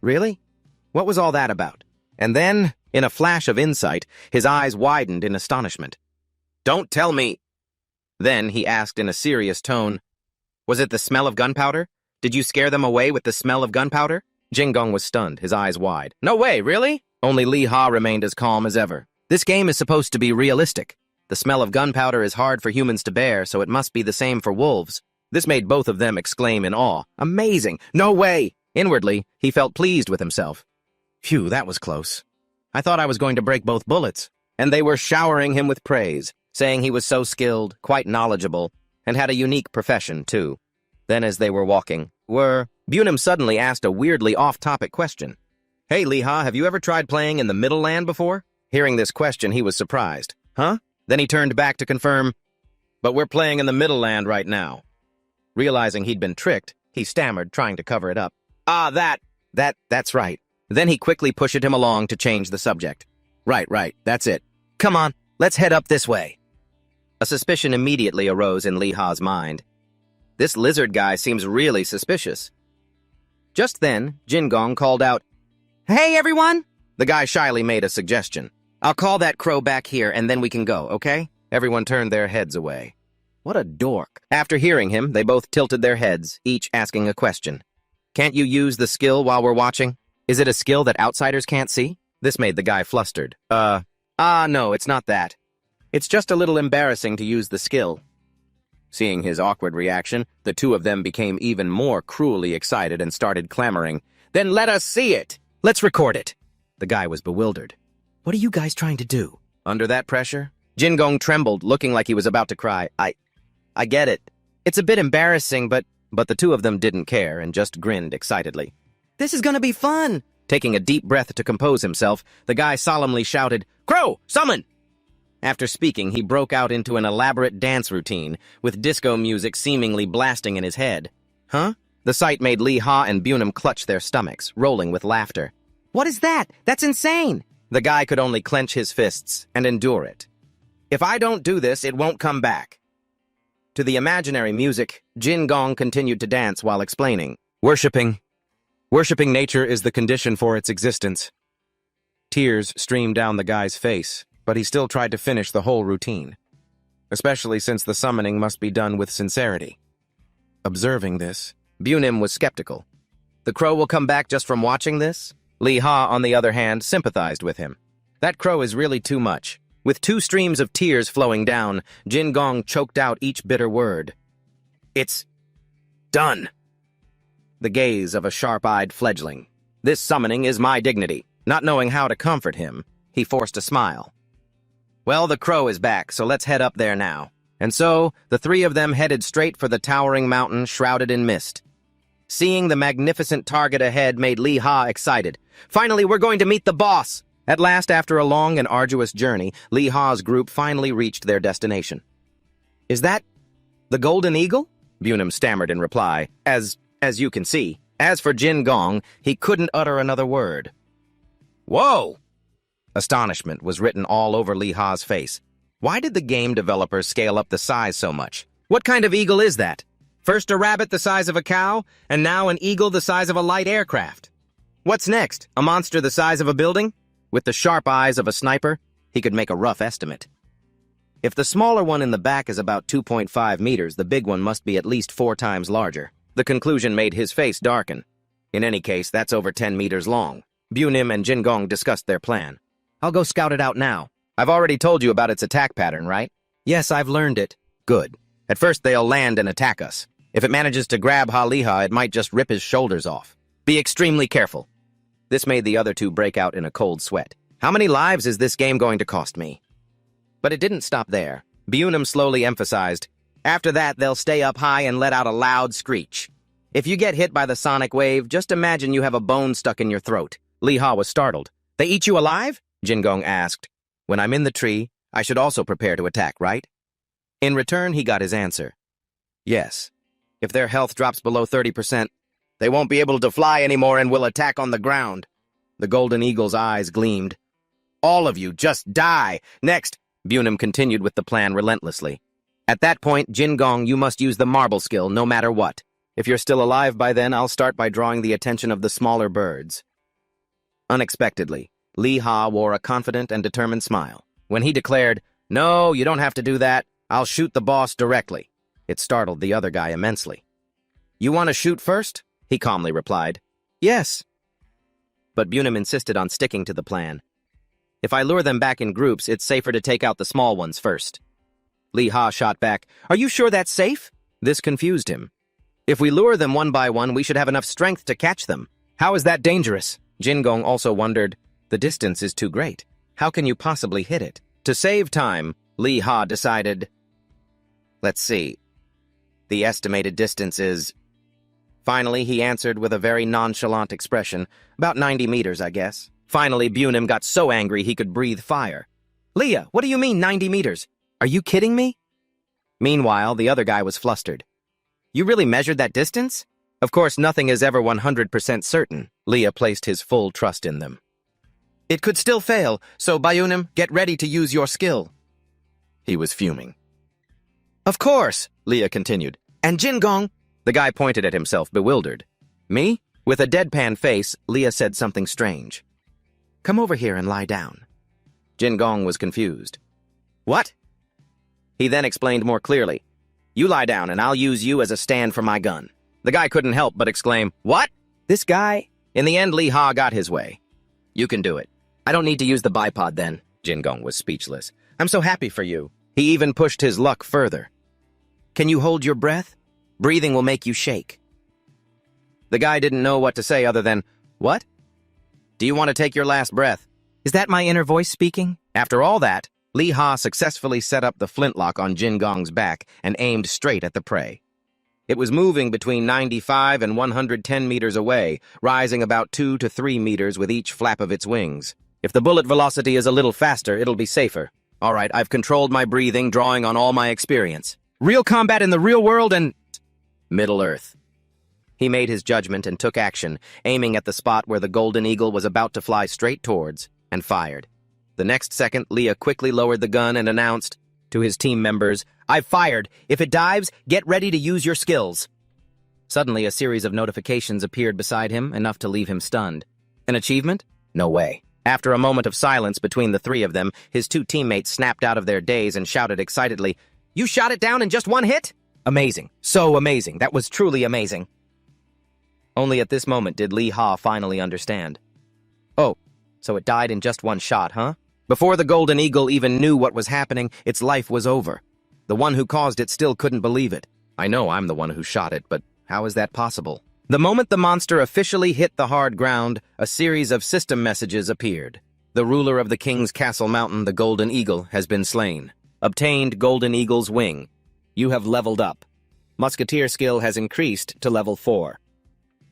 Really? What was all that about? And then, in a flash of insight, his eyes widened in astonishment. Don't tell me! Then he asked in a serious tone, Was it the smell of gunpowder? Did you scare them away with the smell of gunpowder? Jin Gong was stunned, his eyes wide. No way, really? Only Li Ha remained as calm as ever. This game is supposed to be realistic. The smell of gunpowder is hard for humans to bear, so it must be the same for wolves. This made both of them exclaim in awe. Amazing! No way! Inwardly, he felt pleased with himself. Phew, that was close. I thought I was going to break both bullets. And they were showering him with praise, saying he was so skilled, quite knowledgeable, and had a unique profession, too. Then as they were walking, Bunim suddenly asked a weirdly off-topic question. Hey, Li Ha, have you ever tried playing in the Middle Land before? Hearing this question, he was surprised. Huh? Then he turned back to confirm, But we're playing in the Middle Land right now. Realizing he'd been tricked, he stammered, trying to cover it up. That's right. Then he quickly pushed him along to change the subject. Right, that's it. Come on, let's head up this way. A suspicion immediately arose in Li Ha's mind. This lizard guy seems really suspicious. Just then, Jin Gong called out, Hey, everyone! The guy shyly made a suggestion. I'll call that crow back here and then we can go, okay? Everyone turned their heads away. What a dork. After hearing him, they both tilted their heads, each asking a question. Can't you use the skill while we're watching? Is it a skill that outsiders can't see? This made the guy flustered. No, it's not that. It's just a little embarrassing to use the skill. Seeing his awkward reaction, the two of them became even more cruelly excited and started clamoring. Then let us see it! Let's record it! The guy was bewildered. What are you guys trying to do? Under that pressure, Jin Gong trembled, looking like he was about to cry. I get it. It's a bit embarrassing, but the two of them didn't care and just grinned excitedly. This is gonna be fun! Taking a deep breath to compose himself, the guy solemnly shouted, Crow, summon! After speaking, he broke out into an elaborate dance routine, with disco music seemingly blasting in his head. Huh? The sight made Li Ha and Bunim clutch their stomachs, rolling with laughter. What is that? That's insane! The guy could only clench his fists and endure it. If I don't do this, it won't come back. To the imaginary music, Jin Gong continued to dance while explaining. Worshipping nature is the condition for its existence. Tears streamed down the guy's face, but he still tried to finish the whole routine, especially since the summoning must be done with sincerity. Observing this, Bunim was skeptical. The crow will come back just from watching this? Li Ha, on the other hand, sympathized with him. That crow is really too much. With 2 streams of tears flowing down, Jin Gong choked out each bitter word. It's done. The gaze of a sharp-eyed fledgling. This summoning is my dignity. Not knowing how to comfort him, he forced a smile. Well, the crow is back, so let's head up there now. And so, the 3 of them headed straight for the towering mountain shrouded in mist. Seeing the magnificent target ahead made Li Ha excited. Finally, we're going to meet the boss! At last, after a long and arduous journey, Li Ha's group finally reached their destination. Is that the Golden Eagle? Bunim stammered in reply, as you can see. As for Jin Gong, he couldn't utter another word. Whoa! Astonishment was written all over Li Ha's face. Why did the game developers scale up the size so much? What kind of eagle is that? First a rabbit the size of a cow, and now an eagle the size of a light aircraft. What's next? A monster the size of a building? With the sharp eyes of a sniper, he could make a rough estimate. If the smaller one in the back is about 2.5 meters, the big one must be at least 4 times larger. The conclusion made his face darken. In any case, that's over 10 meters long. Bunim and Jin Gong discussed their plan. I'll go scout it out now. I've already told you about its attack pattern, right? Yes, I've learned it. Good. At first, they'll land and attack us. If it manages to grab Ha-Liha, it might just rip his shoulders off. Be extremely careful. This made the other two break out in a cold sweat. How many lives is this game going to cost me? But it didn't stop there. Bunum slowly emphasized, after that, they'll stay up high and let out a loud screech. If you get hit by the sonic wave, just imagine you have a bone stuck in your throat. Liha was startled. They eat you alive? Jingong asked. When I'm in the tree, I should also prepare to attack, right? In return, he got his answer. Yes. If their health drops below 30%, they won't be able to fly anymore and will attack on the ground. The golden eagle's eyes gleamed. All of you, just die! Next, Bunum continued with the plan relentlessly. At that point, Jingong, you must use the marble skill no matter what. If you're still alive by then, I'll start by drawing the attention of the smaller birds. Unexpectedly, Liha wore a confident and determined smile. When he declared, no, you don't have to do that, I'll shoot the boss directly. It startled the other guy immensely. You want to shoot first? He calmly replied. Yes. But Bunum insisted on sticking to the plan. If I lure them back in groups, it's safer to take out the small ones first. Liha shot back, are you sure that's safe? This confused him. If we lure them one by one, we should have enough strength to catch them. How is that dangerous? Jingong also wondered, the distance is too great. How can you possibly hit it? To save time, Liha decided, let's see. The estimated distance is... Finally, he answered with a very nonchalant expression, about 90 meters, I guess. Finally, Bunum got so angry he could breathe fire. Leah, what do you mean 90 meters? Are you kidding me? Meanwhile, the other guy was flustered. You really measured that distance? Of course, nothing is ever 100% certain. Leah placed his full trust in them. It could still fail, so Bayunim, get ready to use your skill. He was fuming. Of course, Leah continued. And Jingong? The guy pointed at himself, bewildered. Me? With a deadpan face, Leah said something strange. Come over here and lie down. Jingong was confused. What? He then explained more clearly. You lie down and I'll use you as a stand for my gun. The guy couldn't help but exclaim, What? This guy? In the end, Liha got his way. You can do it. I don't need to use the bipod then. Jingong was speechless. I'm so happy for you. He even pushed his luck further. Can you hold your breath? Breathing will make you shake. The guy didn't know what to say other than, What? Do you want to take your last breath? Is that my inner voice speaking? After all that, Liha successfully set up the flintlock on Jingong's back and aimed straight at the prey. It was moving between 95 and 110 meters away, rising about 2 to 3 meters with each flap of its wings. If the bullet velocity is a little faster, it'll be safer. All right, I've controlled my breathing, drawing on all my experience. Real combat in the real world and... Middle-earth. He made his judgment and took action, aiming at the spot where the golden eagle was about to fly straight towards, and fired. The next second, Leah quickly lowered the gun and announced to his team members, I've fired. If it dives, get ready to use your skills. Suddenly, a series of notifications appeared beside him, enough to leave him stunned. An achievement? No way. After a moment of silence between the three of them, his two teammates snapped out of their daze and shouted excitedly, You shot it down in just one hit? Amazing. So amazing. That was truly amazing. Only at this moment did Liha finally understand. Oh, so it died in just one shot, huh? Before the golden eagle even knew what was happening, its life was over. The one who caused it still couldn't believe it. I know I'm the one who shot it, but how is that possible? The moment the monster officially hit the hard ground, a series of system messages appeared. The ruler of the king's castle mountain, the golden eagle, has been slain. Obtained golden eagle's wing. You have leveled up. Musketeer skill has increased to level 4.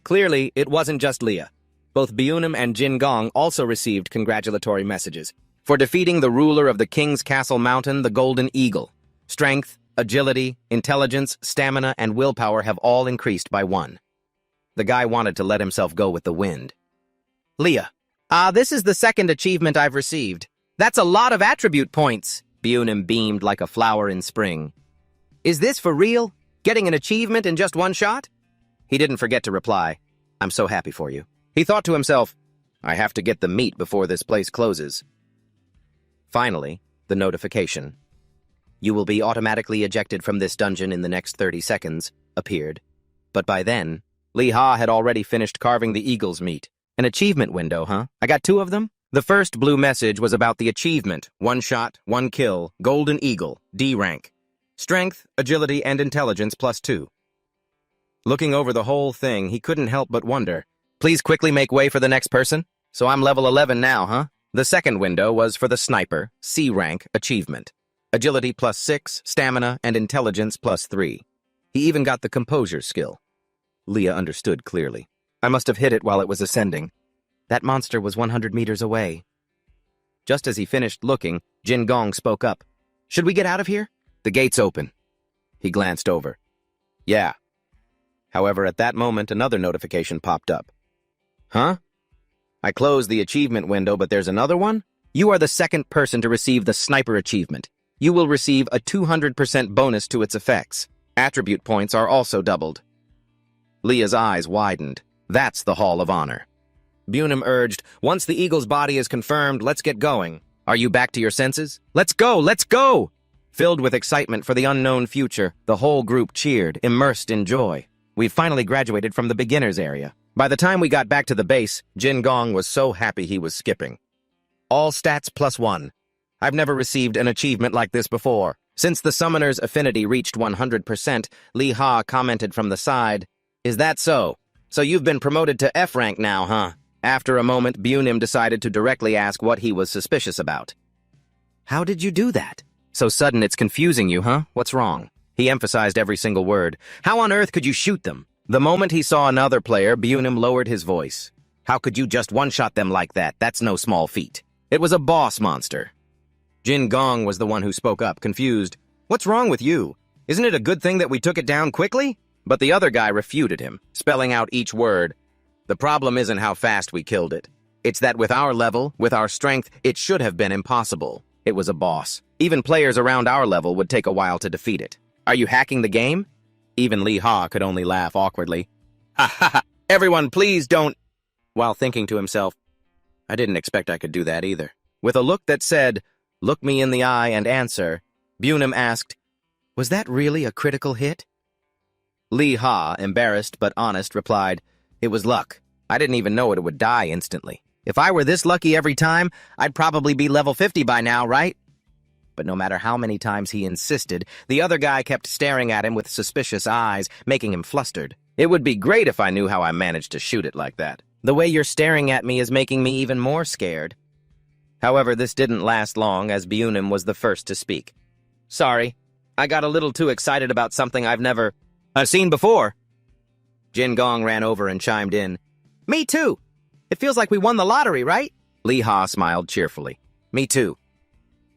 Clearly, it wasn't just Leah. Both Biunim and Jingong also received congratulatory messages for defeating the ruler of the king's castle mountain, the golden eagle. Strength, agility, intelligence, stamina, and willpower have all increased by 1. The guy wanted to let himself go with the wind. Leah. This is the second achievement I've received. That's a lot of attribute points. Biunim beamed like a flower in spring. Is this for real? Getting an achievement in just one shot? He didn't forget to reply, I'm so happy for you. He thought to himself, I have to get the meat before this place closes. Finally, the notification. You will be automatically ejected from this dungeon in the next 30 seconds, appeared. But by then, Liha had already finished carving the eagle's meat. An achievement window, huh? I got 2 of them? The first blue message was about the achievement, 1 shot, 1 kill, Golden Eagle, D rank. Strength, agility, and intelligence +2. Looking over the whole thing, he couldn't help but wonder, please quickly make way for the next person? So I'm level 11 now, huh? The second window was for the sniper, C rank, achievement. Agility +6, stamina, and intelligence +3. He even got the composure skill. Leah understood clearly. I must have hit it while it was ascending. That monster was 100 meters away. Just as he finished looking, Jin Gong spoke up. Should we get out of here? The gate's open. He glanced over. Yeah. However, at that moment, another notification popped up. Huh? I closed the achievement window, but there's another one? You are the second person to receive the sniper achievement. You will receive a 200% bonus to its effects. Attribute points are also doubled. Leah's eyes widened. That's the Hall of Honor. Bunim urged, once the eagle's body is confirmed, let's get going. Are you back to your senses? Let's go! Let's go! Filled with excitement for the unknown future, the whole group cheered, immersed in joy. We've finally graduated from the beginner's area. By the time we got back to the base, Jin Gong was so happy he was skipping. All stats +1. I've never received an achievement like this before. Since the summoner's affinity reached 100%, Li Ha commented from the side, Is that so? So you've been promoted to F rank now, huh? After a moment, Bunim decided to directly ask what he was suspicious about. How did you do that? So sudden it's confusing you, huh? What's wrong? He emphasized every single word. How on earth could you shoot them? The moment he saw another player, Bunim lowered his voice. How could you just one-shot them like that? That's no small feat. It was a boss monster. Jin Gong was the one who spoke up, confused. What's wrong with you? Isn't it a good thing that we took it down quickly? But the other guy refuted him, spelling out each word. The problem isn't how fast we killed it. It's that with our level, with our strength, it should have been impossible. It was a boss. Even players around our level would take a while to defeat it. Are you hacking the game? Even Li Ha could only laugh awkwardly. Ha ha ha! Everyone, please don't... While thinking to himself, I didn't expect I could do that either. With a look that said, look me in the eye and answer, Bunim asked, was that really a critical hit? Li Ha, embarrassed but honest, replied, it was luck. I didn't even know it would die instantly. If I were this lucky every time, I'd probably be level 50 by now, right? But no matter how many times he insisted, the other guy kept staring at him with suspicious eyes, making him flustered. It would be great if I knew how I managed to shoot it like that. The way you're staring at me is making me even more scared. However, this didn't last long, as Bunim was the first to speak. Sorry, I got a little too excited about something I've seen before. Jin Gong ran over and chimed in. Me too. It feels like we won the lottery, right? Li Ha smiled cheerfully. Me too.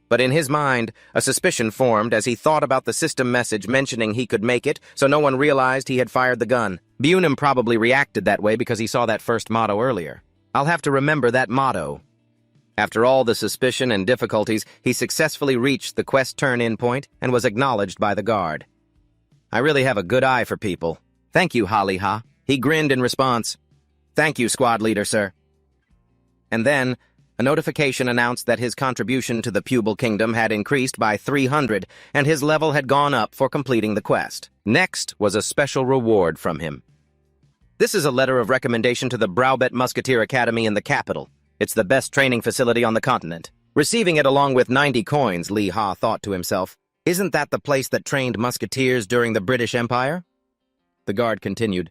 But in his mind, a suspicion formed as he thought about the system message mentioning he could make it, so no one realized he had fired the gun. Bunim probably reacted that way because he saw that first motto earlier. I'll have to remember that motto. After all the suspicion and difficulties, he successfully reached the quest turn-in point and was acknowledged by the guard. I really have a good eye for people. Thank you, Li Ha. He grinned in response. Thank you, squad leader, sir. And then, a notification announced that his contribution to the Pupil Kingdom had increased by 300, and his level had gone up for completing the quest. Next was a special reward from him. This is a letter of recommendation to the Browbet Musketeer Academy in the capital. It's the best training facility on the continent. Receiving it along with 90 coins, Li Ha thought to himself, isn't that the place that trained musketeers during the British Empire? The guard continued,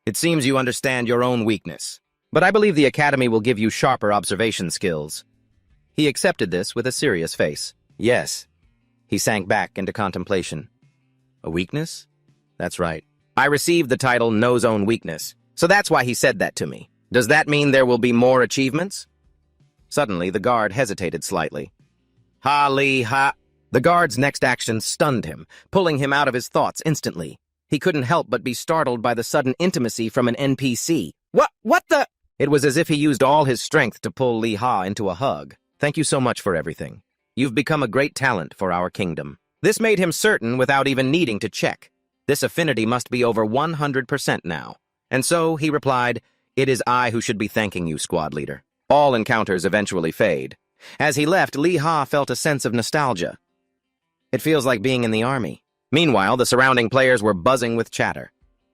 it seems you understand your own weakness. But I believe the Academy will give you sharper observation skills. He accepted this with a serious face. Yes. He sank back into contemplation. A weakness? That's right. I received the title Knows Own Weakness, so that's why he said that to me. Does that mean there will be more achievements? Suddenly, the guard hesitated slightly. Li Ha! The guard's next action stunned him, pulling him out of his thoughts instantly. He couldn't help but be startled by the sudden intimacy from an NPC. What the? It was as if he used all his strength to pull Li Ha into a hug. Thank you so much for everything. You've become a great talent for our kingdom. This made him certain without even needing to check. This affinity must be over 100% now. And so, he replied, it is I who should be thanking you, squad leader. All encounters eventually fade. As he left, Li Ha felt a sense of nostalgia. It feels like being in the army. Meanwhile, the surrounding players were buzzing with chatter.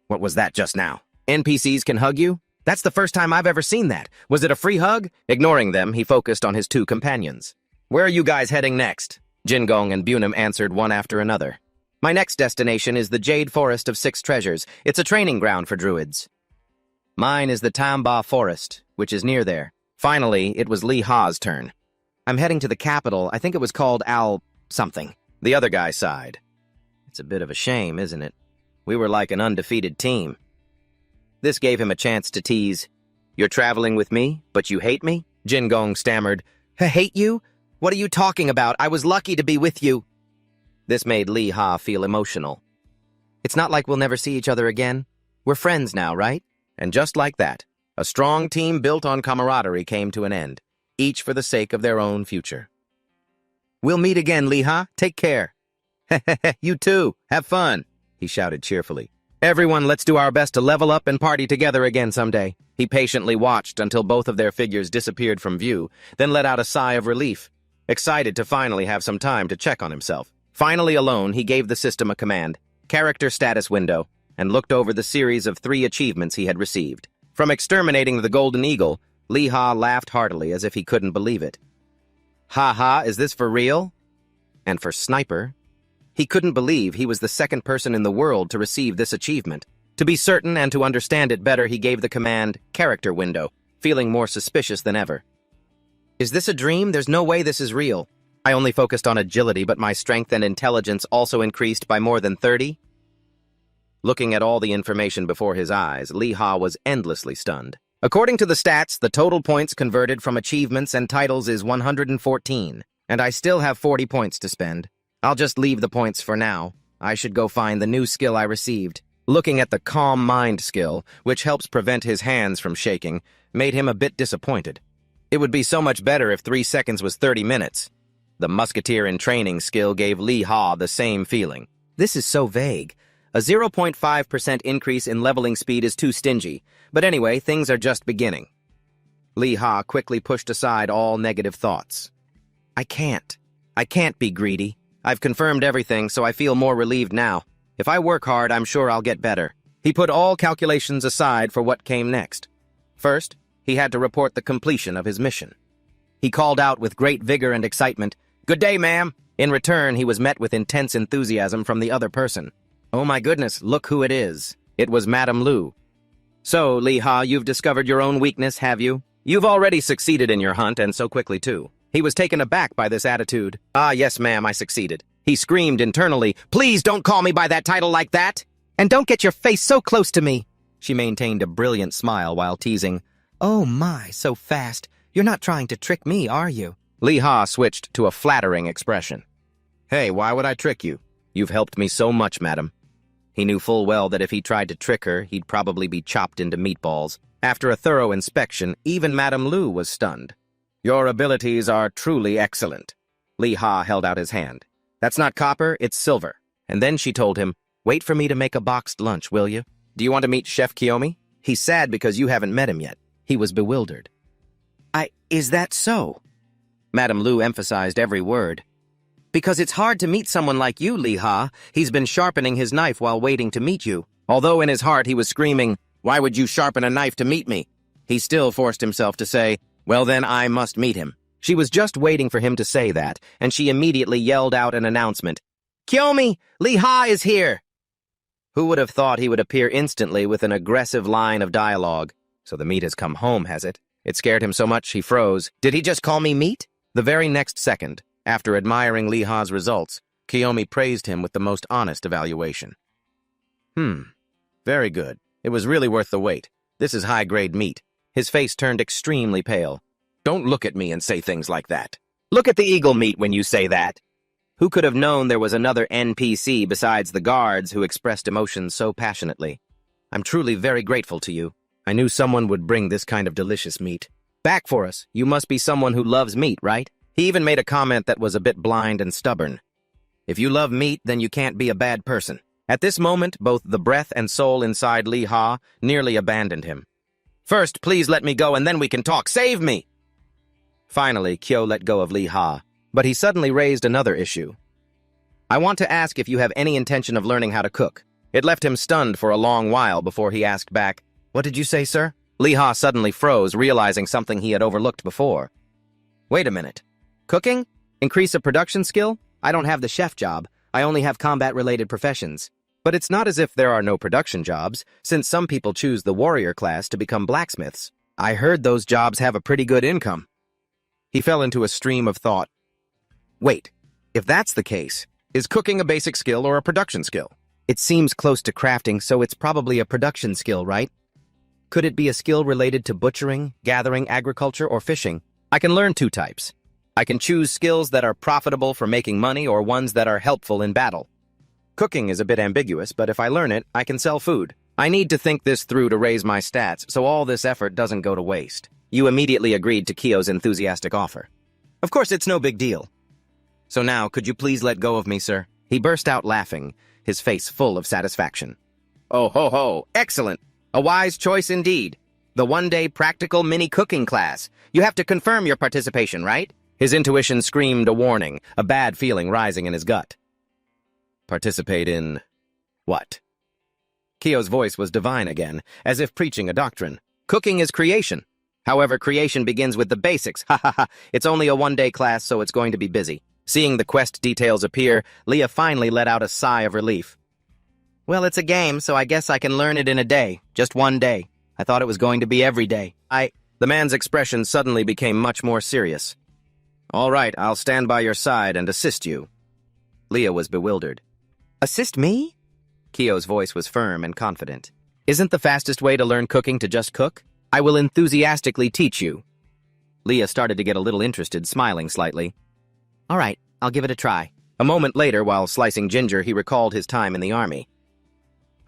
What was that just now? NPCs can hug you? That's the first time I've ever seen that. Was it a free hug? Ignoring them, he focused on his two companions. Where are you guys heading next? Jingong and Bunam answered one after another. My next destination is the Jade Forest of Six Treasures. It's a training ground for druids. Mine is the Tamba Forest, which is near there. Finally, it was Li Ha's turn. I'm heading to the capital. I think it was called something. The other guy sighed. It's a bit of a shame, isn't it? We were like an undefeated team. This gave him a chance to tease. You're traveling with me, but you hate me? Jingong stammered. Hate you? What are you talking about? I was lucky to be with you. This made Li Ha feel emotional. It's not like we'll never see each other again. We're friends now, right? And just like that, a strong team built on camaraderie came to an end, each for the sake of their own future. We'll meet again, Li Ha. Take care. You too. Have fun, he shouted cheerfully. Everyone, let's do our best to level up and party together again someday. He patiently watched until both of their figures disappeared from view, then let out a sigh of relief, excited to finally have some time to check on himself. Finally alone, he gave the system a command, character status window, and looked over the series of 3 achievements he had received. From exterminating the Golden Eagle, Li Ha laughed heartily as if he couldn't believe it. Ha ha, is this for real? And for Sniper, he couldn't believe he was the second person in the world to receive this achievement. To be certain and to understand it better, he gave the command, character window, feeling more suspicious than ever. Is this a dream? There's no way this is real. I only focused on agility, but my strength and intelligence also increased by more than 30? Looking at all the information before his eyes, Li Ha was endlessly stunned. According to the stats, the total points converted from achievements and titles is 114, and I still have 40 points to spend. I'll just leave the points for now. I should go find the new skill I received. Looking at the Calm Mind skill, which helps prevent his hands from shaking, made him a bit disappointed. It would be so much better if 3 seconds was 30 minutes. The Musketeer in Training skill gave Li Ha the same feeling. This is so vague. A 0.5% increase in leveling speed is too stingy. But anyway, things are just beginning. Li Ha quickly pushed aside all negative thoughts. I can't be greedy. I've confirmed everything, so I feel more relieved now. If I work hard, I'm sure I'll get better. He put all calculations aside for what came next. First, he had to report the completion of his mission. He called out with great vigor and excitement, "Good day, ma'am!" In return, he was met with intense enthusiasm from the other person. Oh my goodness, look who it is. It was Madame Lu. So, Li Ha, you've discovered your own weakness, have you? You've already succeeded in your hunt, and so quickly too. He was taken aback by this attitude. Ah, yes, ma'am, I succeeded. He screamed internally, "Please don't call me by that title like that! And don't get your face so close to me!" She maintained a brilliant smile while teasing, "Oh my, so fast. You're not trying to trick me, are you?" Li Ha switched to a flattering expression. "Hey, why would I trick you? You've helped me so much, madam." He knew full well that if he tried to trick her, he'd probably be chopped into meatballs. After a thorough inspection, even Madame Lu was stunned. "Your abilities are truly excellent." Li Ha held out his hand. "That's not copper, it's silver." And then she told him, "Wait for me to make a boxed lunch, will you? Do you want to meet Chef Kiyomi? He's sad because you haven't met him yet." He was bewildered. Is that so?" Madame Lu emphasized every word. "Because it's hard to meet someone like you, Li Ha. He's been sharpening his knife while waiting to meet you." Although in his heart he was screaming, "Why would you sharpen a knife to meet me?" He still forced himself to say, "Well then, I must meet him." She was just waiting for him to say that, and she immediately yelled out an announcement. "Kiyomi, Li Ha is here!" Who would have thought he would appear instantly with an aggressive line of dialogue? So the meat has come home, has it? It scared him so much he froze. Did he just call me meat? The very next second, after admiring Li Ha's results, Kiyomi praised him with the most honest evaluation. Very good. It was really worth the wait. This is high-grade meat. His face turned extremely pale. Don't look at me and say things like that. Look at the eagle meat when you say that. Who could have known there was another NPC besides the guards who expressed emotions so passionately? I'm truly very grateful to you. I knew someone would bring this kind of delicious meat. Back for us. You must be someone who loves meat, right? He even made a comment that was a bit blind and stubborn. If you love meat, then you can't be a bad person. At this moment, both the breath and soul inside Li Ha nearly abandoned him. First, please let me go and then we can talk. Save me! Finally, Kyo let go of Li Ha, but he suddenly raised another issue. I want to ask if you have any intention of learning how to cook. It left him stunned for a long while before he asked back, What did you say, sir? Lee-ha suddenly froze, realizing something he had overlooked before. Wait a minute. Cooking? Increase a production skill? I don't have the chef job. I only have combat-related professions. But it's not as if there are no production jobs, since some people choose the warrior class to become blacksmiths. I heard those jobs have a pretty good income. He fell into a stream of thought. Wait, if that's the case, is cooking a basic skill or a production skill? It seems close to crafting, so it's probably a production skill, right? Could it be a skill related to butchering, gathering, agriculture, or fishing? I can learn 2 types. I can choose skills that are profitable for making money or ones that are helpful in battle. Cooking is a bit ambiguous, but if I learn it, I can sell food. I need to think this through to raise my stats, so all this effort doesn't go to waste. You immediately agreed to Kyo's enthusiastic offer. Of course, it's no big deal. So now, could you please let go of me, sir? He burst out laughing, his face full of satisfaction. Oh ho ho, excellent! A wise choice indeed. The one-day practical mini-cooking class. You have to confirm your participation, right? His intuition screamed a warning, a bad feeling rising in his gut. Participate in... what? Kyo's voice was divine again, as if preaching a doctrine. Cooking is creation. However, creation begins with the basics. Ha ha ha. It's only a one-day class, so it's going to be busy. Seeing the quest details appear, Leah finally let out a sigh of relief. Well, it's a game, so I guess I can learn it in a day. Just one day. I thought it was going to be every day. The man's expression suddenly became much more serious. All right, I'll stand by your side and assist you. Leah was bewildered. Assist me? Kyo's voice was firm and confident. Isn't the fastest way to learn cooking to just cook? I will enthusiastically teach you. Leah started to get a little interested, smiling slightly. All right, I'll give it a try. A moment later, while slicing ginger, he recalled his time in the army.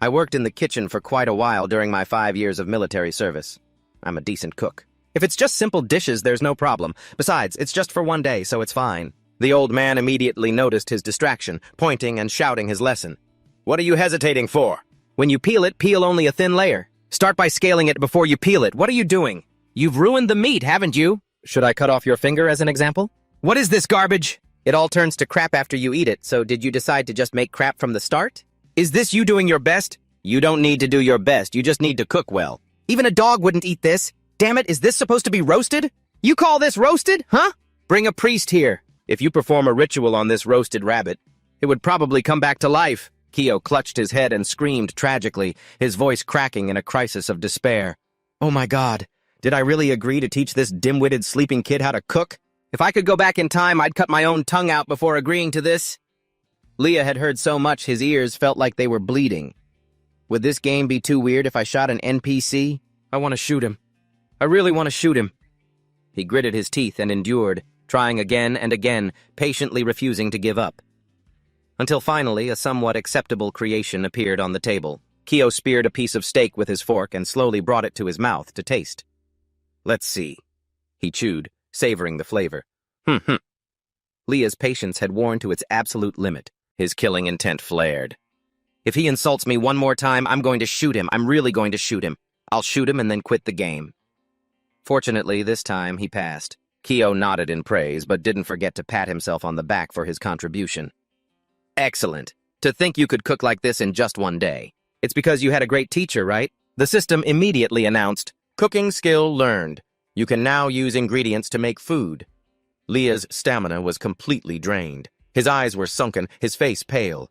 I worked in the kitchen for quite a while during my 5 years of military service. I'm a decent cook. If it's just simple dishes, there's no problem. Besides, it's just for one day, so it's fine. The old man immediately noticed his distraction, pointing and shouting his lesson. What are you hesitating for? When you peel it, peel only a thin layer. Start by scaling it before you peel it. What are you doing? You've ruined the meat, haven't you? Should I cut off your finger as an example? What is this garbage? It all turns to crap after you eat it, so did you decide to just make crap from the start? Is this you doing your best? You don't need to do your best, you just need to cook well. Even a dog wouldn't eat this. Damn it, is this supposed to be roasted? You call this roasted, huh? Bring a priest here. If you perform a ritual on this roasted rabbit, it would probably come back to life. Kyo clutched his head and screamed tragically, his voice cracking in a crisis of despair. Oh my God, did I really agree to teach this dim-witted sleeping kid how to cook? If I could go back in time, I'd cut my own tongue out before agreeing to this. Leah had heard so much his ears felt like they were bleeding. Would this game be too weird if I shot an NPC? I want to shoot him. I really want to shoot him. He gritted his teeth and endured, trying again and again, patiently refusing to give up. Until finally, a somewhat acceptable creation appeared on the table. Kyo speared a piece of steak with his fork and slowly brought it to his mouth to taste. Let's see. He chewed, savoring the flavor. Leah's patience had worn to its absolute limit. His killing intent flared. If he insults me one more time, I'm going to shoot him. I'm really going to shoot him. I'll shoot him and then quit the game. Fortunately, this time he passed. Kyo nodded in praise, but didn't forget to pat himself on the back for his contribution. Excellent. To think you could cook like this in just one day. It's because you had a great teacher, right? The system immediately announced, cooking skill learned. You can now use ingredients to make food. Leah's stamina was completely drained. His eyes were sunken, his face pale.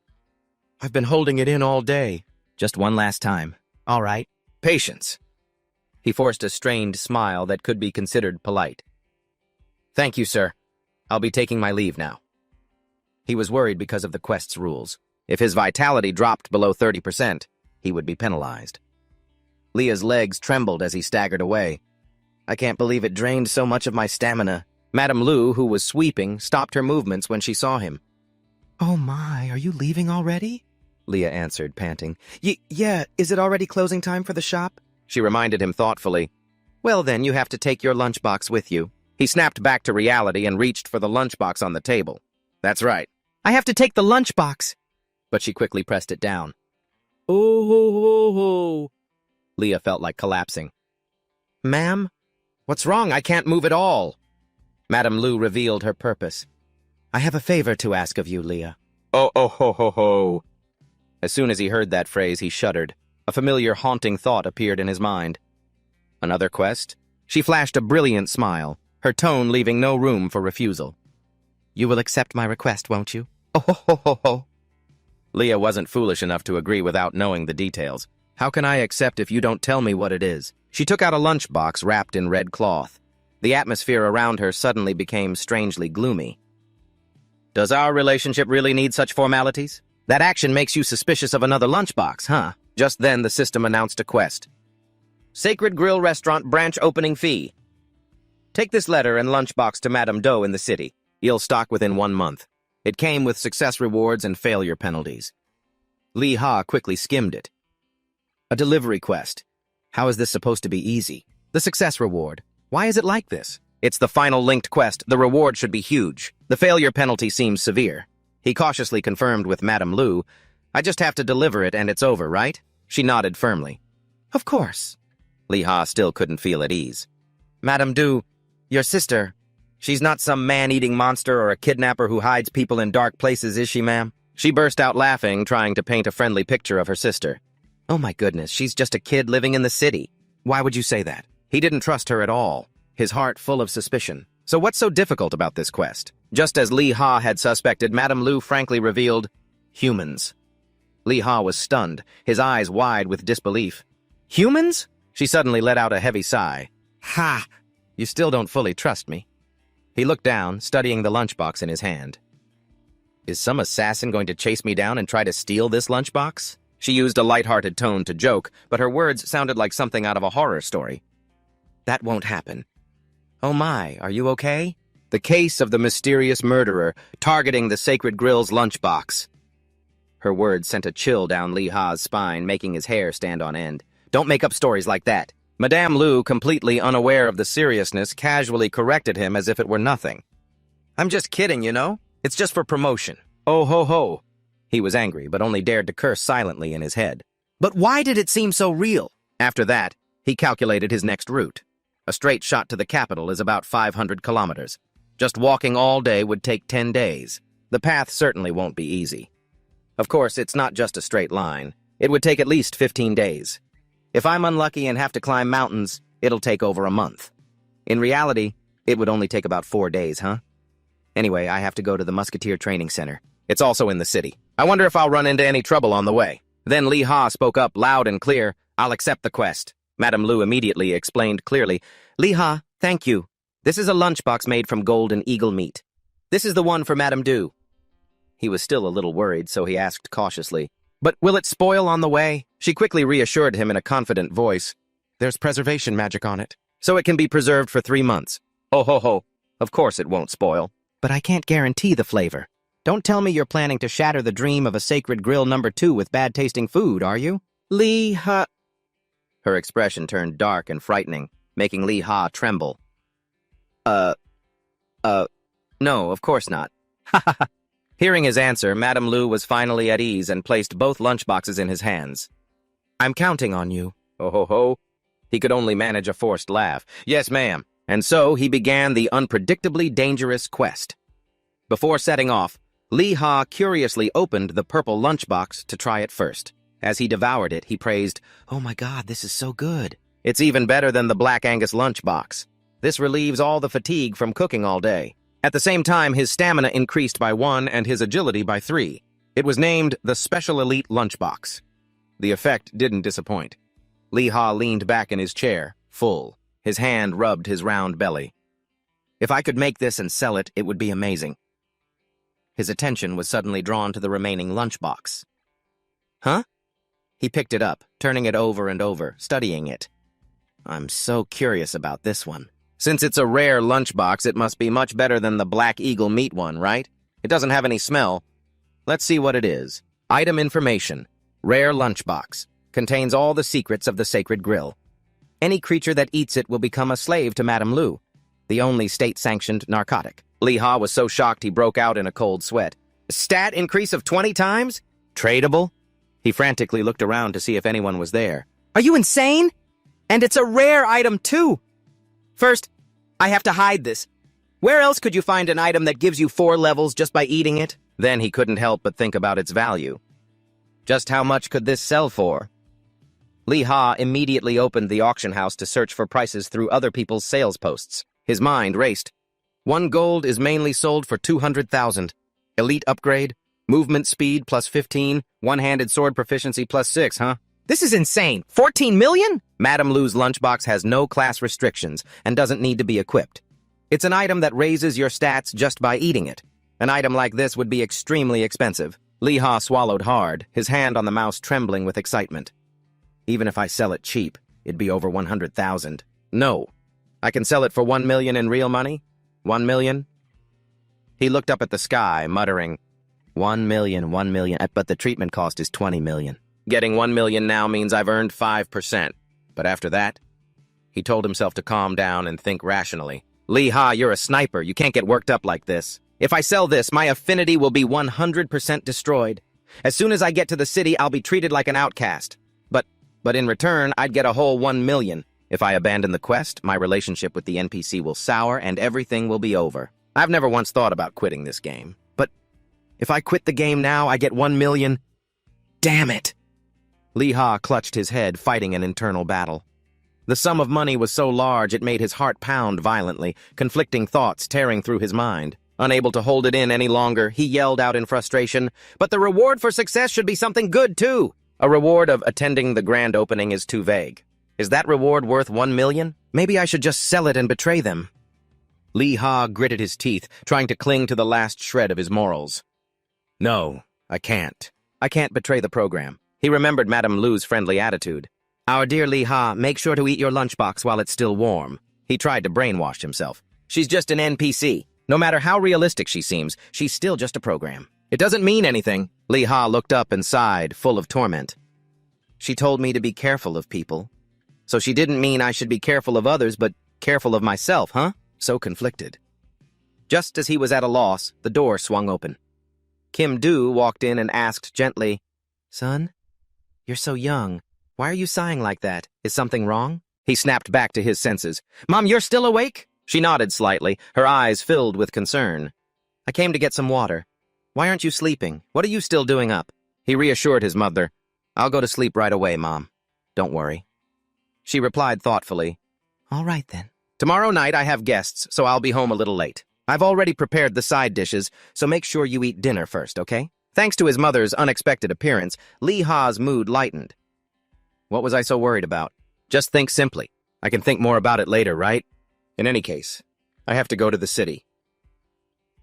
I've been holding it in all day. Just one last time. All right. Patience. He forced a strained smile that could be considered polite. Thank you, sir. I'll be taking my leave now. He was worried because of the quest's rules. If his vitality dropped below 30%, he would be penalized. Leah's legs trembled as he staggered away. I can't believe it drained so much of my stamina. Madame Lu, who was sweeping, stopped her movements when she saw him. Oh my, are you leaving already? Leah answered, panting. Yeah, is it already closing time for the shop? She reminded him thoughtfully. Well then, you have to take your lunchbox with you. He snapped back to reality and reached for the lunchbox on the table. That's right. I have to take the lunchbox. But she quickly pressed it down. Oh. Leah felt like collapsing. Ma'am? What's wrong? I can't move at all. Madame Lu revealed her purpose. I have a favor to ask of you, Leah. Oh. As soon as he heard that phrase, he shuddered. A familiar, haunting thought appeared in his mind. Another quest? She flashed a brilliant smile, her tone leaving no room for refusal. You will accept my request, won't you? Oh ho ho ho ho. Leah wasn't foolish enough to agree without knowing the details. How can I accept if you don't tell me what it is? She took out a lunchbox wrapped in red cloth. The atmosphere around her suddenly became strangely gloomy. Does our relationship really need such formalities? That action makes you suspicious of another lunchbox, huh? Just then the system announced a quest. Sacred Grill Restaurant branch opening fee. Take this letter and lunchbox to Madame Doe in the city. You'll stock within 1 month. It came with success rewards and failure penalties. Lee Ha quickly skimmed it. A delivery quest. How is this supposed to be easy? The success reward. Why is it like this? It's the final linked quest. The reward should be huge. The failure penalty seems severe. He cautiously confirmed with Madame Lu. I just have to deliver it and it's over, right? She nodded firmly. Of course. Lee Ha still couldn't feel at ease. Madame Du, your sister, she's not some man-eating monster or a kidnapper who hides people in dark places, is she, ma'am? She burst out laughing, trying to paint a friendly picture of her sister. Oh my goodness, she's just a kid living in the city. Why would you say that? He didn't trust her at all, his heart full of suspicion. So what's so difficult about this quest? Just as Lee Ha had suspected, Madame Lu frankly revealed, humans. Lee Ha was stunned, his eyes wide with disbelief. Humans? She suddenly let out a heavy sigh. Ha! You still don't fully trust me. He looked down, studying the lunchbox in his hand. Is some assassin going to chase me down and try to steal this lunchbox? She used a light-hearted tone to joke, but her words sounded like something out of a horror story. That won't happen. Oh my, are you okay? The case of the mysterious murderer targeting the Sacred Grill's lunchbox. Her words sent a chill down Lee Ha's spine, making his hair stand on end. Don't make up stories like that. Madame Lu, completely unaware of the seriousness, casually corrected him as if it were nothing. I'm just kidding, you know? It's just for promotion. Oh ho ho. He was angry, but only dared to curse silently in his head. But why did it seem so real? After that, he calculated his next route. A straight shot to the capital is about 500 kilometers. Just walking all day would take 10 days. The path certainly won't be easy. Of course, it's not just a straight line. It would take at least 15 days. If I'm unlucky and have to climb mountains, it'll take over a month. In reality, it would only take about 4 days, huh? Anyway, I have to go to the Musketeer Training Center. It's also in the city. I wonder if I'll run into any trouble on the way. Then Lee Ha spoke up loud and clear. I'll accept the quest. Madame Lu immediately explained clearly. Lee Ha, thank you. This is a lunchbox made from golden eagle meat. This is the one for Madame Du. He was still a little worried, so he asked cautiously, but will it spoil on the way? She quickly reassured him in a confident voice. There's preservation magic on it, so it can be preserved for 3 months. Oh ho ho. Of course it won't spoil. But I can't guarantee the flavor. Don't tell me you're planning to shatter the dream of a Sacred Grill #2 with bad-tasting food, are you? Lee Ha... Her expression turned dark and frightening, making Lee Ha tremble. No, of course not. Ha ha ha. Hearing his answer, Madame Lu was finally at ease and placed both lunchboxes in his hands. I'm counting on you. Oh ho ho. He could only manage a forced laugh. Yes, ma'am. And so he began the unpredictably dangerous quest. Before setting off, Lee Ha curiously opened the purple lunchbox to try it first. As he devoured it, he praised, Oh my God, this is so good. It's even better than the Black Angus lunchbox. This relieves all the fatigue from cooking all day. At the same time, his stamina increased by 1 and his agility by 3. It was named the Special Elite Lunchbox. The effect didn't disappoint. Lee Ha leaned back in his chair, full. His hand rubbed his round belly. If I could make this and sell it, it would be amazing. His attention was suddenly drawn to the remaining lunchbox. Huh? He picked it up, turning it over and over, studying it. I'm so curious about this one. Since it's a rare lunchbox, it must be much better than the Black Eagle meat one, right? It doesn't have any smell. Let's see what it is. Item information. Rare lunchbox. Contains all the secrets of the Sacred Grill. Any creature that eats it will become a slave to Madame Lu, the only state-sanctioned narcotic. Lee Ha was so shocked he broke out in a cold sweat. Stat increase of 20 times? Tradable? He frantically looked around to see if anyone was there. Are you insane? And it's a rare item, too! First, I have to hide this. Where else could you find an item that gives you 4 levels just by eating it? Then he couldn't help but think about its value. Just how much could this sell for? Lee Ha immediately opened the auction house to search for prices through other people's sales posts. His mind raced. 1 gold is mainly sold for 200,000. Elite upgrade, movement speed plus 15, one-handed sword proficiency plus 6, huh? This is insane. 14 million? Madame Lu's lunchbox has no class restrictions and doesn't need to be equipped. It's an item that raises your stats just by eating it. An item like this would be extremely expensive. Lee Ha swallowed hard, his hand on the mouse trembling with excitement. Even if I sell it cheap, it'd be over 100,000. No. I can sell it for 1 million in real money? 1 million? He looked up at the sky, muttering, 1 million, but the treatment cost is 20 million. Getting 1 million now means I've earned 5%. But after that, he told himself to calm down and think rationally. Lee Ha, you're a sniper. You can't get worked up like this. If I sell this, my affinity will be 100% destroyed. As soon as I get to the city, I'll be treated like an outcast. But in return, I'd get a whole 1 million. If I abandon the quest, my relationship with the NPC will sour and everything will be over. I've never once thought about quitting this game. But if I quit the game now, I get 1 million. Damn it! Lee Ha clutched his head, fighting an internal battle. The sum of money was so large it made his heart pound violently, conflicting thoughts tearing through his mind. Unable to hold it in any longer, he yelled out in frustration, "But the reward for success should be something good, too!" A reward of attending the grand opening is too vague. Is that reward worth 1 million? Maybe I should just sell it and betray them. Lee Ha gritted his teeth, trying to cling to the last shred of his morals. No, I can't. I can't betray the program. He remembered Madame Lu's friendly attitude. Our dear Lee Ha, make sure to eat your lunchbox while it's still warm. He tried to brainwash himself. She's just an NPC. No matter how realistic she seems, she's still just a program. It doesn't mean anything. Lee Ha looked up and sighed, full of torment. She told me to be careful of people. So she didn't mean I should be careful of others, but careful of myself, huh? So conflicted. Just as he was at a loss, the door swung open. Kim Do walked in and asked gently, "Son, you're so young. Why are you sighing like that? Is something wrong?" He snapped back to his senses. "Mom, you're still awake?" She nodded slightly, her eyes filled with concern. "I came to get some water. Why aren't you sleeping? What are you still doing up?" He reassured his mother. "I'll go to sleep right away, Mom. Don't worry." She replied thoughtfully, "All right, then. Tomorrow night I have guests, so I'll be home a little late. I've already prepared the side dishes, so make sure you eat dinner first, okay?" Thanks to his mother's unexpected appearance, Lee Ha's mood lightened. What was I so worried about? Just think simply. I can think more about it later, right? In any case, I have to go to the city.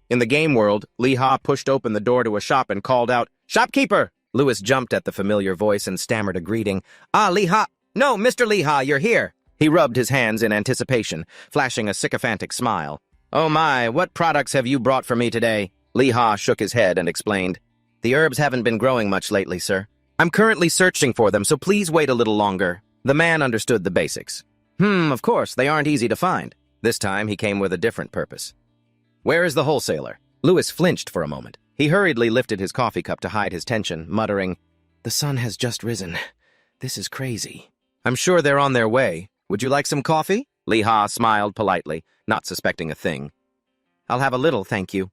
In the game world, Lee Ha pushed open the door to a shop and called out, "Shopkeeper!" Louis jumped at the familiar voice and stammered a greeting. "Ah, Lee Ha! No, Mr. Lee Ha, you're here!" He rubbed his hands in anticipation, flashing a sycophantic smile. "Oh my, what products have you brought for me today?" Lee Ha shook his head and explained, "The herbs haven't been growing much lately, sir. I'm currently searching for them, so please wait a little longer." The man understood the basics. Of course, they aren't easy to find. This time, he came with a different purpose. "Where is the wholesaler?" Louis flinched for a moment. He hurriedly lifted his coffee cup to hide his tension, muttering, "The sun has just risen. This is crazy." "I'm sure they're on their way. Would you like some coffee?" Lee Ha smiled politely, not suspecting a thing. "I'll have a little, thank you."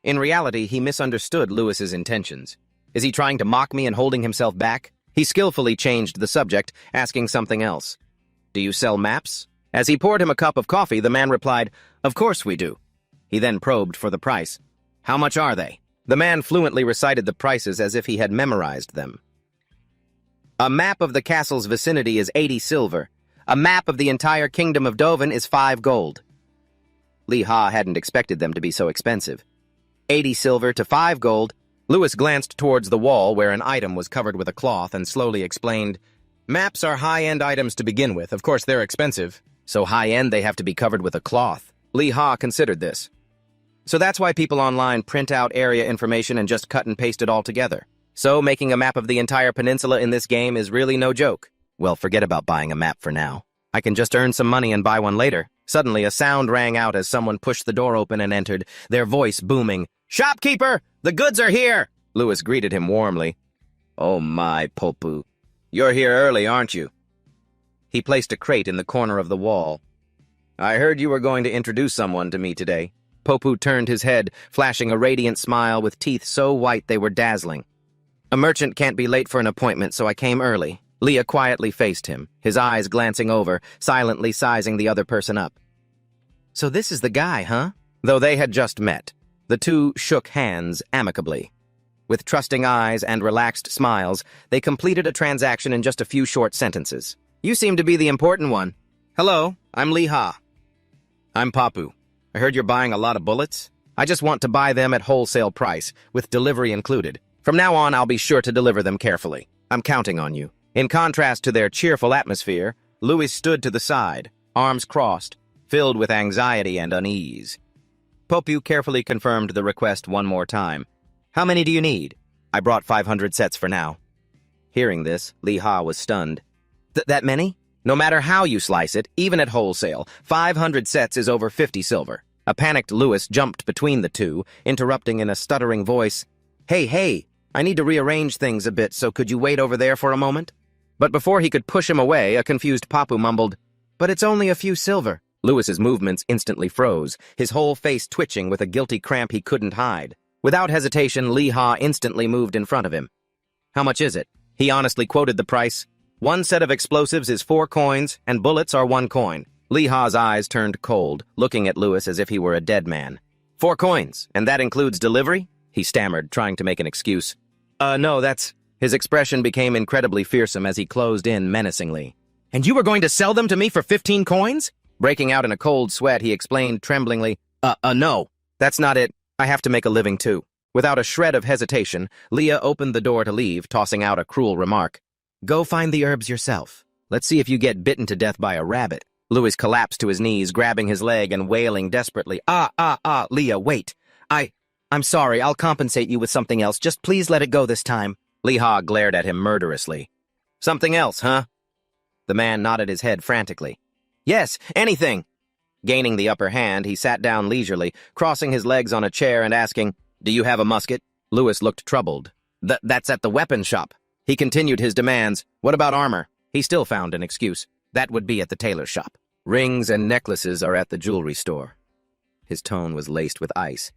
In reality, he misunderstood Louis's intentions. Is he trying to mock me and holding himself back? He skillfully changed the subject, asking something else. "Do you sell maps?" As he poured him a cup of coffee, the man replied, "Of course we do." He then probed for the price. "How much are they?" The man fluently recited the prices as if he had memorized them. "A map of the castle's vicinity is 80 silver. A map of the entire kingdom of Dovan is 5 gold. Lee Ha hadn't expected them to be so expensive. 80 silver to 5 gold. Louis glanced towards the wall where an item was covered with a cloth and slowly explained, "Maps are high-end items to begin with. Of course, they're expensive. So high-end they have to be covered with a cloth." Lee Ha considered this. "So that's why people online print out area information and just cut and paste it all together. So making a map of the entire peninsula in this game is really no joke. Well, forget about buying a map for now. I can just earn some money and buy one later." Suddenly, a sound rang out as someone pushed the door open and entered, their voice booming. "Shopkeeper! The goods are here!" Louis greeted him warmly. "Oh my, Popu. You're here early, aren't you?" He placed a crate in the corner of the wall. "I heard you were going to introduce someone to me today." Popu turned his head, flashing a radiant smile with teeth so white they were dazzling. "A merchant can't be late for an appointment, so I came early." Leah quietly faced him, his eyes glancing over, silently sizing the other person up. So this is the guy, huh? Though they had just met, the two shook hands amicably. With trusting eyes and relaxed smiles, they completed a transaction in just a few short sentences. You seem to be the important one. Hello, I'm Lee Ha. I'm Papu. I heard you're buying a lot of bullets. I just want to buy them at wholesale price, with delivery included. From now on, I'll be sure to deliver them carefully. I'm counting on you. In contrast to their cheerful atmosphere, Louis stood to the side, arms crossed, filled with anxiety and unease. Papu carefully confirmed the request one more time. How many do you need? I brought 500 sets for now. Hearing this, Lee Ha was stunned. That many? No matter how you slice it, even at wholesale, 500 sets is over 50 silver. A panicked Louis jumped between the two, interrupting in a stuttering voice. Hey, I need to rearrange things a bit, so could you wait over there for a moment? But before he could push him away, a confused Papu mumbled, But it's only a few silver. Louis's movements instantly froze, his whole face twitching with a guilty cramp he couldn't hide. Without hesitation, Lee Ha instantly moved in front of him. How much is it? He honestly quoted the price. 1 set of explosives is 4 coins, and bullets are 1 coin. Lee Ha's eyes turned cold, looking at Louis as if he were a dead man. 4 coins, and that includes delivery? He stammered, trying to make an excuse. No, that's... His expression became incredibly fearsome as he closed in menacingly. And you were going to sell them to me for 15 coins? Breaking out in a cold sweat, he explained tremblingly, No, that's not it. I have to make a living too. Without a shred of hesitation, Leah opened the door to leave, tossing out a cruel remark. Go find the herbs yourself. Let's see if you get bitten to death by a rabbit. Louis collapsed to his knees, grabbing his leg and wailing desperately. Leah, wait. I'm sorry, I'll compensate you with something else. Just please let it go this time. Lee Ha glared at him murderously. Something else, huh? The man nodded his head frantically. Yes, anything. Gaining the upper hand, he sat down leisurely, crossing his legs on a chair and asking, Do you have a musket? Louis looked troubled. That's at the weapon shop. He continued his demands. What about armor? He still found an excuse. That would be at the tailor shop. Rings and necklaces are at the jewelry store. His tone was laced with ice.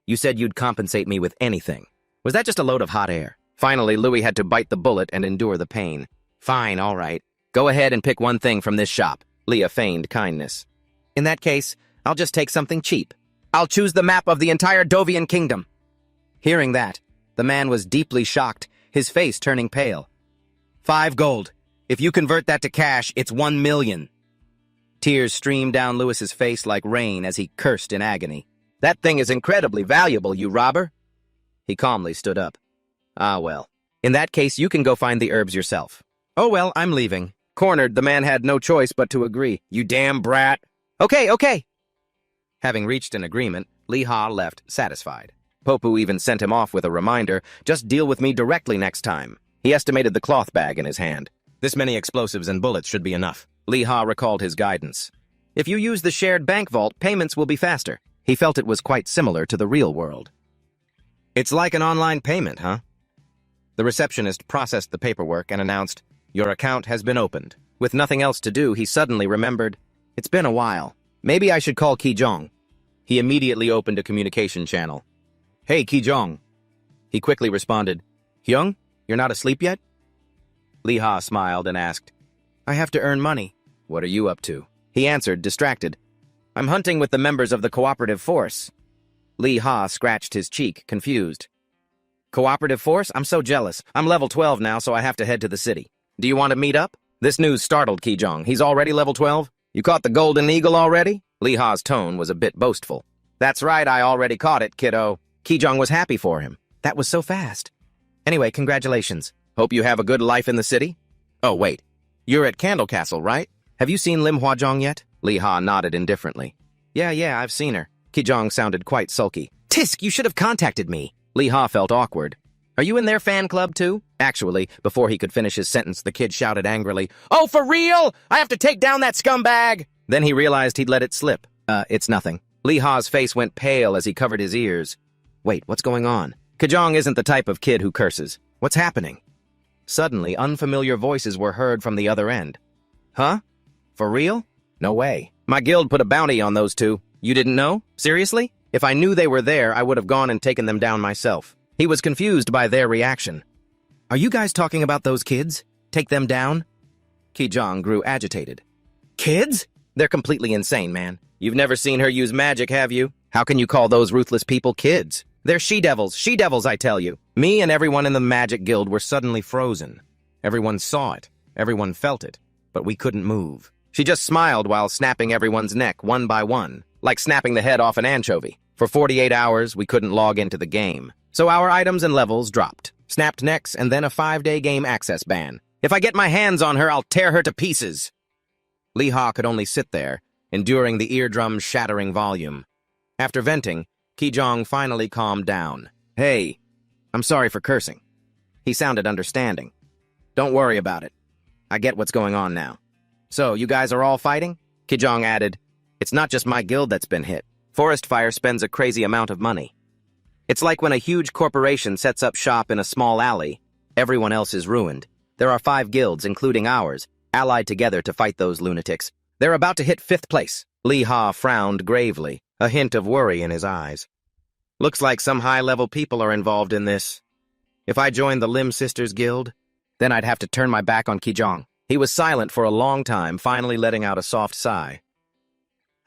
You said you'd compensate me with anything. Was that just a load of hot air? Finally, Louis had to bite the bullet and endure the pain. Fine, all right. Go ahead and pick one thing from this shop. Leah feigned kindness. In that case, I'll just take something cheap. I'll choose the map of the entire Dovian kingdom. Hearing that, the man was deeply shocked, his face turning pale. 5 gold. If you convert that to cash, it's 1 million. Tears streamed down Louis's face like rain as he cursed in agony. That thing is incredibly valuable, you robber. He calmly stood up. Ah, well. In that case, you can go find the herbs yourself. Oh, well, I'm leaving. Cornered, the man had no choice but to agree. You damn brat. Okay. Having reached an agreement, Lee Ha left satisfied. Papu even sent him off with a reminder, just deal with me directly next time. He estimated the cloth bag in his hand. This many explosives and bullets should be enough. Lee Ha recalled his guidance. If you use the shared bank vault, payments will be faster. He felt it was quite similar to the real world. It's like an online payment, huh? The receptionist processed the paperwork and announced, Your account has been opened. With nothing else to do, he suddenly remembered, It's been a while. Maybe I should call Kijong. He immediately opened a communication channel. Hey, Kijong. He quickly responded, Hyung, you're not asleep yet? Lee Ha smiled and asked, I have to earn money. What are you up to? He answered, distracted. I'm hunting with the members of the cooperative force. Lee Ha scratched his cheek, confused. Cooperative force? I'm so jealous. I'm level 12 now, so I have to head to the city. Do you want to meet up? This news startled Kijong. He's already level 12? You caught the golden eagle already? Lee Ha's tone was a bit boastful. That's right, I already caught it, kiddo. Kijong was happy for him. That was so fast. Anyway, congratulations. Hope you have a good life in the city? Oh, wait. You're at Candle Castle, right? Have you seen Lim Huajong yet? Lee Ha nodded indifferently. Yeah, I've seen her. Kijong sounded quite sulky. Tisk, you should have contacted me. Lee Ha felt awkward. Are you in their fan club, too? Actually, before he could finish his sentence, the kid shouted angrily, Oh, for real? I have to take down that scumbag! Then he realized he'd let it slip. It's nothing. Lee Ha's face went pale as he covered his ears. Wait, what's going on? Kijong isn't the type of kid who curses. What's happening? Suddenly, unfamiliar voices were heard from the other end. Huh? For real? No way. My guild put a bounty on those two. You didn't know? Seriously? If I knew they were there, I would have gone and taken them down myself. He was confused by their reaction. Are you guys talking about those kids? Take them down? Kijong grew agitated. Kids? They're completely insane, man. You've never seen her use magic, have you? How can you call those ruthless people kids? They're she-devils, I tell you. Me and everyone in the Magic Guild were suddenly frozen. Everyone saw it, everyone felt it, but we couldn't move. She just smiled while snapping everyone's neck one by one, like snapping the head off an anchovy. For 48 hours, we couldn't log into the game. So our items and levels dropped, snapped necks, and then a 5-day game access ban. If I get my hands on her, I'll tear her to pieces. Lee Ha could only sit there, enduring the eardrum's shattering volume. After venting, Kijong finally calmed down. Hey, I'm sorry for cursing. He sounded understanding. Don't worry about it. I get what's going on now. So, you guys are all fighting? Kijong added, It's not just my guild that's been hit. Forest Fire spends a crazy amount of money. It's like when a huge corporation sets up shop in a small alley. Everyone else is ruined. There are 5 guilds, including ours, allied together to fight those lunatics. They're about to hit 5th place. Lee Ha frowned gravely, a hint of worry in his eyes. Looks like some high-level people are involved in this. If I joined the Lim Sisters Guild, then I'd have to turn my back on Kijong. He was silent for a long time, finally letting out a soft sigh.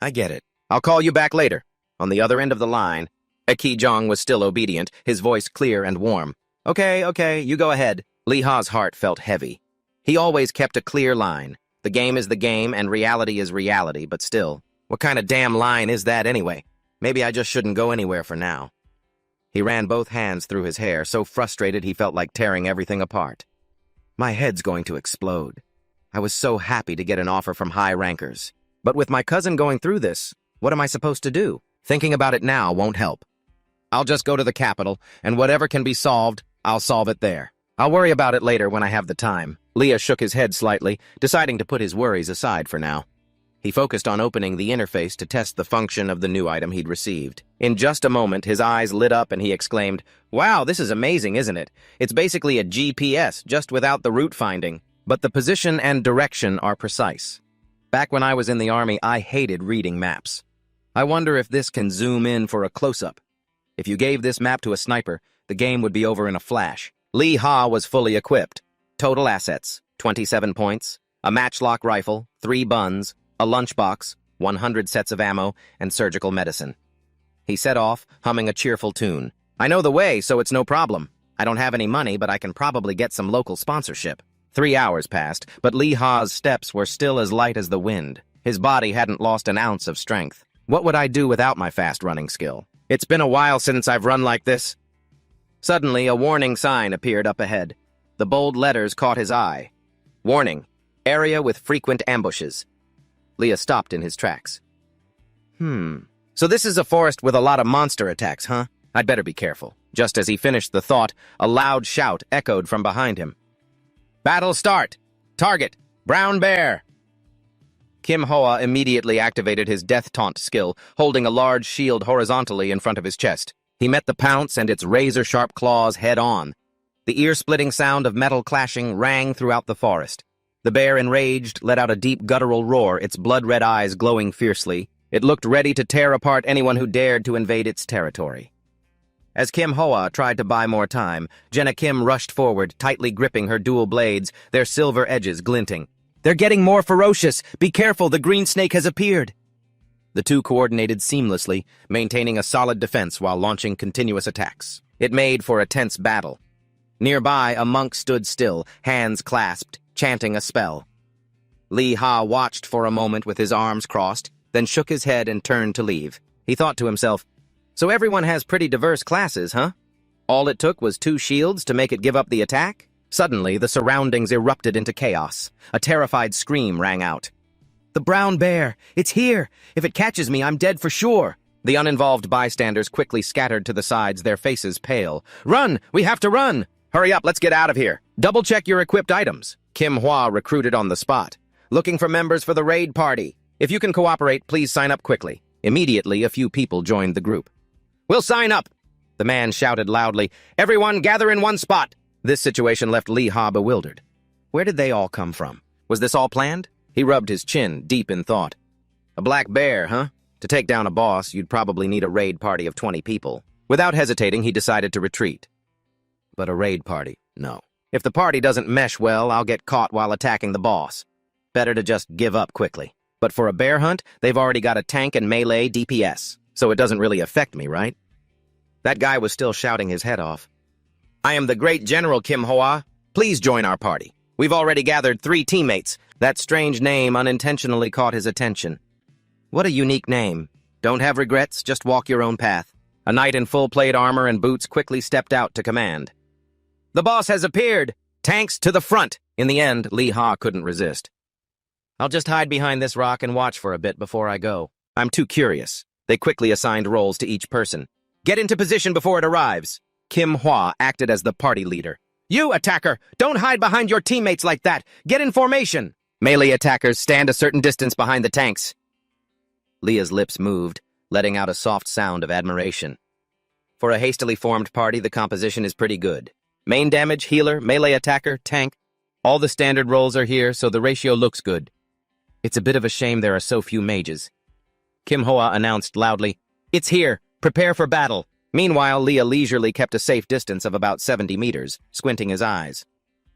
I get it. I'll call you back later. On the other end of the line, Kijong was still obedient, his voice clear and warm. Okay, you go ahead. Lee Ha's heart felt heavy. He always kept a clear line. The game is the game, and reality is reality, but still. What kind of damn line is that anyway? Maybe I just shouldn't go anywhere for now. He ran both hands through his hair, so frustrated he felt like tearing everything apart. My head's going to explode. I was so happy to get an offer from high rankers. But with my cousin going through this, what am I supposed to do? Thinking about it now won't help. I'll just go to the capital, and whatever can be solved, I'll solve it there. I'll worry about it later when I have the time. Leah shook his head slightly, deciding to put his worries aside for now. He focused on opening the interface to test the function of the new item he'd received. In just a moment, his eyes lit up and he exclaimed, Wow, this is amazing, isn't it? It's basically a GPS, just without the route finding. But the position and direction are precise. Back when I was in the army, I hated reading maps. I wonder if this can zoom in for a close-up. If you gave this map to a sniper, the game would be over in a flash. Lee Ha was fully equipped. Total assets, 27 points, a matchlock rifle, 3 buns, a lunchbox, 100 sets of ammo, and surgical medicine. He set off, humming a cheerful tune. I know the way, so it's no problem. I don't have any money, but I can probably get some local sponsorship. 3 hours passed, but Lee Ha's steps were still as light as the wind. His body hadn't lost an ounce of strength. What would I do without my fast-running skill? It's been a while since I've run like this. Suddenly, a warning sign appeared up ahead. The bold letters caught his eye. Warning, area with frequent ambushes. Leah stopped in his tracks. So this is a forest with a lot of monster attacks, huh? I'd better be careful. Just as he finished the thought, a loud shout echoed from behind him. Battle start! Target! Brown Bear! Kim Hoa immediately activated his death taunt skill, holding a large shield horizontally in front of his chest. He met the pounce and its razor-sharp claws head-on. The ear-splitting sound of metal clashing rang throughout the forest. The bear, enraged, let out a deep guttural roar, its blood-red eyes glowing fiercely. It looked ready to tear apart anyone who dared to invade its territory. As Kim Hoa tried to buy more time, Jenna Kim rushed forward, tightly gripping her dual blades, their silver edges glinting. They're getting more ferocious! Be careful, the green snake has appeared! The two coordinated seamlessly, maintaining a solid defense while launching continuous attacks. It made for a tense battle. Nearby, a monk stood still, hands clasped, chanting a spell. Lee Ha watched for a moment with his arms crossed, then shook his head and turned to leave. He thought to himself, so everyone has pretty diverse classes, huh? All it took was 2 shields to make it give up the attack? Suddenly, the surroundings erupted into chaos. A terrified scream rang out. The brown bear! It's here! If it catches me, I'm dead for sure! The uninvolved bystanders quickly scattered to the sides, their faces pale. Run! We have to run! Hurry up, let's get out of here! Double-check your equipped items. Kim Hua recruited on the spot. Looking for members for the raid party. If you can cooperate, please sign up quickly. Immediately, a few people joined the group. We'll sign up! The man shouted loudly. Everyone gather in one spot! This situation left Lee Ha bewildered. Where did they all come from? Was this all planned? He rubbed his chin, deep in thought. A black bear, huh? To take down a boss, you'd probably need a raid party of 20 people. Without hesitating, he decided to retreat. But a raid party, no. If the party doesn't mesh well, I'll get caught while attacking the boss. Better to just give up quickly. But for a bear hunt, they've already got a tank and melee DPS, so it doesn't really affect me, right? That guy was still shouting his head off. I am the great General Kim Hoa. Please join our party. We've already gathered 3 teammates. That strange name unintentionally caught his attention. What a unique name. Don't have regrets, just walk your own path. A knight in full plate armor and boots quickly stepped out to command. The boss has appeared! Tanks to the front! In the end, Lee Ha couldn't resist. I'll just hide behind this rock and watch for a bit before I go. I'm too curious. They quickly assigned roles to each person. Get into position before it arrives. Kim Hua acted as the party leader. You, attacker! Don't hide behind your teammates like that! Get in formation! Melee attackers stand a certain distance behind the tanks. Leah's lips moved, letting out a soft sound of admiration. For a hastily formed party, the composition is pretty good. Main damage, healer, melee attacker, tank. All the standard roles are here, so the ratio looks good. It's a bit of a shame there are so few mages. Kim Hoa announced loudly, It's here! Prepare for battle! Meanwhile, Leah leisurely kept a safe distance of about 70 meters, squinting his eyes.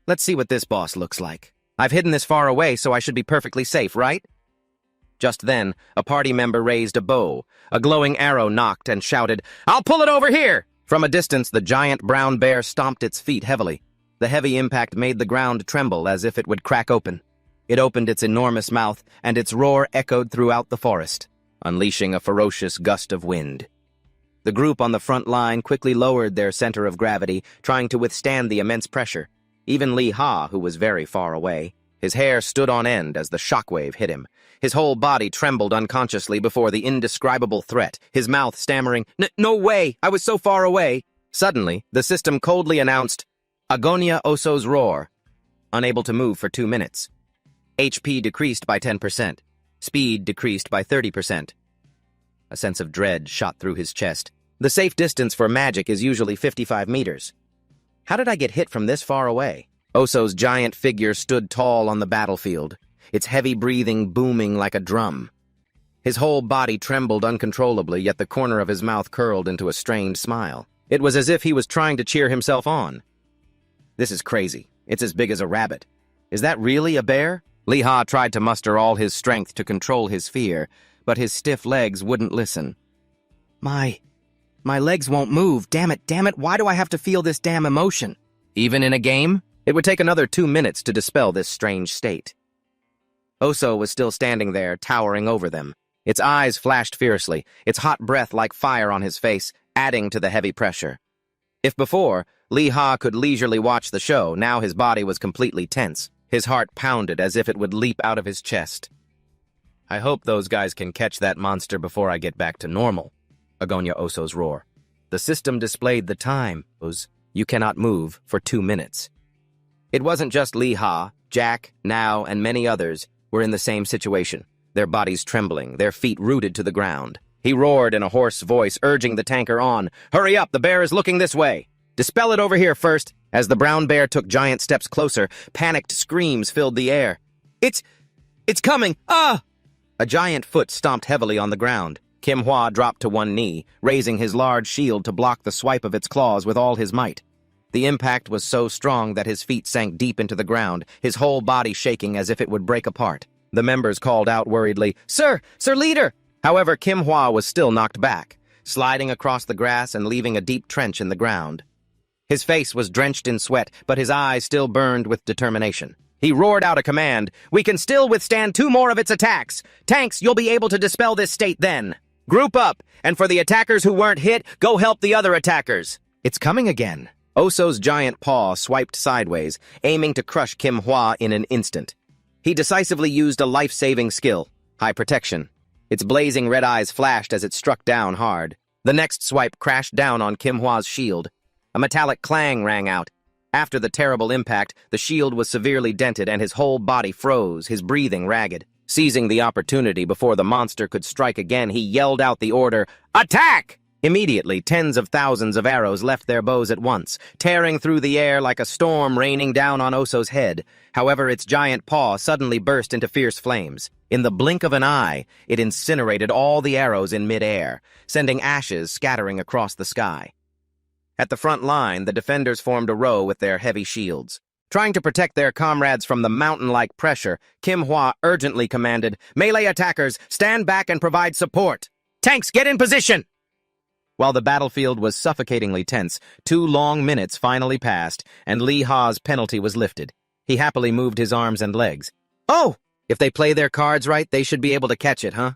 Let's see what this boss looks like. I've hidden this far away, so I should be perfectly safe, right? Just then, a party member raised a bow. A glowing arrow knocked and shouted, I'll pull it over here! From a distance, the giant brown bear stomped its feet heavily. The heavy impact made the ground tremble as if it would crack open. It opened its enormous mouth, and its roar echoed throughout the forest, unleashing a ferocious gust of wind. The group on the front line quickly lowered their center of gravity, trying to withstand the immense pressure. Even Lee Ha, who was very far away, his hair stood on end as the shockwave hit him. His whole body trembled unconsciously before the indescribable threat, his mouth stammering, No way! I was so far away! Suddenly, the system coldly announced, Agonia Oso's roar. Unable to move for 2 minutes. HP decreased by 10%. Speed decreased by 30%. A sense of dread shot through his chest. The safe distance for magic is usually 55 meters. How did I get hit from this far away? Oso's giant figure stood tall on the battlefield, its heavy breathing booming like a drum. His whole body trembled uncontrollably, yet the corner of his mouth curled into a strained smile. It was as if he was trying to cheer himself on. This is crazy. It's as big as a rabbit. Is that really a bear? Lee Ha tried to muster all his strength to control his fear, but his stiff legs wouldn't listen. My legs won't move. Damn it, why do I have to feel this damn emotion? Even in a game? It would take another 2 minutes to dispel this strange state. Oso was still standing there, towering over them. Its eyes flashed fiercely, its hot breath like fire on his face, adding to the heavy pressure. If before, Lee Ha could leisurely watch the show, now his body was completely tense. His heart pounded as if it would leap out of his chest. I hope those guys can catch that monster before I get back to normal, Agonia Oso's roar. The system displayed the time. You cannot move for 2 minutes. It wasn't just Lee Ha, Jack, Now, and many others were in the same situation, their bodies trembling, their feet rooted to the ground. He roared in a hoarse voice, urging the tanker on. Hurry up, the bear is looking this way. Dispel it over here first. As the brown bear took giant steps closer, panicked screams filled the air. It's coming! Ah! A giant foot stomped heavily on the ground. Kim Hua dropped to one knee, raising his large shield to block the swipe of its claws with all his might. The impact was so strong that his feet sank deep into the ground, his whole body shaking as if it would break apart. The members called out worriedly, Sir leader! However, Kim Hua was still knocked back, sliding across the grass and leaving a deep trench in the ground. His face was drenched in sweat, but his eyes still burned with determination. He roared out a command. We can still withstand 2 more of its attacks. Tanks, you'll be able to dispel this state then. Group up, and for the attackers who weren't hit, go help the other attackers. It's coming again. Oso's giant paw swiped sideways, aiming to crush Kim Hua in an instant. He decisively used a life-saving skill, high protection. Its blazing red eyes flashed as it struck down hard. The next swipe crashed down on Kim Hua's shield. A metallic clang rang out. After the terrible impact, the shield was severely dented and his whole body froze, his breathing ragged. Seizing the opportunity before the monster could strike again, he yelled out the order, Attack! Immediately, tens of thousands of arrows left their bows at once, tearing through the air like a storm raining down on Oso's head. However, its giant paw suddenly burst into fierce flames. In the blink of an eye, it incinerated all the arrows in mid-air, sending ashes scattering across the sky. At the front line, the defenders formed a row with their heavy shields. Trying to protect their comrades from the mountain-like pressure, Kim Hwa urgently commanded, "Melee attackers, stand back and provide support! Tanks, get in position!" While the battlefield was suffocatingly tense, 2 long minutes finally passed, and Lee Ha's penalty was lifted. He happily moved his arms and legs. "Oh! If they play their cards right, they should be able to catch it, huh?"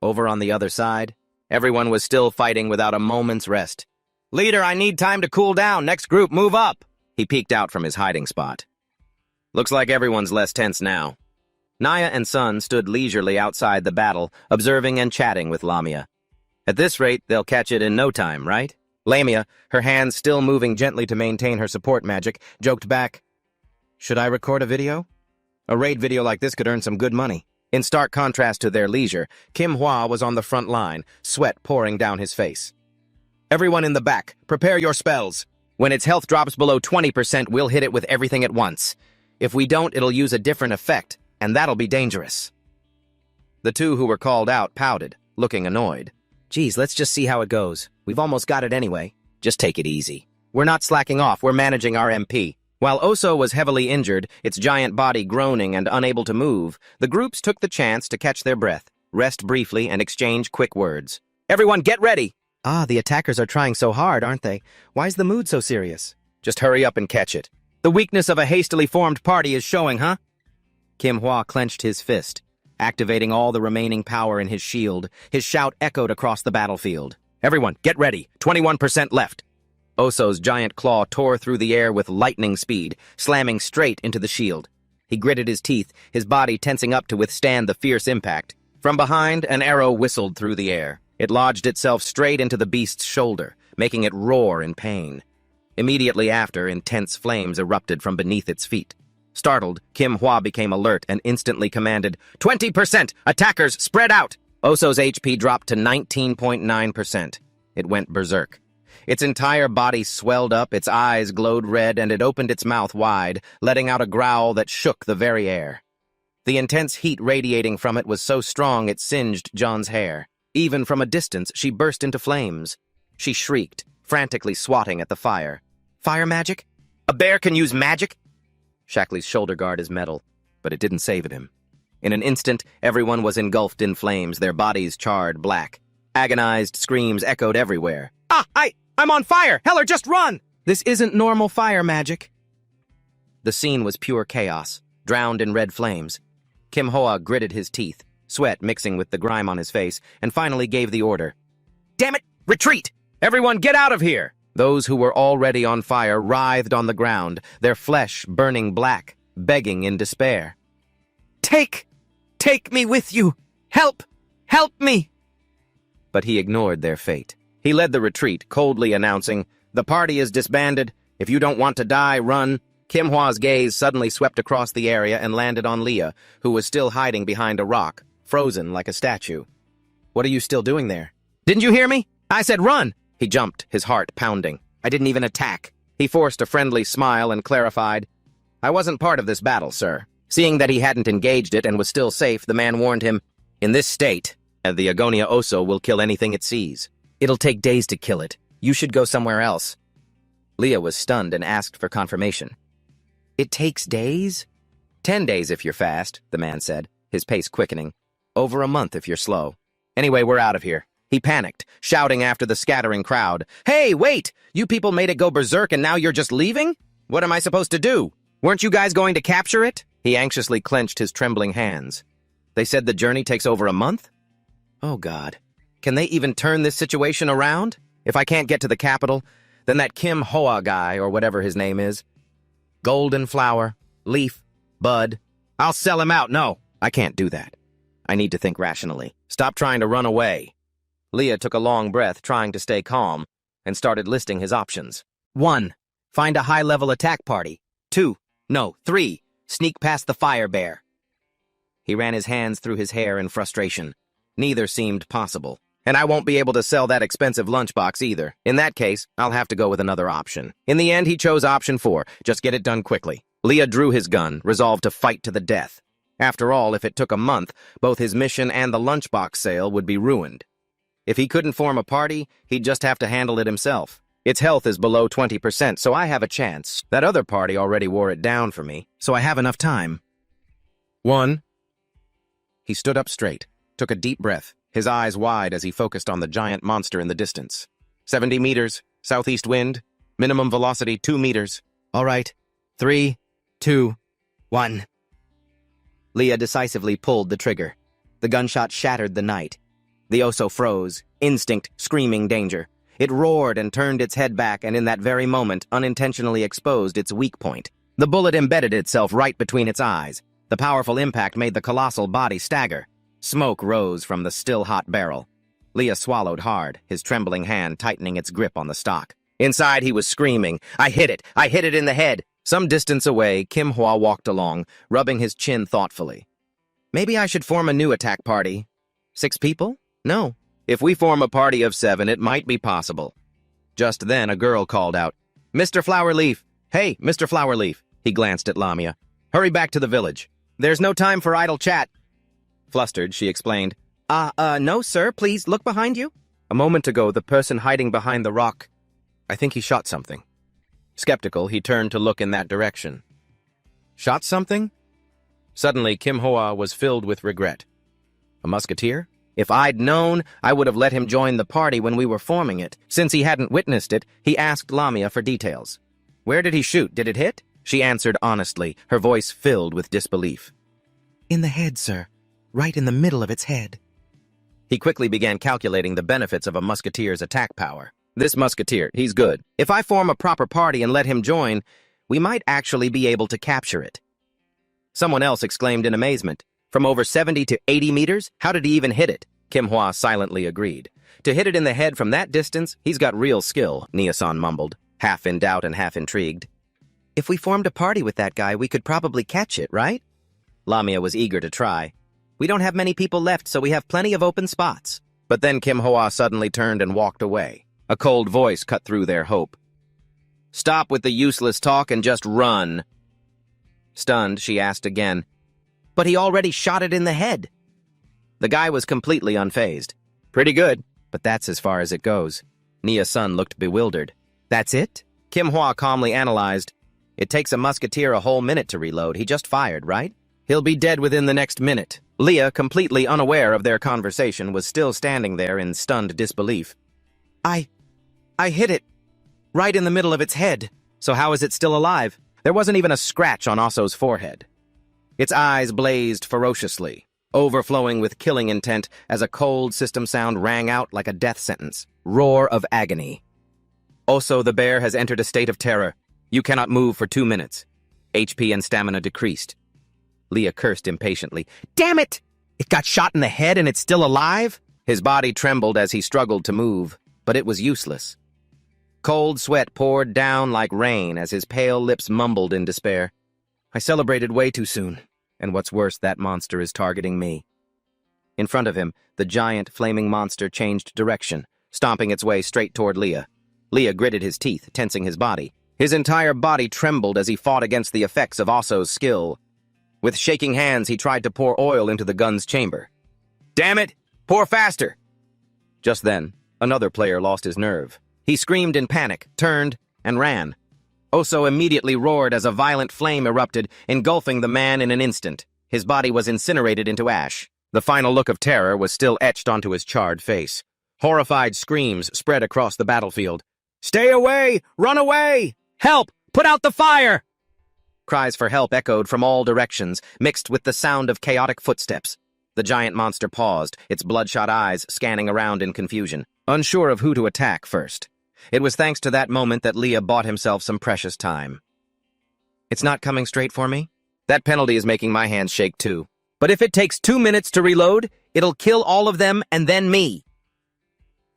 Over on the other side, everyone was still fighting without a moment's rest. "Leader, I need time to cool down. Next group, move up!" He peeked out from his hiding spot. Looks like everyone's less tense now. Naya and Sun stood leisurely outside the battle, observing and chatting with Lamia. At this rate, they'll catch it in no time, right? Lamia, her hands still moving gently to maintain her support magic, joked back, "Should I record a video? A raid video like this could earn some good money." In stark contrast to their leisure, Kim Hwa was on the front line, sweat pouring down his face. "Everyone in the back, prepare your spells. When its health drops below 20%, we'll hit it with everything at once. If we don't, it'll use a different effect, and that'll be dangerous." The 2 who were called out pouted, looking annoyed. "Geez, let's just see how it goes. We've almost got it anyway. Just take it easy. We're not slacking off, we're managing our MP." While Oso was heavily injured, its giant body groaning and unable to move, the groups took the chance to catch their breath, rest briefly, and exchange quick words. "Everyone, get ready!" "Ah, the attackers are trying so hard, aren't they? Why's the mood so serious?" "Just hurry up and catch it. The weakness of a hastily formed party is showing, huh?" Kim Hwa clenched his fist, activating all the remaining power in his shield. His shout echoed across the battlefield. "Everyone, get ready. 21% left." Oso's giant claw tore through the air with lightning speed, slamming straight into the shield. He gritted his teeth, his body tensing up to withstand the fierce impact. From behind, an arrow whistled through the air. It lodged itself straight into the beast's shoulder, making it roar in pain. Immediately after, intense flames erupted from beneath its feet. Startled, Kim Hwa became alert and instantly commanded, 20%! Attackers, spread out! Oso's HP dropped to 19.9%. It went berserk. Its entire body swelled up, its eyes glowed red, and it opened its mouth wide, letting out a growl that shook the very air. The intense heat radiating from it was so strong it singed John's hair. Even from a distance, she burst into flames. She shrieked, frantically swatting at the fire. "Fire magic? A bear can use magic?" Shackley's shoulder guard is metal, but it didn't save him. In an instant, everyone was engulfed in flames, their bodies charred black. Agonized screams echoed everywhere. I'm on fire! Heller, just run!" "This isn't normal fire magic." The scene was pure chaos, drowned in red flames. Kim Hwa gritted his teeth, sweat mixing with the grime on his face, and finally gave the order. "Damn it! Retreat! Everyone get out of here!" Those who were already on fire writhed on the ground, their flesh burning black, begging in despair. Take me with you! Help me!" But he ignored their fate. He led the retreat, coldly announcing, "The party is disbanded. If you don't want to die, run." Kim Hwa's gaze suddenly swept across the area and landed on Leah, who was still hiding behind a rock, frozen like a statue. "What are you still doing there?" "Didn't you hear me? I said run!" He jumped, his heart pounding. "I didn't even attack." He forced a friendly smile and clarified, "I wasn't part of this battle, sir." Seeing that he hadn't engaged it and was still safe, the man warned him, "In this state, the Agonia Oso will kill anything it sees. It'll take days to kill it. You should go somewhere else." Leah was stunned and asked for confirmation. "It takes days?" 10 days if you're fast," the man said, his pace quickening. "Over a month if you're slow. Anyway, we're out of here." He panicked, shouting after the scattering crowd, "Hey, wait! You people made it go berserk and now you're just leaving? What am I supposed to do? Weren't you guys going to capture it?" He anxiously clenched his trembling hands. "They said the journey takes over a month? Oh, God. Can they even turn this situation around? If I can't get to the capital, then that Kim Hwa guy, or whatever his name is. Golden flower, leaf, bud. I'll sell him out. No, I can't do that. I need to think rationally. Stop trying to run away." Leah took a long breath, trying to stay calm, and started listing his options. 1. Find a high-level attack party. 3. Sneak past the fire bear. He ran his hands through his hair in frustration. Neither seemed possible. And I won't be able to sell that expensive lunchbox either. In that case, I'll have to go with another option. In the end, he chose option 4. Just get it done quickly. Leah drew his gun, resolved to fight to the death. After all, if it took a month, both his mission and the lunchbox sale would be ruined. If he couldn't form a party, he'd just have to handle it himself. Its health is below 20%, so I have a chance. That other party already wore it down for me, so I have enough time. 1. He stood up straight, took a deep breath, his eyes wide as he focused on the giant monster in the distance. 70 meters, southeast wind, minimum velocity 2 meters. All right. 3, 2, 1. Leah decisively pulled the trigger. The gunshot shattered the night. The oso froze, instinct screaming danger. It roared and turned its head back, and in that very moment unintentionally exposed its weak point. The bullet embedded itself right between its eyes. The powerful impact made the colossal body stagger. Smoke rose from the still-hot barrel. Leah swallowed hard, his trembling hand tightening its grip on the stock. Inside, he was screaming, "I hit it! I hit it in the head!" Some distance away, Kim Hwa walked along, rubbing his chin thoughtfully. Maybe I should form a new attack party. 6 people? No. If we form a party of 7, it might be possible. Just then, a girl called out, "Mr. Flowerleaf! Hey, Mr. Flowerleaf!" He glanced at Lamia. "Hurry back to the village. There's no time for idle chat." Flustered, she explained, No, sir. Please look behind you." A moment ago, the person hiding behind the rock, I think he shot something. Skeptical, he turned to look in that direction. Shot something? Suddenly, Kim Hoa was filled with regret. A musketeer? If I'd known, I would have let him join the party when we were forming it. Since he hadn't witnessed it, he asked Lamia for details. Where did he shoot? Did it hit? She answered honestly, her voice filled with disbelief. In the head, sir. Right in the middle of its head. He quickly began calculating the benefits of a musketeer's attack power. This musketeer, he's good. If I form a proper party and let him join, we might actually be able to capture it. Someone else exclaimed in amazement. From over 70 to 80 meters? How did he even hit it? Kim Hwa silently agreed. To hit it in the head from that distance, he's got real skill, Nia-san mumbled, half in doubt and half intrigued. If we formed a party with that guy, we could probably catch it, right? Lamia was eager to try. We don't have many people left, so we have plenty of open spots. But then Kim Hwa suddenly turned and walked away. A cold voice cut through their hope. Stop with the useless talk and just run. Stunned, she asked again. But he already shot it in the head. The guy was completely unfazed. Pretty good, but that's as far as it goes. Nia-san looked bewildered. That's it? Kim Hwa calmly analyzed. It takes a musketeer a whole minute to reload. He just fired, right? He'll be dead within the next minute. Leah, completely unaware of their conversation, was still standing there in stunned disbelief. I hit it. Right in the middle of its head. So how is it still alive? There wasn't even a scratch on Oso's forehead. Its eyes blazed ferociously, overflowing with killing intent as a cold system sound rang out like a death sentence. Roar of agony. Oso the bear has entered a state of terror. You cannot move for 2 minutes. HP and stamina decreased. Leah cursed impatiently. Damn it! It got shot in the head and it's still alive? His body trembled as he struggled to move, but it was useless. Cold sweat poured down like rain as his pale lips mumbled in despair. I celebrated way too soon, and what's worse, that monster is targeting me. In front of him, the giant, flaming monster changed direction, stomping its way straight toward Leah. Leah gritted his teeth, tensing his body. His entire body trembled as he fought against the effects of Oso's skill. With shaking hands, he tried to pour oil into the gun's chamber. Damn it! Pour faster! Just then, another player lost his nerve. He screamed in panic, turned, and ran. Oso immediately roared as a violent flame erupted, engulfing the man in an instant. His body was incinerated into ash. The final look of terror was still etched onto his charred face. Horrified screams spread across the battlefield. Stay away! Run away! Help! Put out the fire! Cries for help echoed from all directions, mixed with the sound of chaotic footsteps. The giant monster paused, its bloodshot eyes scanning around in confusion, unsure of who to attack first. It was thanks to that moment that Leah bought himself some precious time. It's not coming straight for me? That penalty is making my hands shake too. But if it takes 2 minutes to reload, it'll kill all of them and then me.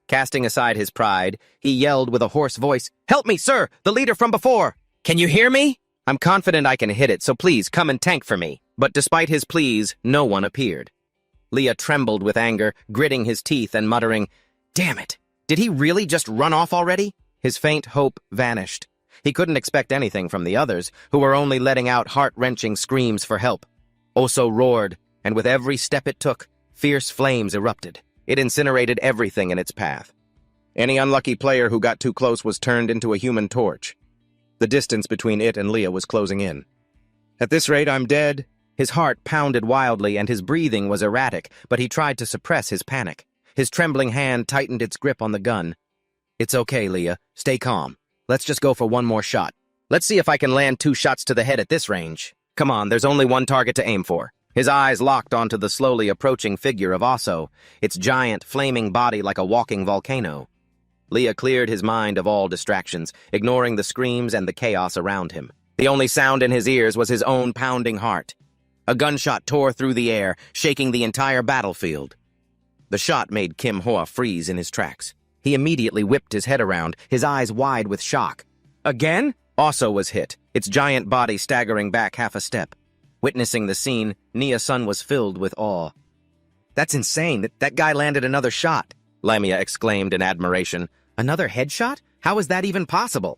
Casting aside his pride, he yelled with a hoarse voice, Help me, sir, the leader from before! Can you hear me? I'm confident I can hit it, so please come and tank for me. But despite his pleas, no one appeared. Leah trembled with anger, gritting his teeth and muttering, Damn it! Did he really just run off already? His faint hope vanished. He couldn't expect anything from the others, who were only letting out heart-wrenching screams for help. Oso roared, and with every step it took, fierce flames erupted. It incinerated everything in its path. Any unlucky player who got too close was turned into a human torch. The distance between it and Leah was closing in. At this rate, I'm dead. His heart pounded wildly and his breathing was erratic, but he tried to suppress his panic. His trembling hand tightened its grip on the gun. It's okay, Leah. Stay calm. Let's just go for one more shot. Let's see if I can land 2 shots to the head at this range. Come on, there's only one target to aim for. His eyes locked onto the slowly approaching figure of Oso, its giant, flaming body like a walking volcano. Leah cleared his mind of all distractions, ignoring the screams and the chaos around him. The only sound in his ears was his own pounding heart. A gunshot tore through the air, shaking the entire battlefield. The shot made Kim Hoa freeze in his tracks. He immediately whipped his head around, his eyes wide with shock. Again? Oso was hit, its giant body staggering back half a step. Witnessing the scene, Nia-sun was filled with awe. That's insane. That guy landed another shot, Lamia exclaimed in admiration. Another headshot? How is that even possible?